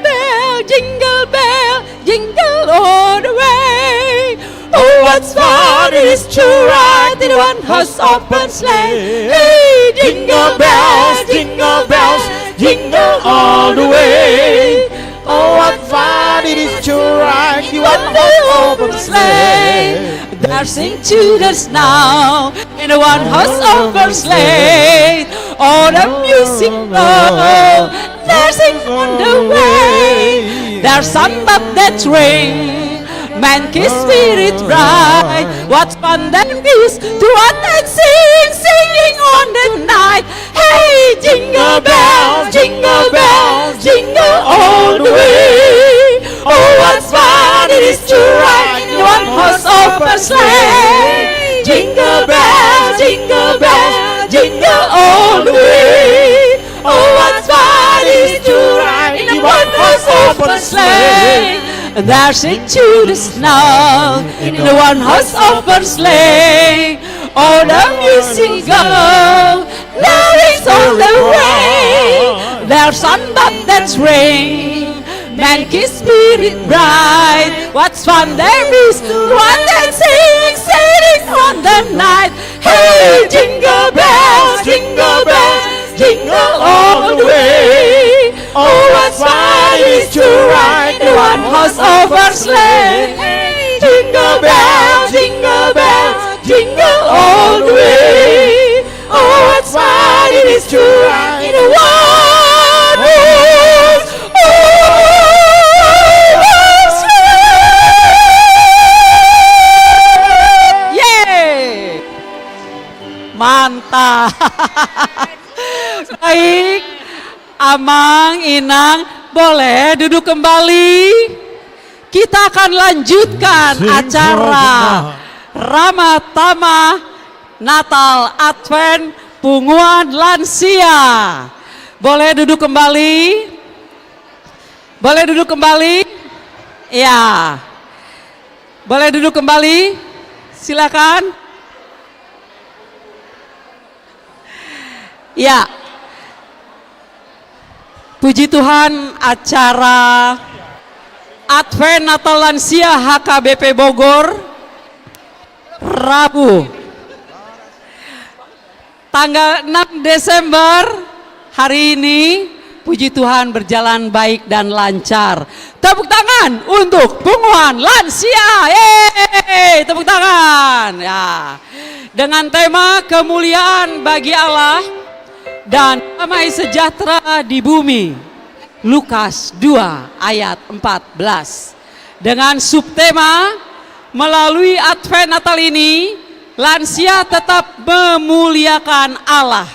Speaker 18: Bell, jingle bell, jingle all the way. Oh, what's fun it is to ride in one horse open sleigh. Hey, jingle bells, jingle all the way. Oh, what fun it is to ride in one horse open sleigh. Dancing to the snow in a one horse open sleigh. Oh, the music goes dancing on the way. There's some up that ring. Man kiss spirit bright. What fun that is to what and sing, singing on the night. Hey, jingle bells, jingle bells, jingle all the way. Oh, what fun it is to ride in one horse open sleigh. Jingle bells, jingle bells, jingle all the way. Oh, what fun it is to ride in one horse open sleigh. Dashing to the snow in the one horse open sleigh. Oh, the music goes, there is on the way. There's sun but that's rain. Man kiss spirit bright. What's fun there is to run and sing, sailing on the night. Hey, jingle bells, jingle bells, jingle all the way. Oh, what's fun is to ride in one horse open sleigh. Jingle bells, jingle bells, jingle all the way. Oh, what's fun it is to ride in one horse open sleigh. Yeay, mantap. Baik, Amang, Inang, boleh duduk kembali. Kita akan lanjutkan acara Ramah Tamah Natal Advent Punguan Lansia. Boleh duduk kembali? Boleh duduk kembali? Ya. Boleh duduk kembali? Silakan. Ya. Puji Tuhan, acara Advent Natal Lansia HKBP Bogor Rabu tanggal 6 Desember hari ini, puji Tuhan berjalan baik dan lancar. Tepuk tangan untuk Punguan Lansia. Yeay, tepuk tangan. Ya. Dengan tema kemuliaan bagi Allah dan damai sejahtera di bumi, Lukas 2 ayat 14. Dengan subtema melalui Advent Natal ini, lansia tetap memuliakan Allah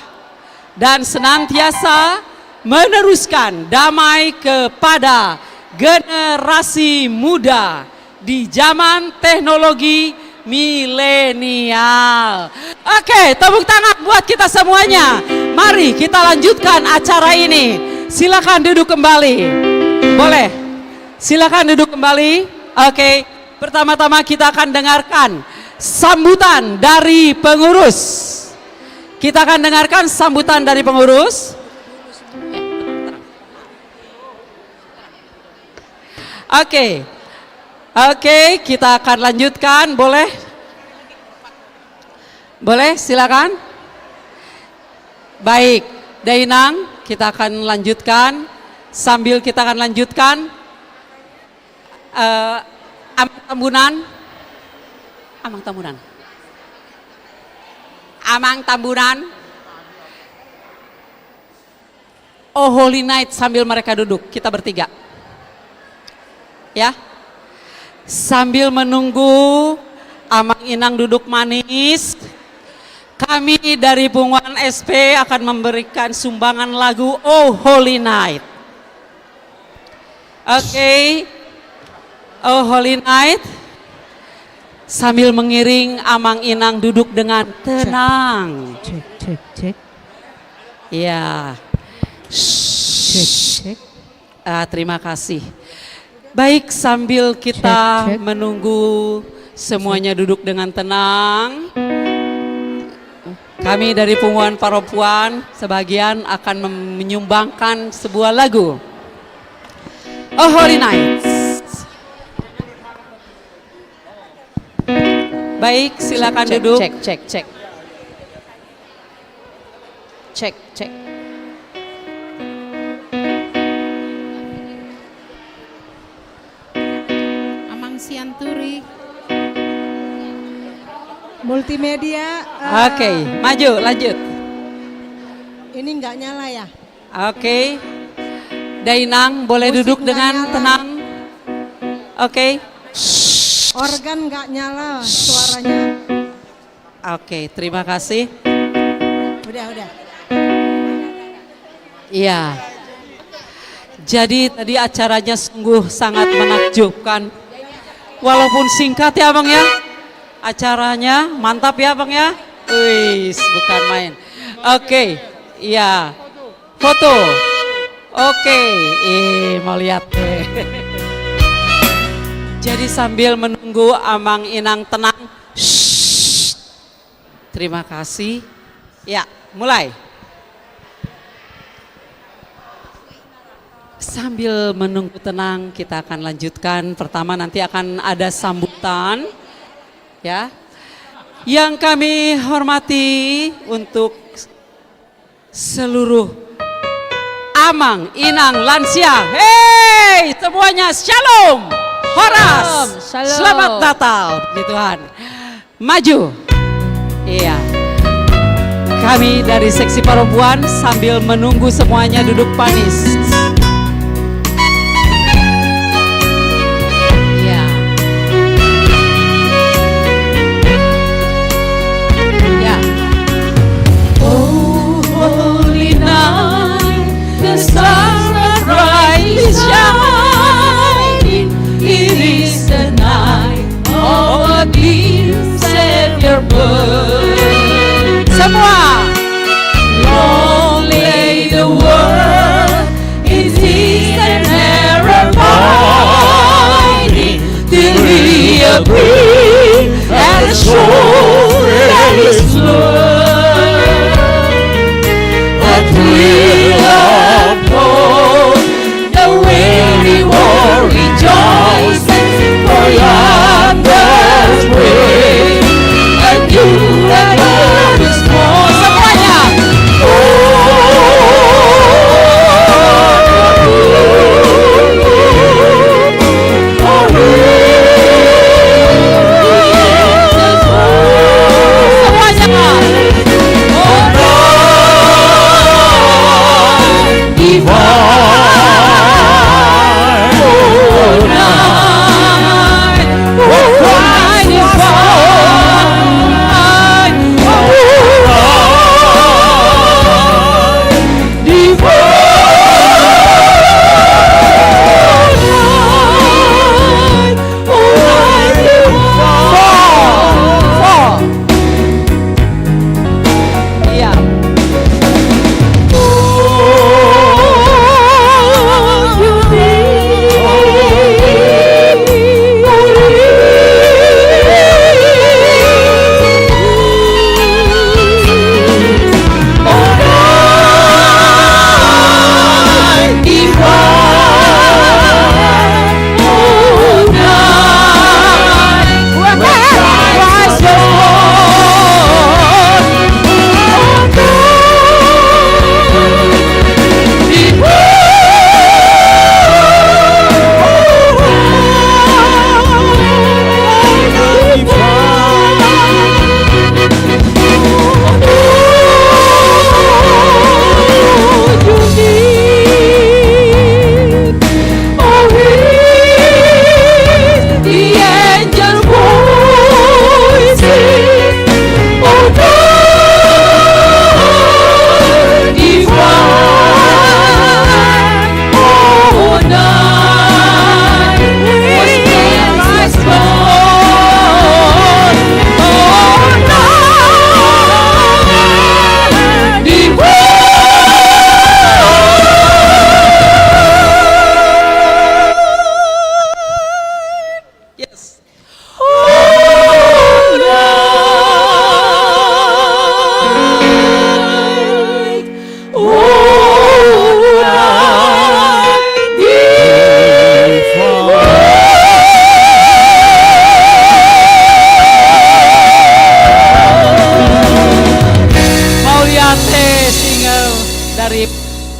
Speaker 18: dan senantiasa meneruskan damai kepada generasi muda di zaman teknologi milenial. Oke, tepuk tangan buat kita semuanya. Mari kita lanjutkan acara ini. Silakan duduk kembali. Boleh? Silakan duduk kembali. Oke, pertama-tama kita akan dengarkan sambutan dari pengurus. Kita akan dengarkan sambutan dari pengurus. Oke, kita akan lanjutkan. Boleh? Boleh, silakan. Baik, Dainang, kita akan lanjutkan. Sambil kita akan lanjutkan, Amang Tambunan. Oh Holy Night sambil mereka duduk, kita bertiga. Ya. Sambil menunggu Amang Inang duduk manis, kami dari Punguan SP akan memberikan sumbangan lagu Oh Holy Night. Oke. Oh Holy Night. Sambil mengiring Amang Inang duduk dengan tenang.
Speaker 21: Cek.
Speaker 18: Ya. Cek. Terima kasih. Baik, sambil kita menunggu semuanya duduk dengan tenang, kami dari Punguan Paropuan sebagian akan menyumbangkan sebuah lagu. Oh Holy Night. Baik, silakan duduk.
Speaker 10: Cek. Amang Sianturi.
Speaker 11: Multimedia.
Speaker 18: Oke, maju, lanjut.
Speaker 11: Ini nggak nyala ya?
Speaker 18: Oke. Dainang boleh
Speaker 11: Musik
Speaker 18: duduk
Speaker 11: nggak
Speaker 18: dengan
Speaker 11: nyala.
Speaker 18: tenang. Oke.
Speaker 11: Organ nggak nyala suaranya.
Speaker 18: Oke, terima kasih.
Speaker 11: Udah.
Speaker 18: Iya. Jadi tadi acaranya sungguh sangat menakjubkan. Walaupun singkat ya Bang ya. Acaranya mantap ya Bang ya. Wih, bukan main. Oke, iya. Foto. Oke, mau lihat. Jadi sambil menunggu Amang Inang tenang. Terima kasih. Ya, mulai. Sambil menunggu tenang, kita akan lanjutkan. Pertama nanti akan ada sambutan. Ya, yang kami hormati untuk seluruh Amang Inang lansia. Hey, semuanya shalom, horas,
Speaker 10: Shalom.
Speaker 18: selamat Natal, puji Tuhan. Maju, iya. Kami dari seksi perempuan sambil menunggu semuanya duduk manis.
Speaker 7: Stars are brightly shining. It is the night of a dear Savior birth.
Speaker 18: Semua.
Speaker 7: Long lay the world in sin and error pining, till He appeared at the shore that is Lord. A thrill of hope, the weary world rejoices, for yonder's way, and you that love is born.
Speaker 18: Semuanya.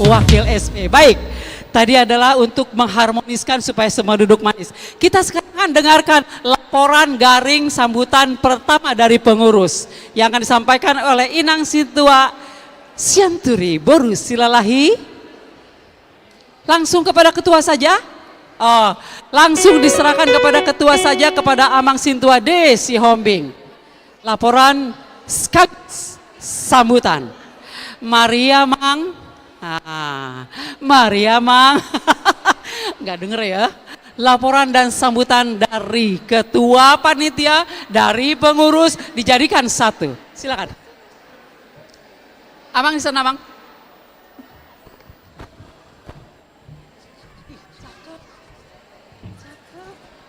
Speaker 18: wakil SP. Baik, tadi adalah untuk mengharmoniskan supaya semua duduk manis. Kita sekarang dengarkan laporan garing sambutan pertama dari pengurus yang akan disampaikan oleh Inang Situa Sianturi Boru Silalahi. Langsung kepada ketua saja. Oh, langsung diserahkan kepada ketua saja, kepada Amang Sintua D. Sihombing. Laporan sekaligus sambutan. Maria Mang. Maria Mang. Nggak denger ya. Laporan dan sambutan dari ketua panitia, dari pengurus dijadikan satu. Silakan. Amang di sana, Amang.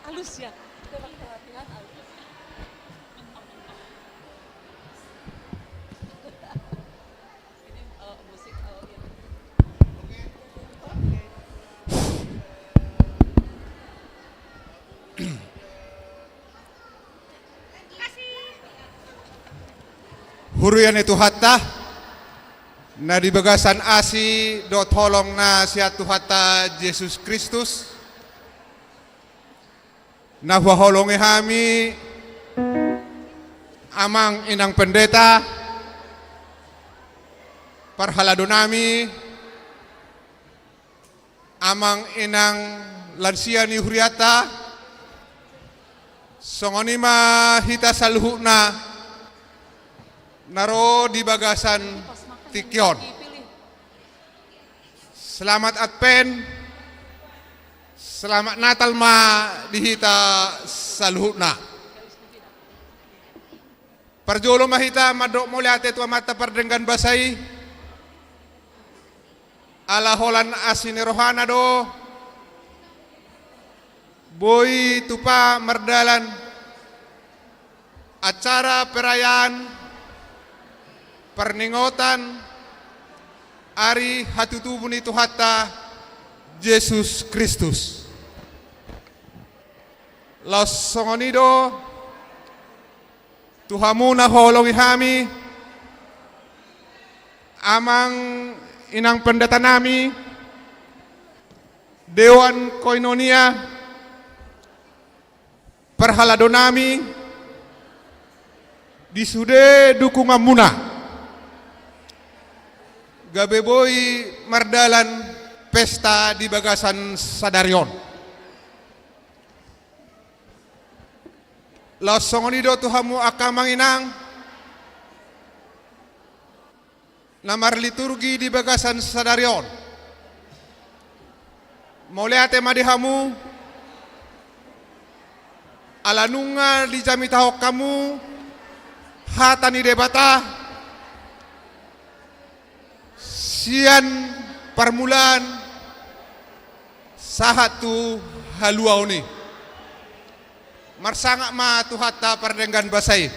Speaker 18: Halus ya.
Speaker 14: Hurian itu hatta na di bagasan asi do tolong na siat Tuhata Yesus Kristus na waholongi hami amang inang pendeta parhalado nami amang inang lansia ni huriata songonima hita saluhuna naro di bagasan Tikyon. Selamat Advent, selamat Natal ma dihita saluhuna. Parjolo mahita madok muliate tua mata pardenggan basai. Ala holan asini rohana do. Boy tupa merdalan acara perayaan perningotan ari hatutubun itu hatta Yesus Kristus. Los songonido Tuhamu na holongi hami amang inang pendeta nami Dewan Koinonia perhalado nami disude dukungan muna gabeboy mardalan pesta di bagasan Sadarion. Lasongonido Tuhamu akamang inang namar liturgi di bagasan Sadarion. Mauleate madihamu alanunga di jamitahok kamu hatani debata sian permulaan sahatu haluau ni marsangak ma tuhata pardenggan basai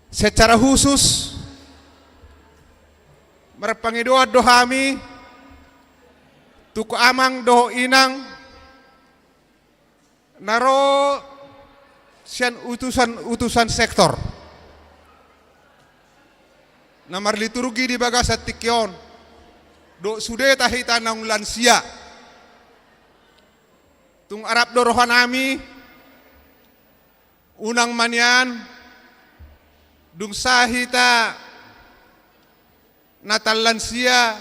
Speaker 14: secara khusus merpangidoa dohami tuku amang doh inang naro sian utusan sektor namar liturgi di bagasat Tikyon do sude tahita nang lansia tung Arab do rohanami unang manyan dung sahita natal lansia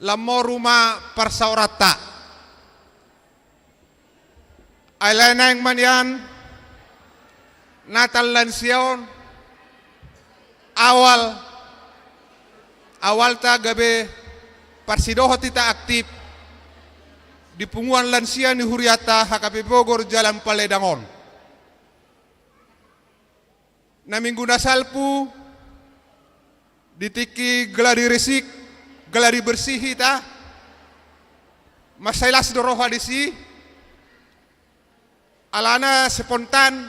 Speaker 14: lamoruma parsaurata ailanang manyan natal lansion awal ta gabe parsidoho tita aktif di punguan lansia ni huriata HKP Bogor Jalan Paledangon. Na minggu nasalpu ditiki geladi resik geladi bersih hita masailas doroha disi alana spontan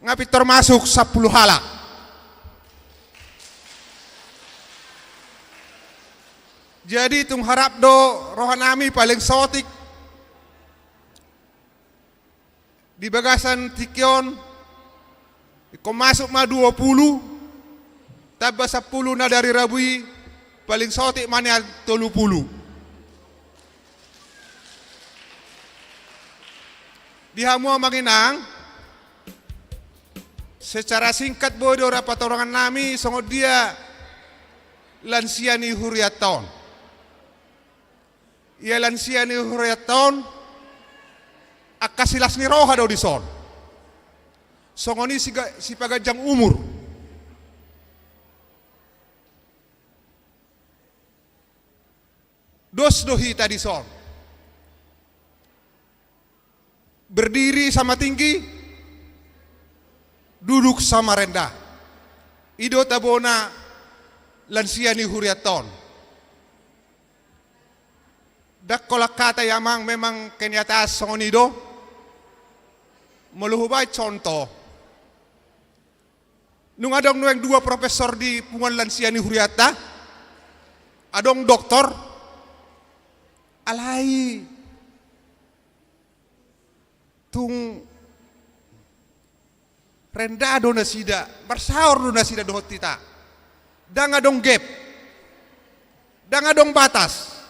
Speaker 14: ngapi termasuk 10 halak. Jadi tung harap do rohanami paling sotik di bagasan Tikyon iko masuk ma 20 Taba 10 na dari rabui, paling sotik mana 30. Di Hamua Manginang, secara singkat bodoh rapat orangan nami, songod dia lansia ni huriaton. Ia lansia ni huriaton, akasilas ni roha daw di son. Songoni si pagajang umur. Dos dohita di son. Berdiri sama tinggi, duduk sama rendah. Ido tabona lansia ni huriaton. Dak kolak kata yamang memang kenyataan songonido. Meluhubai contoh. Nung adong nueng 2 profesor di pungan lansia ni huriata, adong doktor, alai tung rendah do nasida, bersaur do nasida dohot tita. Dang adong gap, dang adong batas.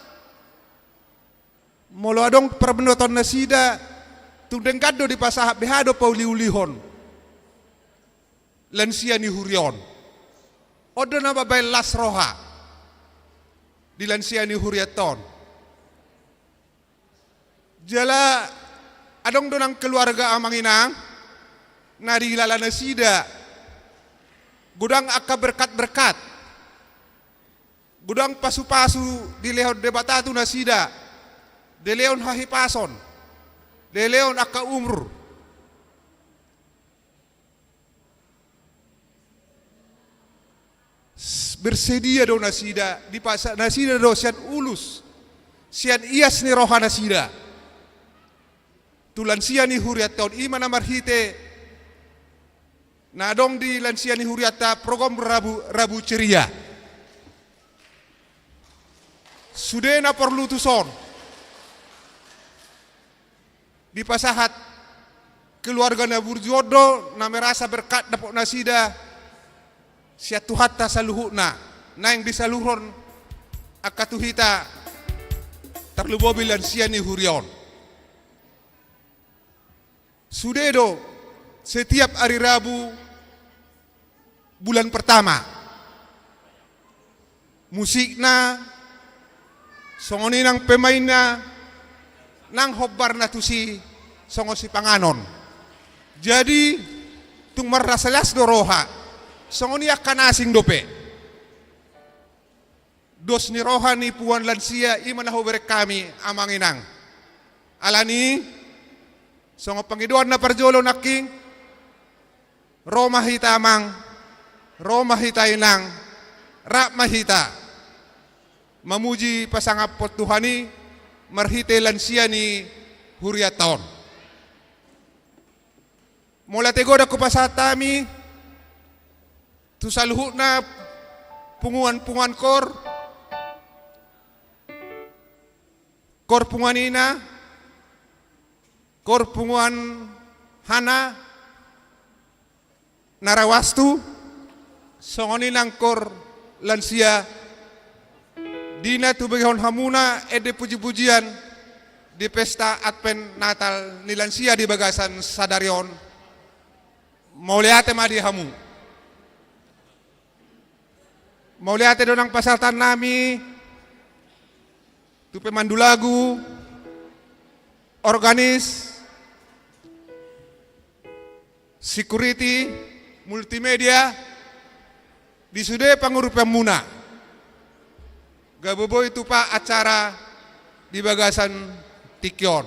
Speaker 14: Molo adong perbenoton nasida, tung dengkado di pasahap behado pauliulihon. Lansia ni hurion. Odo na babay las roha di lansia ni huriaton. Jala adong donang keluarga amanginang narilala nasida. Gudang akka berkat-berkat. Gudang pasu-pasu di leon debatatu nasida. De leon hahipason. De leon akka umur. Bersedia do nasida di pasar nasida do sian ulus sian ias ni roha nasida tu lansia ni huriat tahun imana marhite nadong di lansia ni huriata program rabu ceria sudena perlu tuson di pasahat keluarga na burjodo na merasa berkat dapok nasida siat tuhata saluhuna na yang disaluhon akatuhita terlubobi lansia ni hurion. Sudedo setiap hari Rabu bulan pertama musikna songoni nang pemainna nang hobbar na tusi songo si panganon. Jadi tung marasalas doroha songoni akan asing dope. Dos ni rohani puan lansia imana hoberek kami amanginang. Alani songo pangiduan na parjolo naking Roma hita amang Roma hita inang rak mahita mamuji pasangapot Tuhani marhite lansia ni huriaton. Mula tegoda ko pasatami tu saluhut na punguan kor punguan ina, kor punguan hana, narawastu, songoni nang kor lansia, dina tu bagihon hamuna ede puji-pujian di pesta Advent Natal ni lansia di bagasan sadarion, mau lihat madi hamu. Mau lihat donang pasatan nami, tu pemandu lagu, organis, security, multimedia, di sude pangurus pemuna. Gabobo itu pak acara di bagasan Tikyon.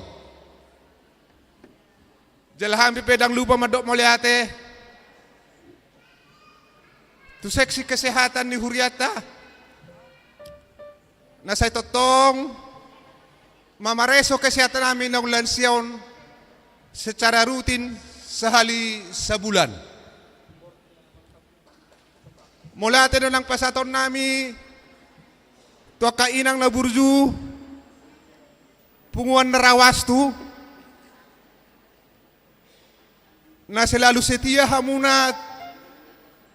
Speaker 14: Jalahan pedang lupa madok mau lihat tu seksi kesehatan ni huriata na saya totong mamareso kesehatan namin ng lansiaon secara rutin sehali sebulan. Mula teno ng pasaton nami tua kainang na burju punguan narawastu na selalu setia hamuna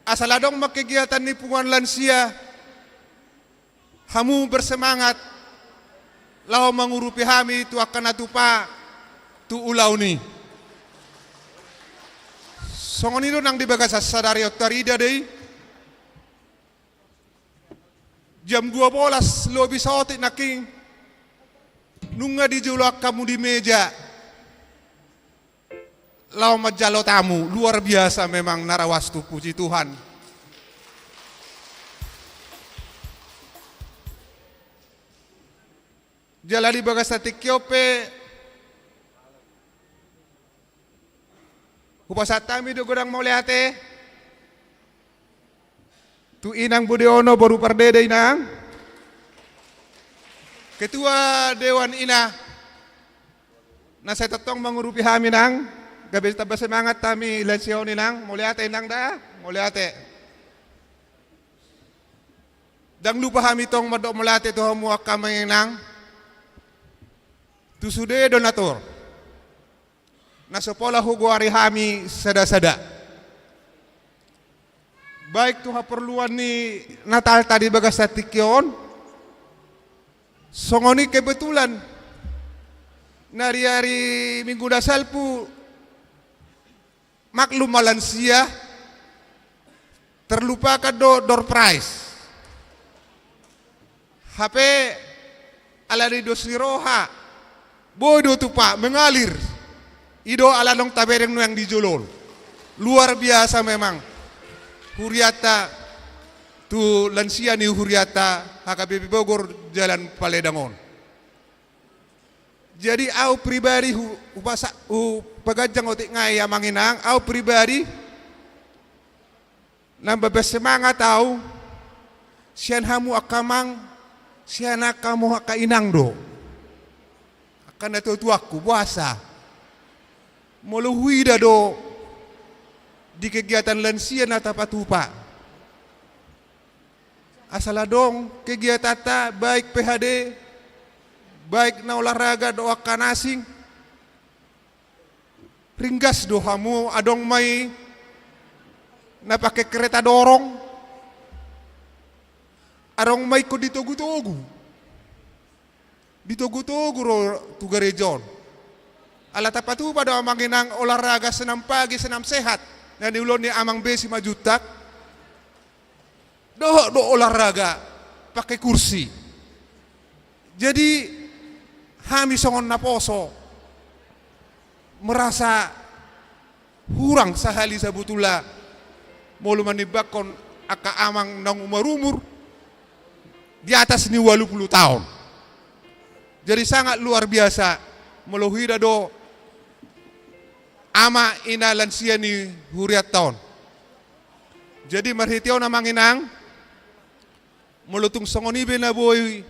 Speaker 14: Asaladong makegiatan ni punguan lansia, hamu bersemangat, lau mengurupi hami tu akan atupa tu ulau ni. Songonino nang dibagasa sadari oktarida dei. Jam 12 lo bisa otik naking nunga dijulak kamu di meja. Lau majalo tamu, luar biasa memang narawastu, puji Tuhan. Jalali bagasa tikyope, hupasatami do godang mauliate, tu inang Budiono baru pardede inang, ketua Dewan Ina, na saya tetong mengurupi hami nang, gabi tabas semangat kami lansia ninang, mauliate inang dah, mauliate. Dang lupa hami tong madok mauliate tu hamu akamay inang, tu sude donator, na sepola huguari hami sada-sada. Baik tuh perluan ni Natal tadi bagas tikyon, songoni kebetulan nari hari Minggu Dasalpu maklum malansia terlupakan door prize. HP ala di dosiroha, bodoh tuh Pak mengalir. Ido ala nong tabereng yang dijolol. Luar biasa memang. Huriata tu lansia ni Huriata HKBP Bogor Jalan Paledangon. Jadi au pribadi pagajang otik ngai amanginang au pribadi nambah bersemangat au sian hamu akamang sian kamu akainang do akan datu tuaku puasa moluhui do di kegiatan lansia na tapatupa. Asaladong kegiatan ta baik PHD, baik na olahraga doa kanasing, ringgas dohamu adong may na pakai kereta dorong, adong may ko ditogu-togu ro tugarejon. Ala tapatupa doa manginang olahraga senam pagi senam sehat. Dan diulon ni amang besi majutak, do olahraga pakai kursi. Jadi kami songon naposo merasa hurang sahali sabutula molu manibakon aka amang nang umur di atas ni 80 tahun. Jadi sangat luar biasa meluhida do ama ina lansia ni huriat tahun. Jadi marhitio na manginang mulutung songoni be na boy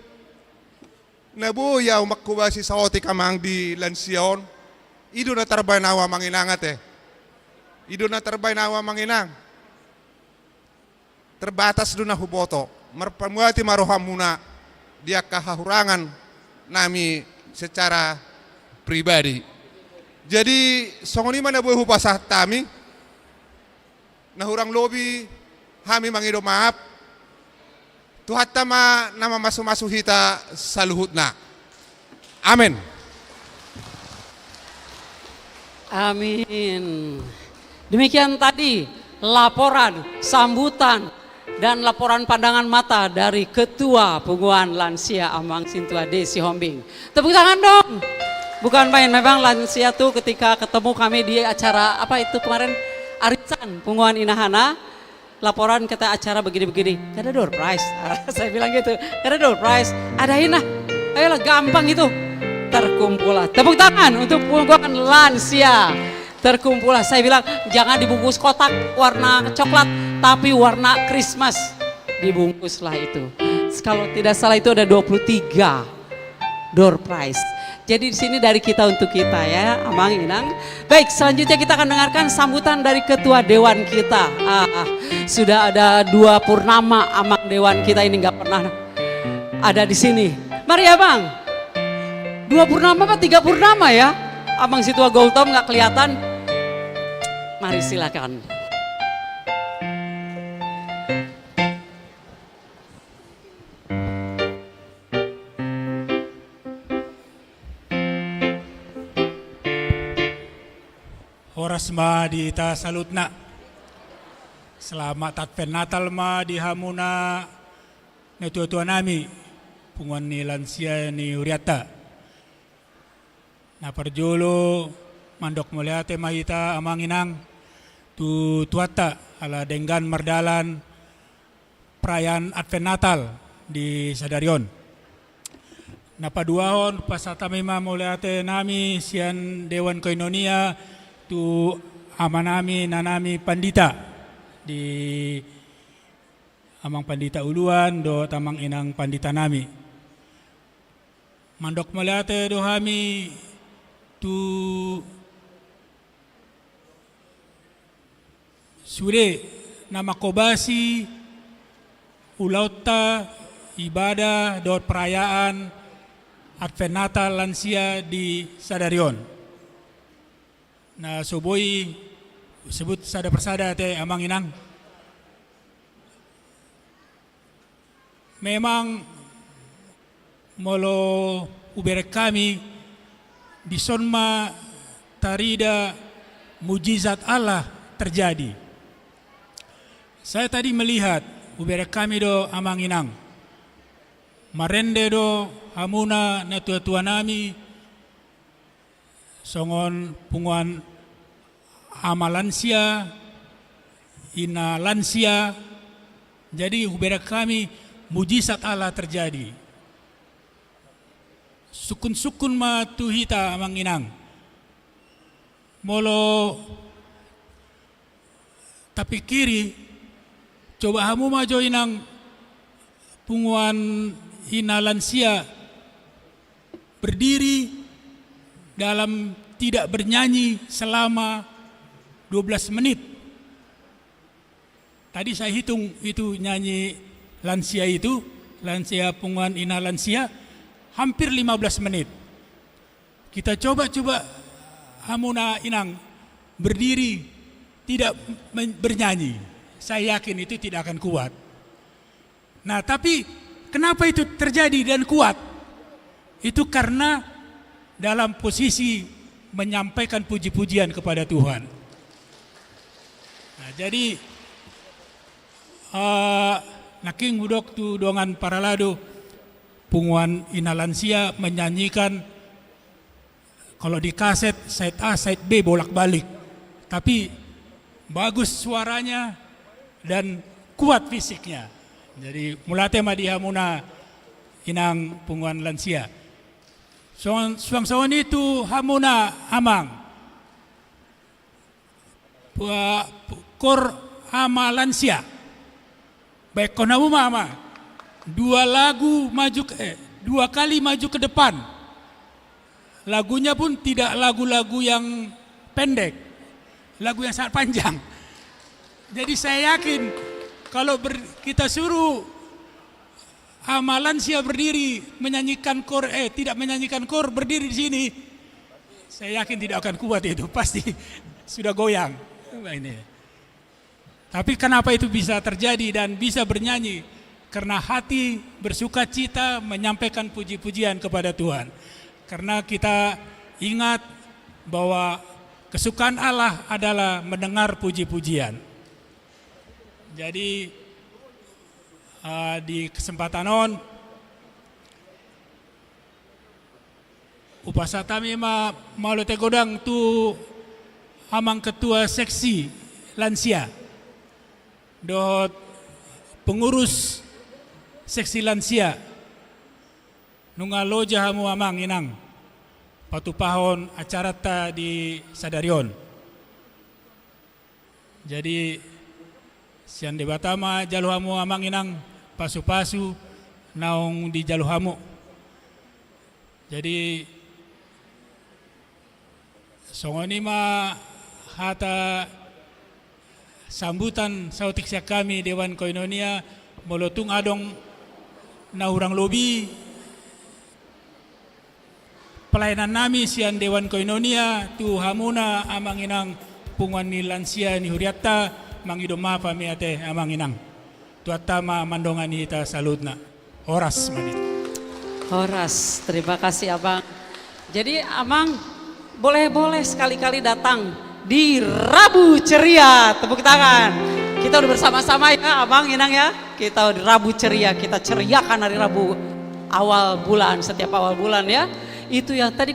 Speaker 14: ya umakubasi sa otik amang di lansion. Ido na tarbay nawa manginang ate. Ido na tarbay nawa manginang. Terbatas do na huboto. Marpamuati maroham muna dia kahahurangan nami secara pribadi. Jadi songoni mana boleh hupasah tami, nahurang lobi, hami mangido maaf, Tuhan tama nama masu-masu hita saluhutna. Amin.
Speaker 18: Amin. Demikian tadi laporan, sambutan, dan laporan pandangan mata dari Ketua Punguan Lansia Amang Sintua Desi Hombing. Tepuk tangan dong. Bukan main, memang lansia tuh ketika ketemu kami di acara apa itu kemarin arisan Punguan Inahana, laporan kita acara begini-begini, ada door prize. Saya bilang gitu, ada door prize, adain lah, ayolah gampang itu. Terkumpul lah, tepuk tangan untuk Punguan Lansia. Terkumpul lah, saya bilang jangan dibungkus kotak warna coklat, tapi warna Christmas dibungkuslah itu. Kalau tidak salah itu ada 23 door prize. Jadi di sini dari kita untuk kita ya, Amang Inang. Baik, selanjutnya kita akan dengarkan sambutan dari Ketua Dewan kita. Sudah ada 2 purnama Amang Dewan kita ini nggak pernah ada di sini. Mari Abang. 2 purnama apa 3 purnama ya? Abang Situa Gultom nggak kelihatan. Mari silakan.
Speaker 6: Oras ma di ita salutna. Selamat Advent Natal ma di hamuna na tua nami. Punguan ni lansia ni Uriata. Na parjolo mandok muliate mahita amanginang tu tuata ala denggan merdalan perayaan Advent Natal di Sadarion. Napaduahon pasatami muliate nami sian Dewan Koinonia tu amanami nanami pandita di amang pandita uluan do tamang inang pandita nami. Mandok muliate do hami tu sure nama kobasi ulauta ibadah do perayaan Advent Natal lansia di Sadarion. Na soboi sebut sada persada te amang inang. Memang molo uberek kami di sonma tarida mujizat Allah terjadi. Saya tadi melihat uberek kami do amang inang. Marende do hamuna na tua nami songon punguan amalansia ina lansia. Jadi uberak kami mujizat Allah terjadi. Sukun-sukun ma tuhita amang inang. Molo tapi kiri coba hamu majo inang punguan ina lansia berdiri dalam tidak bernyanyi selama 12 menit. Tadi saya hitung itu nyanyi lansia itu, lansia punguan ina lansia hampir 15 menit. Kita coba hamuna inang berdiri tidak bernyanyi. Saya yakin itu tidak akan kuat. Nah, tapi kenapa itu terjadi dan kuat? Itu karena dalam posisi menyampaikan puji-pujian kepada Tuhan. Nah, jadi naking hudok tu dongan paralado punguan inalansia menyanyikan kalau di kaset side A side B bolak-balik. Tapi bagus suaranya dan kuat fisiknya. Jadi mulate madiha muna inang punguan lansia. Suang-suang itu hamuna amang. Kor ama lansia. Baik kona mama. Dua kali maju ke depan. Lagunya pun tidak lagu-lagu yang pendek. Lagu yang sangat panjang. Jadi saya yakin kalau kita suruh amalan siap berdiri menyanyikan kor, tidak menyanyikan kor berdiri di sini, saya yakin tidak akan kuat itu, pasti sudah goyang. Ini. Tapi kenapa itu bisa terjadi dan bisa bernyanyi? Karena hati bersuka cita menyampaikan puji-pujian kepada Tuhan. Karena kita ingat bahwa kesukaan Allah adalah mendengar puji-pujian. Jadi di kesempatan upasatami malu tegodang tu amang ketua seksi lansia dot pengurus seksi lansia nunga loja hamu amang inang patupahon acara ta di Sadarion. Jadi sian debatama jaluhamu amang inang pasu-pasu naung di jaluhamu. Jadi songoni ma hata sambutan sautik siak kami Dewan Koinonia molotung adong na urang lobi pelayanan nami sian Dewan Koinonia tu hamuna amang inang punguan ni lansia ni Huriata mangido mapa mi ate amang inang. Tuata ma mandongan ita salutna. Horas manit.
Speaker 18: Horas, terima kasih Abang. Jadi Abang boleh-boleh sekali-kali datang di Rabu Ceria. Tepuk tangan. Kita udah bersama-sama ya Abang Inang ya. Kita di Rabu Ceria, kita ceriakan hari Rabu awal bulan, setiap awal bulan ya. Itu yang tadi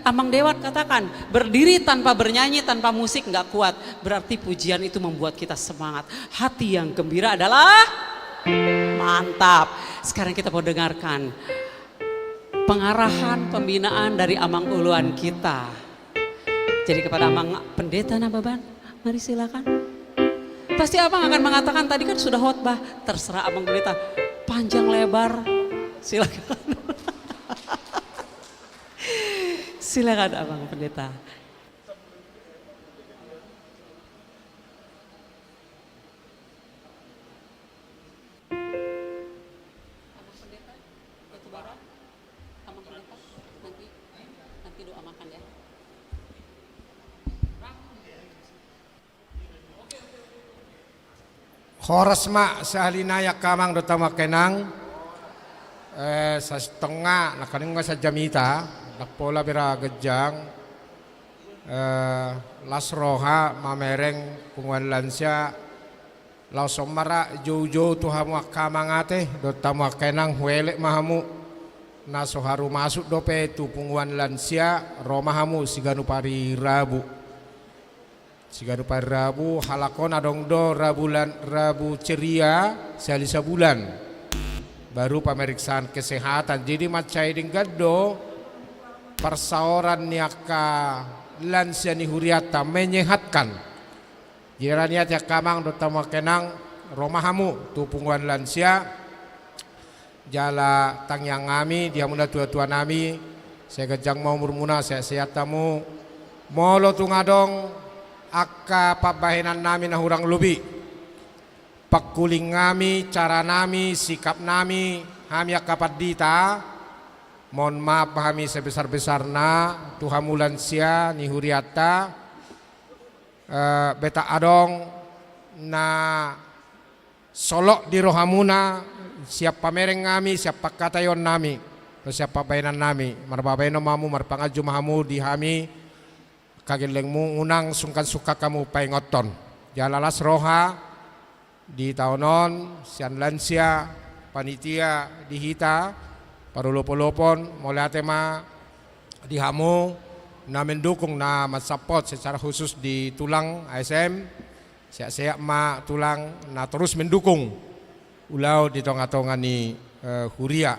Speaker 18: Amang Dewan katakan, berdiri tanpa bernyanyi, tanpa musik nggak kuat. Berarti pujian itu membuat kita semangat. Hati yang gembira adalah mantap. Sekarang kita mau dengarkan pengarahan pembinaan dari Amang Uluan kita. Jadi kepada Amang Pendeta Nababan, mari silakan. Pasti Abang akan mengatakan tadi kan sudah khotbah, terserah Abang Pendeta, panjang lebar, silakan. Silakan Abang Pendeta. Nanti doa makan ya.
Speaker 12: Horasma sahalinayak kamang dotama kenang sa setengah nakaning sa jamita nakpola bira gejang lasroha mamereng punguan lansya lausomara jojo tuhamu kamangate dotama kenang huele mahamu naso haru masuk dope tu punguan lansya romahamu siganu pari Rabu. Siganu pari Rabu halakon adong do Rabu Ceria salisa bulan baru pemeriksaan kesehatan. Jadi macai dinggaddo persaoran niaka lansia ni huriata menyehatkan. Jira niat ya kamang dotama kenang romahamu tupunguan lansia jala tangyang ngami dia muna tua-tua nami saya gejang mau murmuna saya sehat tamu molo tungadong akka pabahenan nami na hurang lubi pakuling ngami cara nami sikap nami hami akapat dita mohon maaf kami sebesar-besarna tuhamulan sia ni huriata beta adong na solok di rohamuna siap pamereng ngami siap pakatayon nami siap pabahenan nami marbabayno mamu marpangaju mahamu di hami kagilengmu unang sungkan suka kamu paingoton jalalas roha di tahunon sian lansia panitia dihita parulopolopon mulai tema dihamu na mendukung na matsapot secara khusus di tulang ASM siap-siap ma tulang na terus mendukung ulau di tonga-tonga ni huria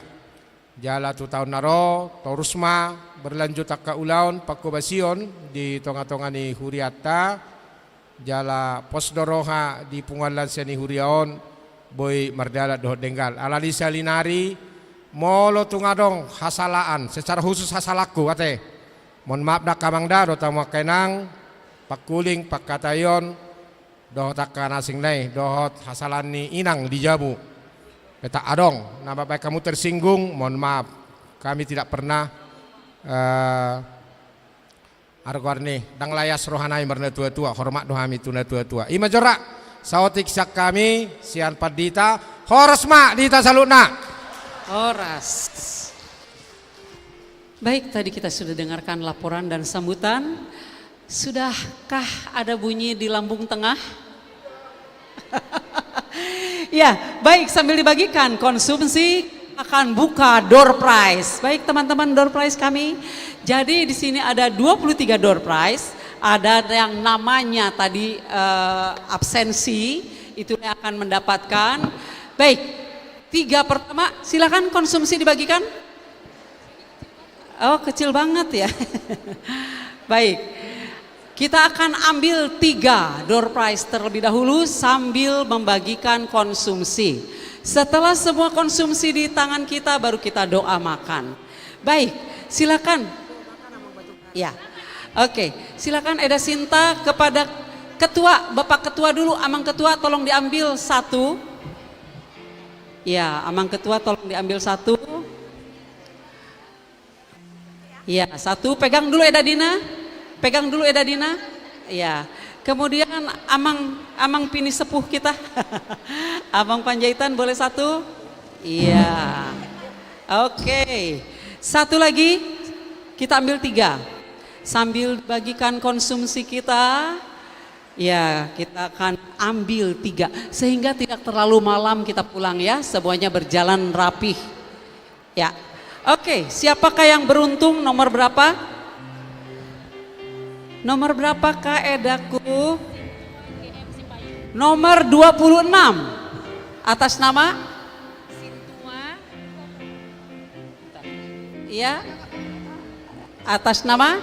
Speaker 12: jala tu tahun naro terus ma berlanjut akka ulaun pakubasion di tonga-tonga ni huriata jala posdoroha di pungalan seni huriaon boy mardala doh denggal alali salinari molo tungadong hasalaan secara khusus hasalaku ate mohon maaf dak kamangda do tamu kenang pakuling pakatayon doh takana sing nai dohot hasalan ni inang di jabu beta adong nama baik kamu tersinggung mohon maaf kami tidak pernah argorni dang layas rohanai marna tua-tua hormat dohami tuna tua-tua ima jorak saotik sak kami sian padita horosma dita saluna
Speaker 18: Horas. Baik, tadi kita sudah dengarkan laporan dan sambutan. Sudahkah ada bunyi di lambung tengah? Ya, baik, sambil dibagikan konsumsi akan buka door prize. Baik teman-teman, door prize kami. Jadi di sini ada 23 door prize. Ada yang namanya tadi absensi, itu yang akan mendapatkan. Baik, 3 pertama silakan konsumsi dibagikan. Oh kecil banget ya. Baik, kita akan ambil 3 door prize terlebih dahulu sambil membagikan konsumsi. Setelah semua konsumsi di tangan kita baru kita doa makan. Baik, silakan. Ya, oke, silakan Eda Sinta kepada ketua, Bapak Ketua dulu, Amang Ketua tolong diambil 1. Ya, Amang Ketua tolong diambil 1. Ya, 1. Pegang dulu Eda Dina. Pegang dulu Eda Dina. Ya. Kemudian Amang Pini sepuh kita. Abang Panjaitan boleh 1? Iya. Oke. 1 lagi. Kita ambil 3. sambil bagikan konsumsi kita, ya kita akan ambil 3 sehingga tidak terlalu malam kita pulang ya, semuanya berjalan rapih. Ya, oke, siapakah yang beruntung? Nomor berapa? Nomor berapakah Edaku? Nomor 26 atas nama? Ya, atas nama?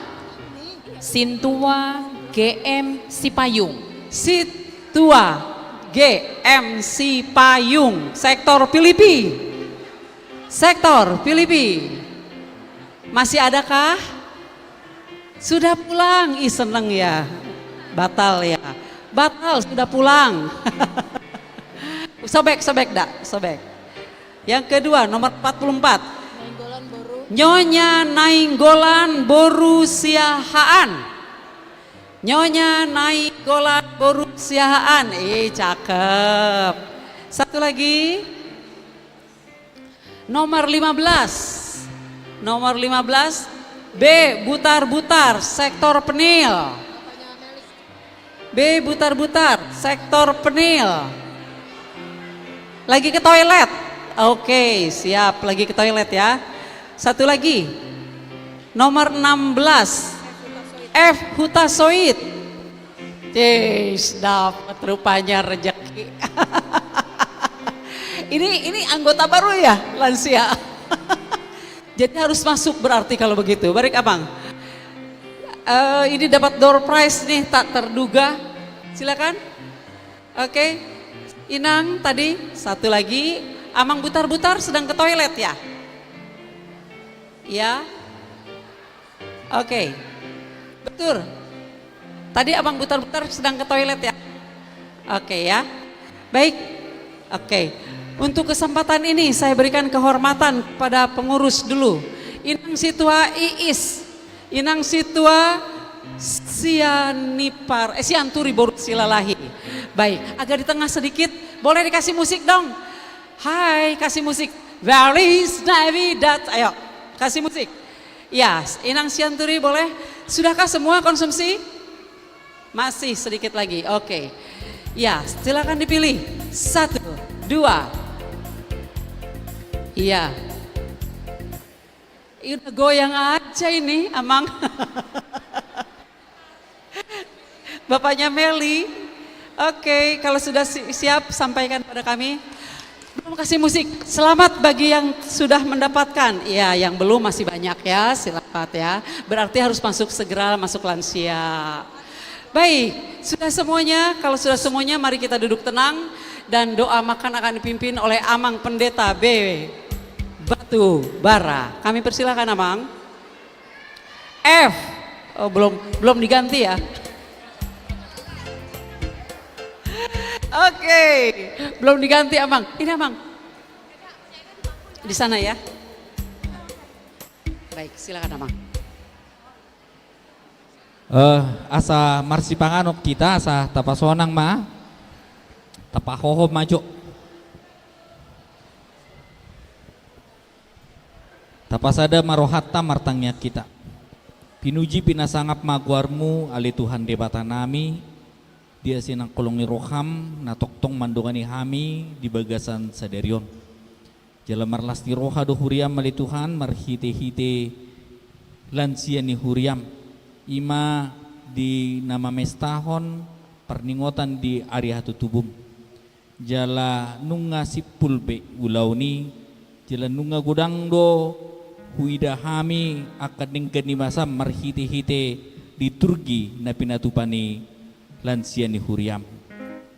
Speaker 10: Sintua GM Sipayung.
Speaker 18: Situa GM Sipayung, sektor Filipi. Sektor Filipi. Masih adakah? Sudah pulang, ih seneng ya. Batal ya. Batal sudah pulang. Sobek dak, sobek. Yang kedua nomor 44. Nyonya Nainggolan Boru Siahaan. Nyonya Nainggolan Boru Siahaan. Cakep. Satu lagi. Nomor 15. Nomor 15. B. Butar-butar, sektor Penil. B. Butar-butar, sektor Penil. Lagi ke toilet. Oke, siap. Lagi ke toilet ya. Satu lagi. Nomor 16. F. Hutasoid. Dapat rupanya rezeki. Ini anggota baru ya, lansia. Jadi harus masuk berarti kalau begitu. Baik Abang. Ini dapat door prize nih tak terduga. Silakan. Oke. Inang tadi satu lagi. Amang butar-butar sedang ke toilet ya. Ya. Oke. Betul. Tadi Abang butar-butar sedang ke toilet ya. Oke ya. Baik. Oke. Untuk kesempatan ini saya berikan kehormatan kepada pengurus dulu. Inang Situa Iis, Inang Situa Sianturi Boru Silalahi. Baik, agak di tengah sedikit, boleh dikasih musik dong. Hai, kasih musik. Where is Navidad? Ayo, kasih musik. Ya, Inang Sianturi boleh. Sudahkah semua konsumsi? Masih sedikit lagi, oke. Ya, silakan dipilih. 1, 2. Iya. Udah goyang aja ini, Amang. Bapaknya Meli. Oke, kalau sudah siap sampaikan pada kami. Belum kasih musik. Selamat bagi yang sudah mendapatkan. Ya, yang belum masih banyak ya, silakan ya. Berarti harus masuk segera masuk lansia. Baik, sudah semuanya. Kalau sudah semuanya, mari kita duduk tenang dan doa makan akan dipimpin oleh Amang Pendeta B. Batu Bara. Kami persilakan Amang. F. Oh, belum diganti ya. Oke, belum diganti Amang. Ini Amang. Di sana ya. Baik, silakan Amang.
Speaker 8: Asa marsi panganok kita asa tapasonang ma. Tapahoho maju. Tapasada marohatta martangnya kita. Pinuji pinasangap maguarmu ali Tuhan debata nami. Dia sinang kolongi roham natoktong mandungani hami di bagasan saderion. Jala marlas ni roha do huriam ali Tuhan marhite-hite lansia ni huriam. Ima di nama mestahon perningotan di area tutubum. Jala nunga sipulbe ulauni. Jala nunga gudang do huida hami akading kenimasa marhite-hite di Turki na pinatupani lansia ni huriam.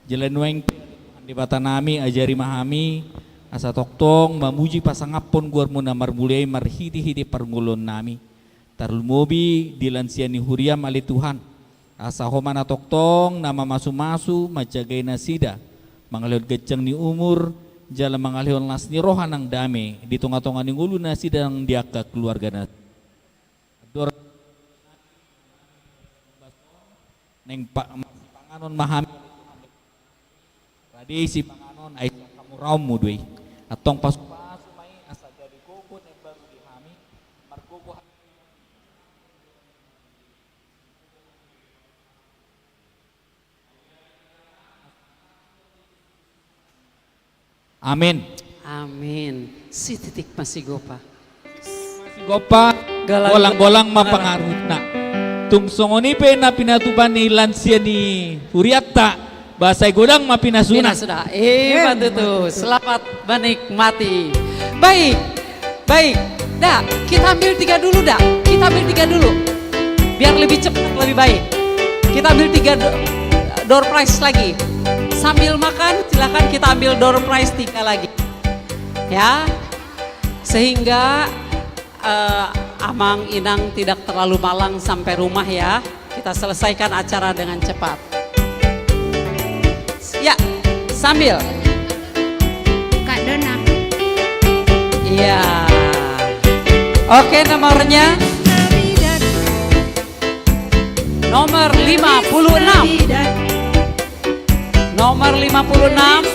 Speaker 8: Jalan weng di bata nami ajari mahami asa toktong mamuji pasangapon guarmu na marmulai marhiti-hiti parngulon nami. Tarul mobi di lansia ni huriam ali Tuhan. Asa homana toktong nama masu-masu majagay na sida. Mangalihon gecang ni umur jala mangalihon las ni rohan ng dami di tunga-tunga ni ulu na sida ng diaka keluarga na. Ador neng panganon mahami radisi panganon ay kamuraw mo doy atong pasu-pasu may asa jadi koko neng baru dihami markoko Amin.
Speaker 18: Amin. Si titik masih gopa.
Speaker 8: Gopa golang-golang mapangarutna. Tung songoni pe na pinatupan ni lansia ni Huriatta bahasa godang mapinasuna.
Speaker 18: Sudah. Tuh. Selamat menikmati. Baik. Dah, kita ambil 3 dulu dah. Kita ambil 3 dulu. Biar lebih cepat, lebih baik. Kita ambil 3 door prize lagi. Sambil makan silakan kita ambil door prize 3 lagi. Ya. Sehingga Amang Inang tidak terlalu malang sampai rumah ya. Kita selesaikan acara dengan cepat. Ya, sambil.
Speaker 10: Kak Dona.
Speaker 18: Iya. Oke, nomornya. Nomor 56. Nomor 56.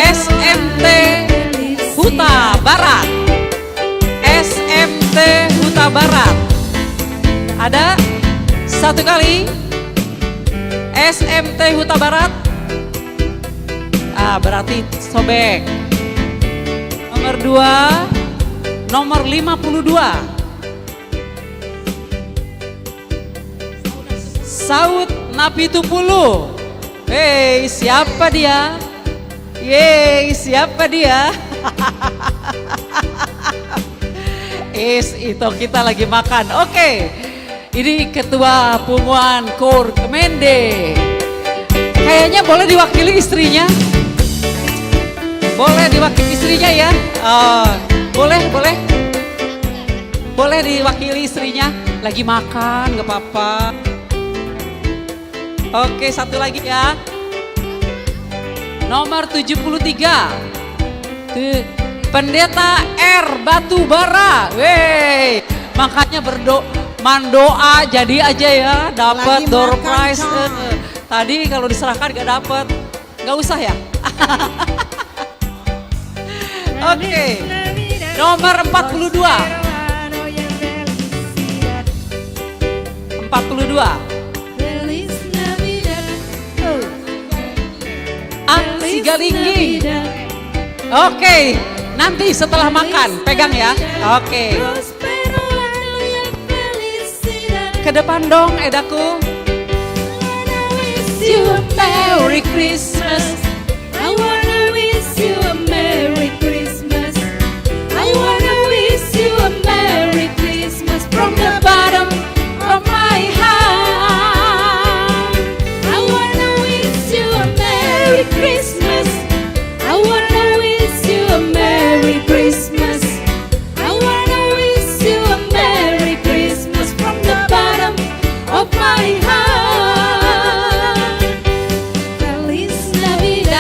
Speaker 18: SMT Huta Barat. SMT Huta Barat. Ada 1 kali. SMT Huta Barat. Berarti sobek. Nomor 2. Nomor 52. Saud Napitupulu. Siapa dia? Siapa dia? Itu kita lagi makan. Oke. Ini Ketua Pumuan Kor Kemende. Kayaknya boleh diwakili istrinya. Boleh diwakili istrinya ya. Boleh diwakili istrinya. Lagi makan, gak apa-apa. Oke, 1 lagi ya. Nomor 73. Pendeta R Batubara. Makanya mandoa jadi aja ya, dapat door prize. Tadi kalau diserahkan gak dapat. Gak usah ya. Oke. Nomor 42. 42. Sigalinggi. Oke, nanti setelah makan pegang ya. Oke. Ke depan dong Edaku.
Speaker 7: You a Merry Christmas. I wanna wish you a Merry Christmas. I wanna wish you a Merry Christmas from the bottom of my heart. I wanna wish you a Merry Christmas. I wanna wish you a Merry Christmas. I wanna wish you a Merry Christmas from the bottom of my heart. Feliz Navidad.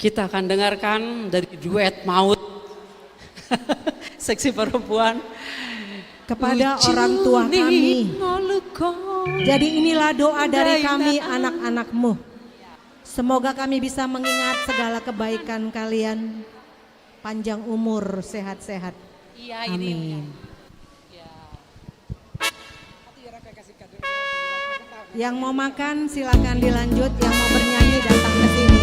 Speaker 18: Kita akan dengarkan dari duet Maut seksi perempuan
Speaker 9: kepada orang tua kami. Jadi inilah doa dari kami anak-anakmu. Semoga kami bisa mengingat segala kebaikan kalian. Panjang umur, sehat-sehat. Amin. Yang mau makan silakan dilanjut, yang mau bernyanyi datang ke sini.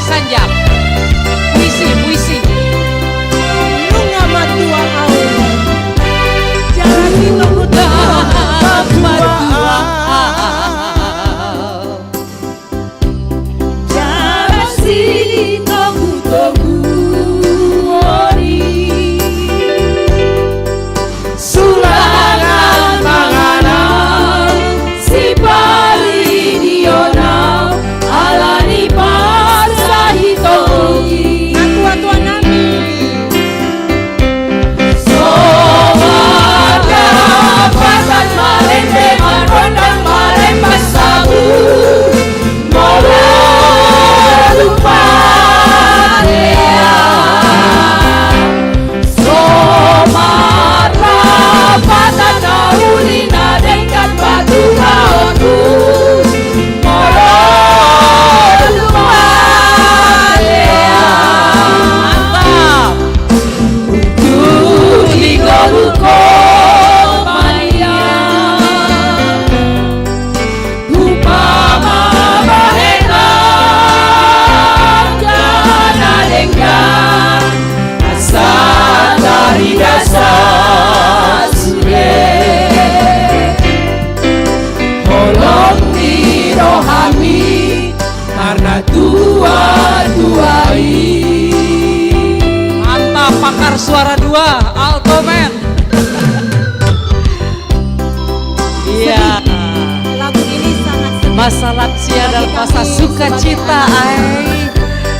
Speaker 18: Sanjak, puisi.
Speaker 9: Nunga matua au, jalani nomuda matua. Jarasi togu ori, sulangan manganan si pali diona alani
Speaker 18: mantap, pakar suara dua, alto men. Iya.
Speaker 9: Lagu ini sangat sedih.
Speaker 18: Masa lansia dalam masa sukacita, ay.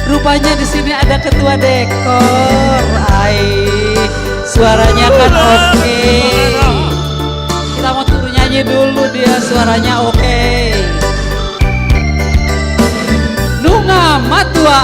Speaker 18: Rupanya di sini ada ketua dekor, ay. Suaranya kan oke. Kita mau turun nyanyi dulu, dia suaranya oke. Nunga matua.